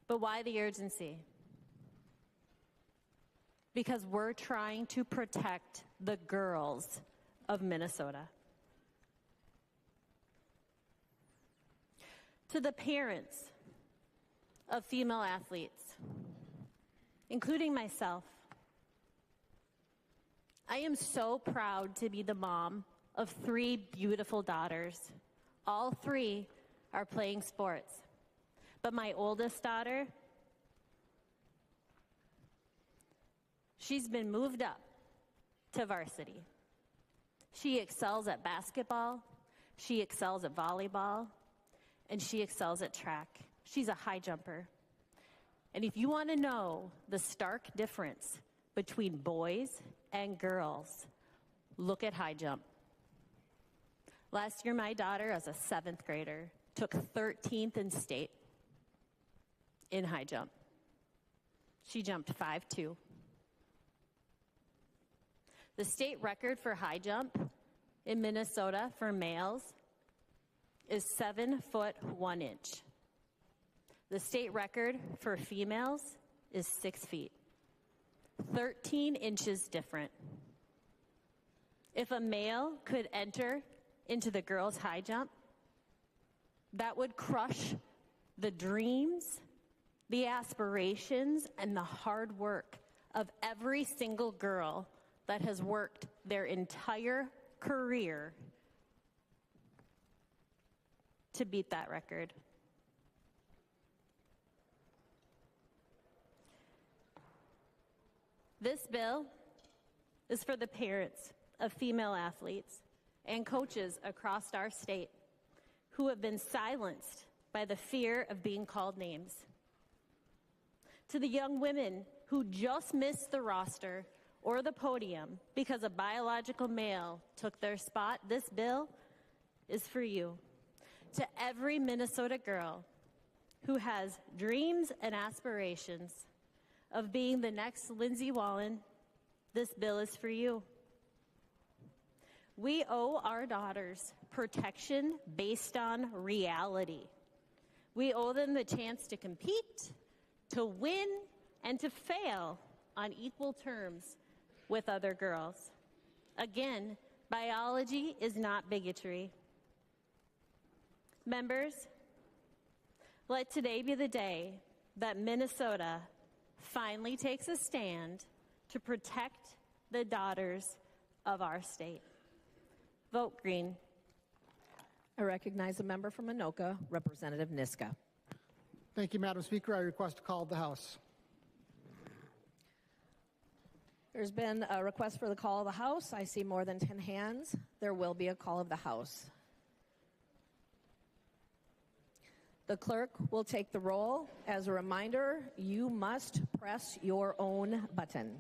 But why the urgency? Because we're trying to protect the girls of Minnesota. To the parents of female athletes, including myself, I am so proud to be the mom of 3 beautiful daughters. All 3 are playing sports. But my oldest daughter, she's been moved up to varsity. She excels at basketball, she excels at volleyball, and she excels at track. She's a high jumper. And if you want to know the stark difference between boys and girls, look at high jump. Last year, my daughter, as a 7th grader, took 13th in state in high jump. She jumped 5'2". The state record for high jump in Minnesota for males is 7 foot 1 inch. The state record for females is 6 feet. 13 inches different. If a male could enter into the girls' high jump, that would crush the dreams, the aspirations, and the hard work of every single girl that has worked their entire career to beat that record. This bill is for the parents of female athletes and coaches across our state who have been silenced by the fear of being called names. To the young women who just missed the roster or the podium because a biological male took their spot, this bill is for you. To every Minnesota girl who has dreams and aspirations of being the next Lindsay Wallen, this bill is for you. We owe our daughters protection based on reality. We owe them the chance to compete, to win, and to fail on equal terms with other girls. Again, biology is not bigotry. Members, let today be the day that Minnesota finally takes a stand to protect the daughters of our state. Vote green. I recognize a member from Anoka, Representative Niska. Thank you, Madam Speaker. I request a call of the House. There's been a request for the call of the House. I see more than 10 hands. There will be a call of the House. The clerk will take the roll. As a reminder, you must press your own button.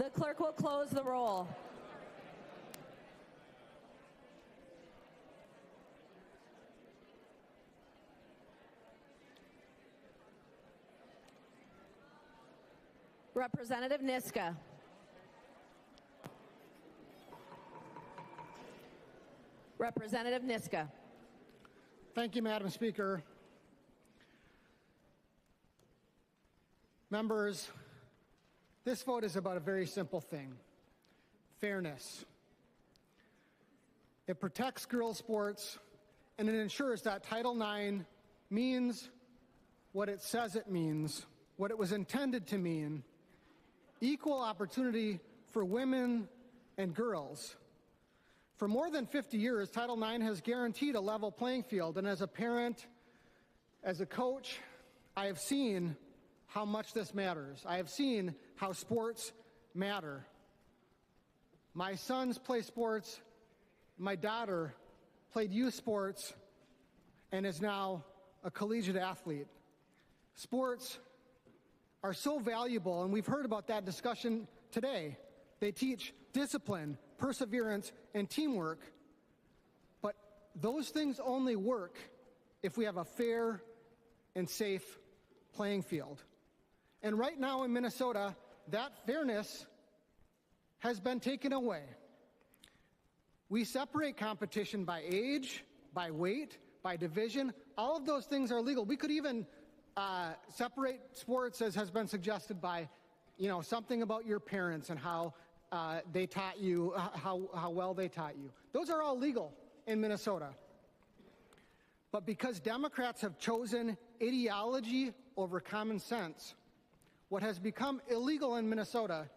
The clerk will close the roll. Representative Niska. Representative Niska. Thank you, Madam Speaker. Members, this vote is about a very simple thing: fairness. It protects girls' sports, and it ensures that Title IX means what it says it means, what it was intended to mean: equal opportunity for women and girls. For more than 50 years, Title IX has guaranteed a level playing field, and as a parent, as a coach, I have seen how much this matters. I have seen how sports matter. My sons play sports. My daughter played youth sports and is now a collegiate athlete. Sports are so valuable, and we've heard about that discussion today. They teach discipline, perseverance, and teamwork. But those things only work if we have a fair and safe playing field. And right now in Minnesota, that fairness has been taken away. We separate competition by age, by weight, by division. All of those things are legal. We could even separate sports, as has been suggested, by, something about your parents and how they taught you, how well they taught you. Those are all legal in Minnesota. But because Democrats have chosen ideology over common sense, what has become illegal in Minnesota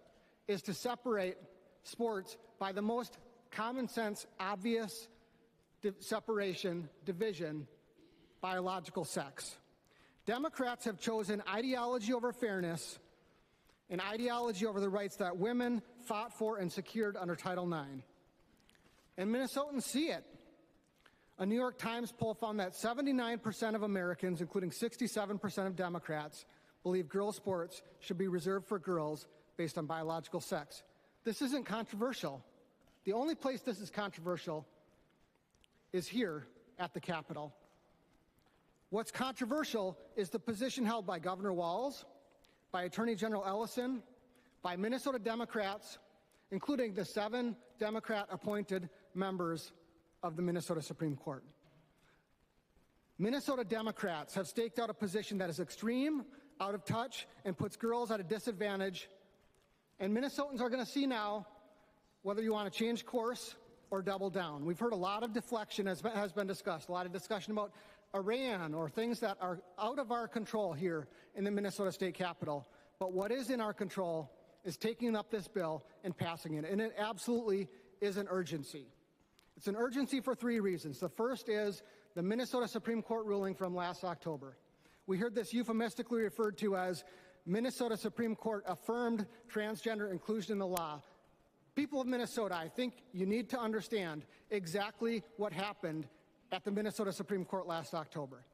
is to separate sports by the most common sense, obvious division, biological sex. Democrats have chosen ideology over fairness and ideology over the rights that women fought for and secured under Title IX. And Minnesotans see it. A New York Times poll found that 79% of Americans, including 67% of Democrats, believe girls' sports should be reserved for girls based on biological sex. This isn't controversial. The only place this is controversial is here at the Capitol. What's controversial is the position held by Governor Walz, by Attorney General Ellison, by Minnesota Democrats, including the 7 Democrat-appointed members of the Minnesota Supreme Court. Minnesota Democrats have staked out a position that is extreme, out of touch, and puts girls at a disadvantage. And Minnesotans are going to see now whether you want to change course or double down. We've heard a lot of deflection has been discussed, a lot of discussion about Iran or things that are out of our control here in the Minnesota State Capitol. But what is in our control is taking up this bill and passing it. And it absolutely is an urgency. It's an urgency for 3 reasons. The first is the Minnesota Supreme Court ruling from last October. We heard this euphemistically referred to as Minnesota Supreme Court affirmed transgender inclusion in the law. People of Minnesota, I think you need to understand exactly what happened at the Minnesota Supreme Court last October.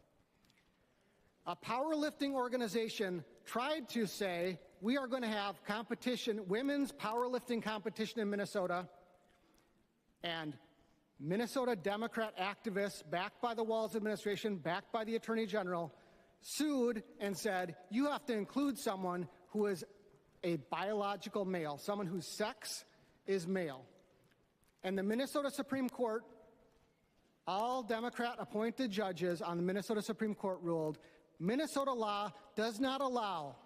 A powerlifting organization tried to say, we are going to have competition, women's powerlifting competition in Minnesota, and Minnesota Democrat activists, backed by the Walz administration, backed by the Attorney General, sued and said, you have to include someone who is a biological male, someone whose sex is male. And the Minnesota Supreme Court, all Democrat-appointed judges on the Minnesota Supreme Court ruled, Minnesota law does not allow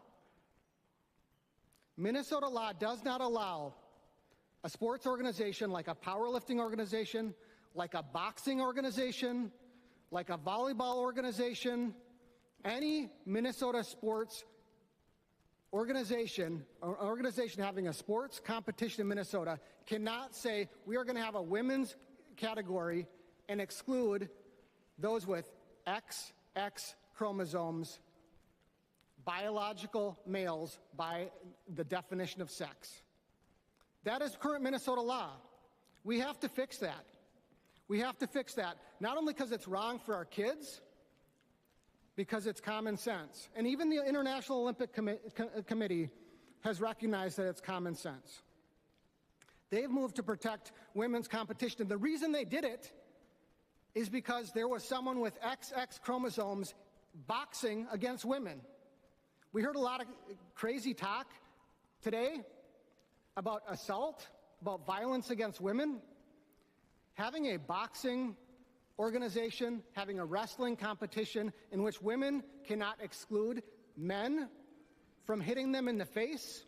a sports organization like a powerlifting organization, like a boxing organization, like a volleyball organization, any Minnesota sports organization having a sports competition in Minnesota cannot say we are going to have a women's category and exclude those with XX chromosomes, biological males by the definition of sex. That is current Minnesota law. We have to fix that. We have to fix that, not only because it's wrong for our kids, because it's common sense. And even the International Olympic Committee has recognized that it's common sense. They've moved to protect women's competition. And the reason they did it is because there was someone with XX chromosomes boxing against women. We heard a lot of crazy talk today about assault, about violence against women. Having a boxing organization, having a wrestling competition in which women cannot exclude men from hitting them in the face,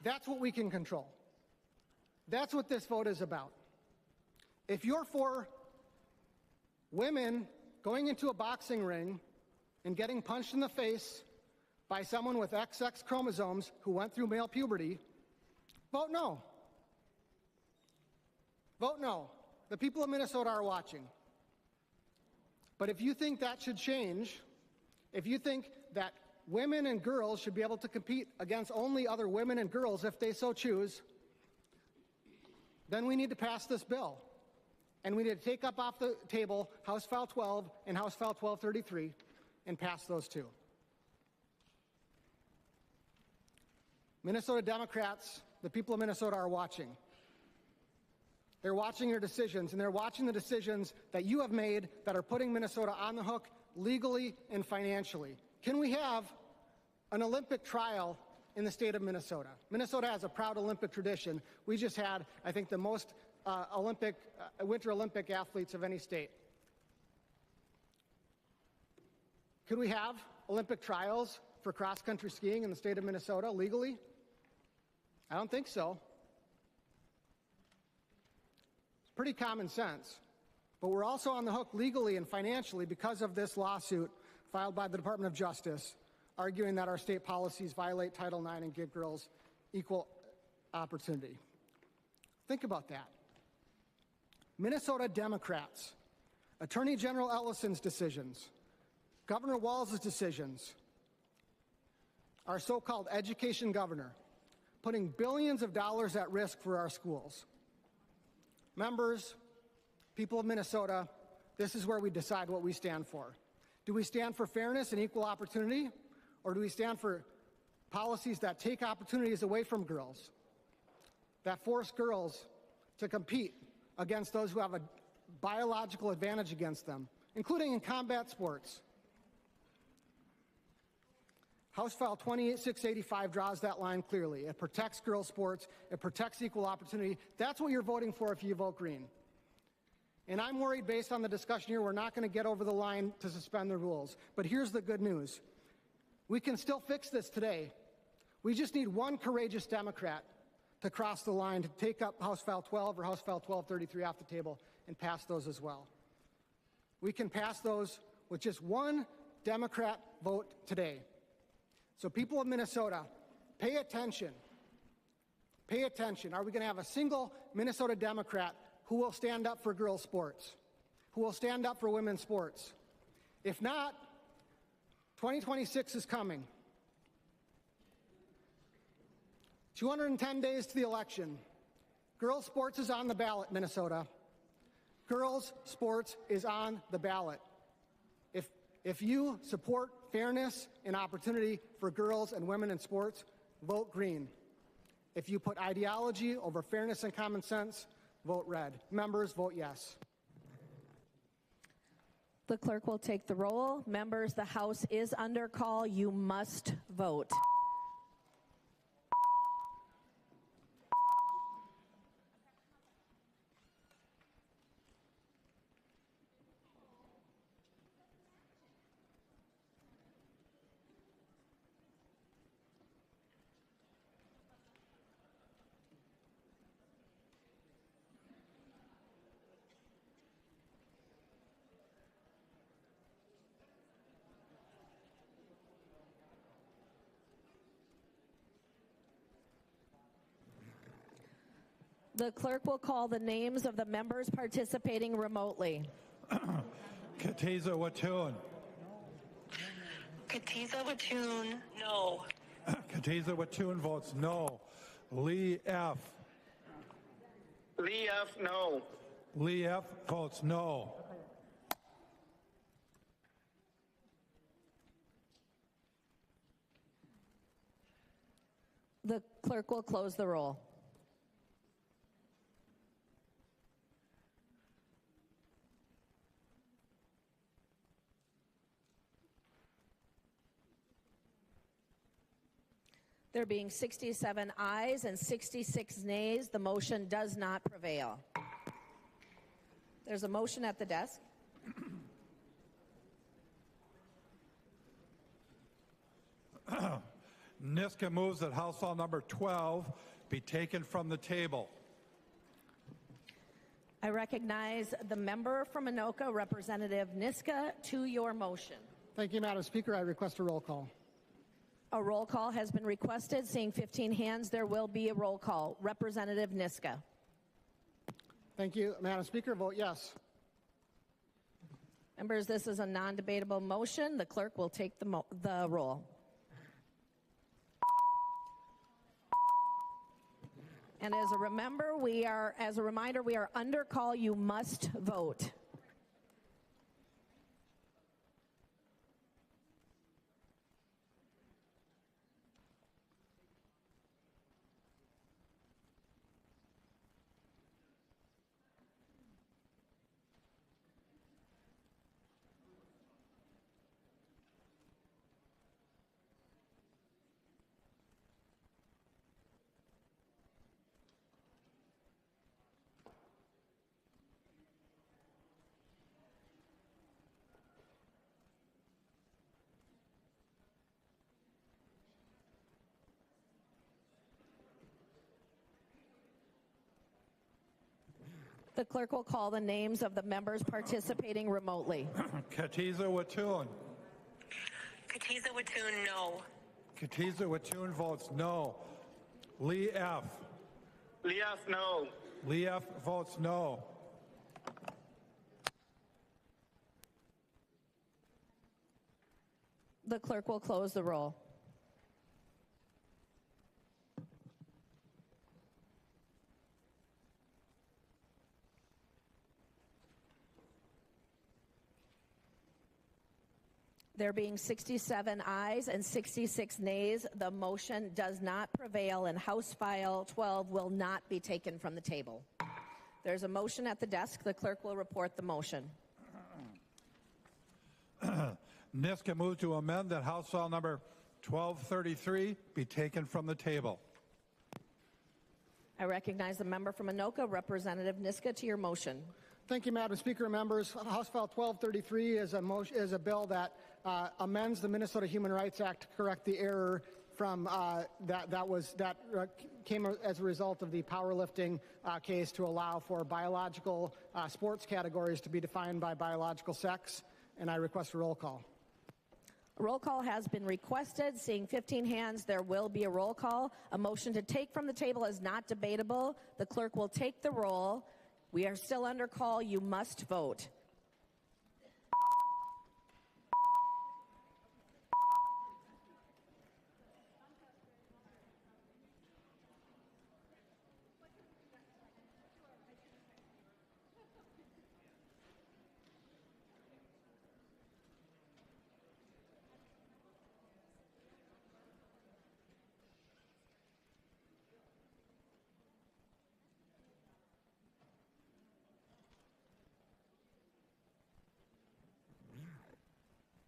that's what we can control. That's what this vote is about. If you're for women going into a boxing ring and getting punched in the face by someone with XX chromosomes who went through male puberty, vote no. Vote no. The people of Minnesota are watching. But if you think that should change, if you think that women and girls should be able to compete against only other women and girls if they so choose, then we need to pass this bill. And we need to take up off the table House File 12 and House File 1233 and pass those two. Minnesota Democrats, the people of Minnesota are watching. They're watching your decisions, and they're watching the decisions that you have made that are putting Minnesota on the hook legally and financially. Can we have an Olympic trial in the state of Minnesota? Minnesota has a proud Olympic tradition. We just had, I think, the most Winter Olympic athletes of any state. Could we have Olympic trials for cross-country skiing in the state of Minnesota legally? I don't think so. It's pretty common sense. But we're also on the hook legally and financially because of this lawsuit filed by the Department of Justice, arguing that our state policies violate Title IX and give girls equal opportunity. Think about that. Minnesota Democrats, Attorney General Ellison's decisions, Governor Walz's decisions, our so-called education governor, putting billions of dollars at risk for our schools. Members, people of Minnesota, this is where we decide what we stand for. Do we stand for fairness and equal opportunity, or do we stand for policies that take opportunities away from girls, that force girls to compete against those who have a biological advantage against them, including in combat sports? House File 2685 draws that line clearly. It protects girls' sports. It protects equal opportunity. That's what you're voting for if you vote green. And I'm worried, based on the discussion here, we're not going to get over the line to suspend the rules. But here's the good news. We can still fix this today. We just need one courageous Democrat to cross the line to take up House File 12 or House File 1233 off the table and pass those as well. We can pass those with just one Democrat vote today. So people of Minnesota, pay attention. Pay attention. Are we going to have a single Minnesota Democrat who will stand up for girls' sports, who will stand up for women's sports? If not, 2026 is coming. 210 days to the election. Girls' sports is on the ballot, Minnesota. Girls' sports is on the ballot. If you support fairness and opportunity for girls and women in sports, vote green. If you put ideology over fairness and common sense, vote red. Members, vote yes. The clerk will take the roll. Members, the House is under call. You must vote. The clerk will call the names of the members participating remotely. Katiza Watoon. Katiza Watoon, no. Katiza Watoon votes no. Lee F. Lee F, no. Lee F votes no. The clerk will close the roll. There being 67 ayes and 66 nays, the motion does not prevail. There's a motion at the desk. Niska moves that House File number 12 be taken from the table. I recognize the member from Anoka, Representative Niska, to your motion. Thank you, Madam Speaker. I request a roll call. A roll call has been requested. Seeing 15 hands, there will be a roll call. Representative Niska. Thank you, Madam Speaker. Vote yes. Members, this is a non-debatable motion. The clerk will take the roll. And as a reminder, we are under call. You must vote. The clerk will call the names of the members participating remotely. Katiza Watoon. Katiza Watoon, no. Katiza Watoon votes no. Lee F. Lee F, no. Lee F votes no. The clerk will close the roll. There being 67 ayes and 66 nays, the motion does not prevail, and House File 12 will not be taken from the table. There's a motion at the desk. The clerk will report the motion. Niska moves to amend that House File number 1233 be taken from the table. I recognize the member from Anoka, Representative Niska, to your motion. Thank you, Madam Speaker. Members, House File 1233 is a bill that amends the Minnesota Human Rights Act to correct the error from that came as a result of the powerlifting case to allow for biological sports categories to be defined by biological sex, and I request a roll call. A roll call has been requested. Seeing 15 hands, there will be a roll call. A motion to take from the table is not debatable. The clerk will take the roll. We are still under call. You must vote.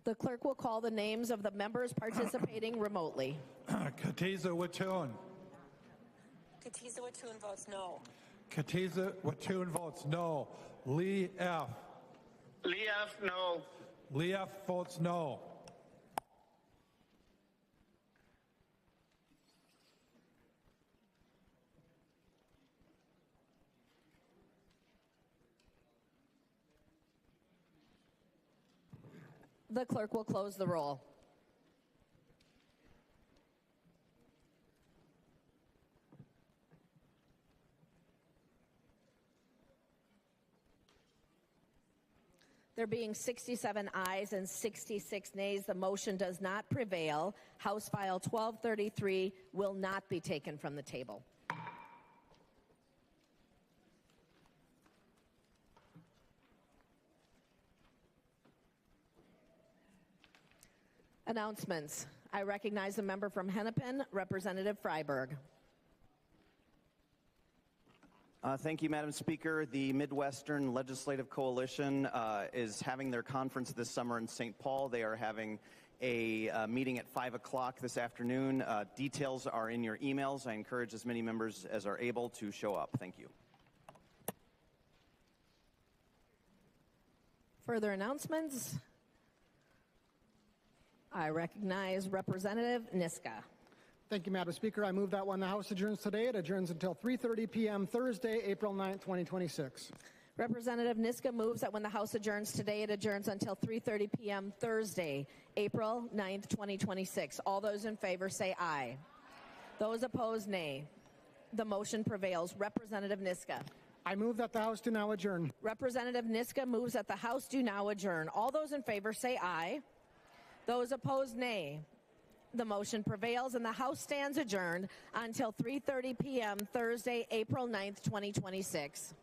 The clerk will call the names of the members participating remotely. Katiza Watoon. Katiza Watoon votes no. Katiza Watoon votes no. Lee F. Lee F, no. Lee F votes no. The clerk will close the roll. There being 67 ayes and 66 nays, the motion does not prevail. House File 1233 will not be taken from the table. Announcements. I recognize the member from Hennepin, Representative Freiberg. Thank you, Madam Speaker. The Midwestern Legislative Coalition is having their conference this summer in St. Paul. They are having a meeting at 5 o'clock this afternoon. Details are in your emails. I encourage as many members as are able to show up. Thank you. Further announcements? I recognize Representative Niska. Thank you, Madam Speaker. I move that when the House adjourns today, it adjourns until 3:30 p.m. Thursday, April 9th, 2026. Representative Niska moves that when the House adjourns today, it adjourns until 3:30 p.m. Thursday, April 9th, 2026. All those in favor say aye. Those opposed, nay. The motion prevails. Representative Niska. I move that the House do now adjourn. Representative Niska moves that the House do now adjourn. All those in favor say aye. Those opposed, nay. The motion prevails and the House stands adjourned until 3:30 p.m. Thursday, April 9th, 2026.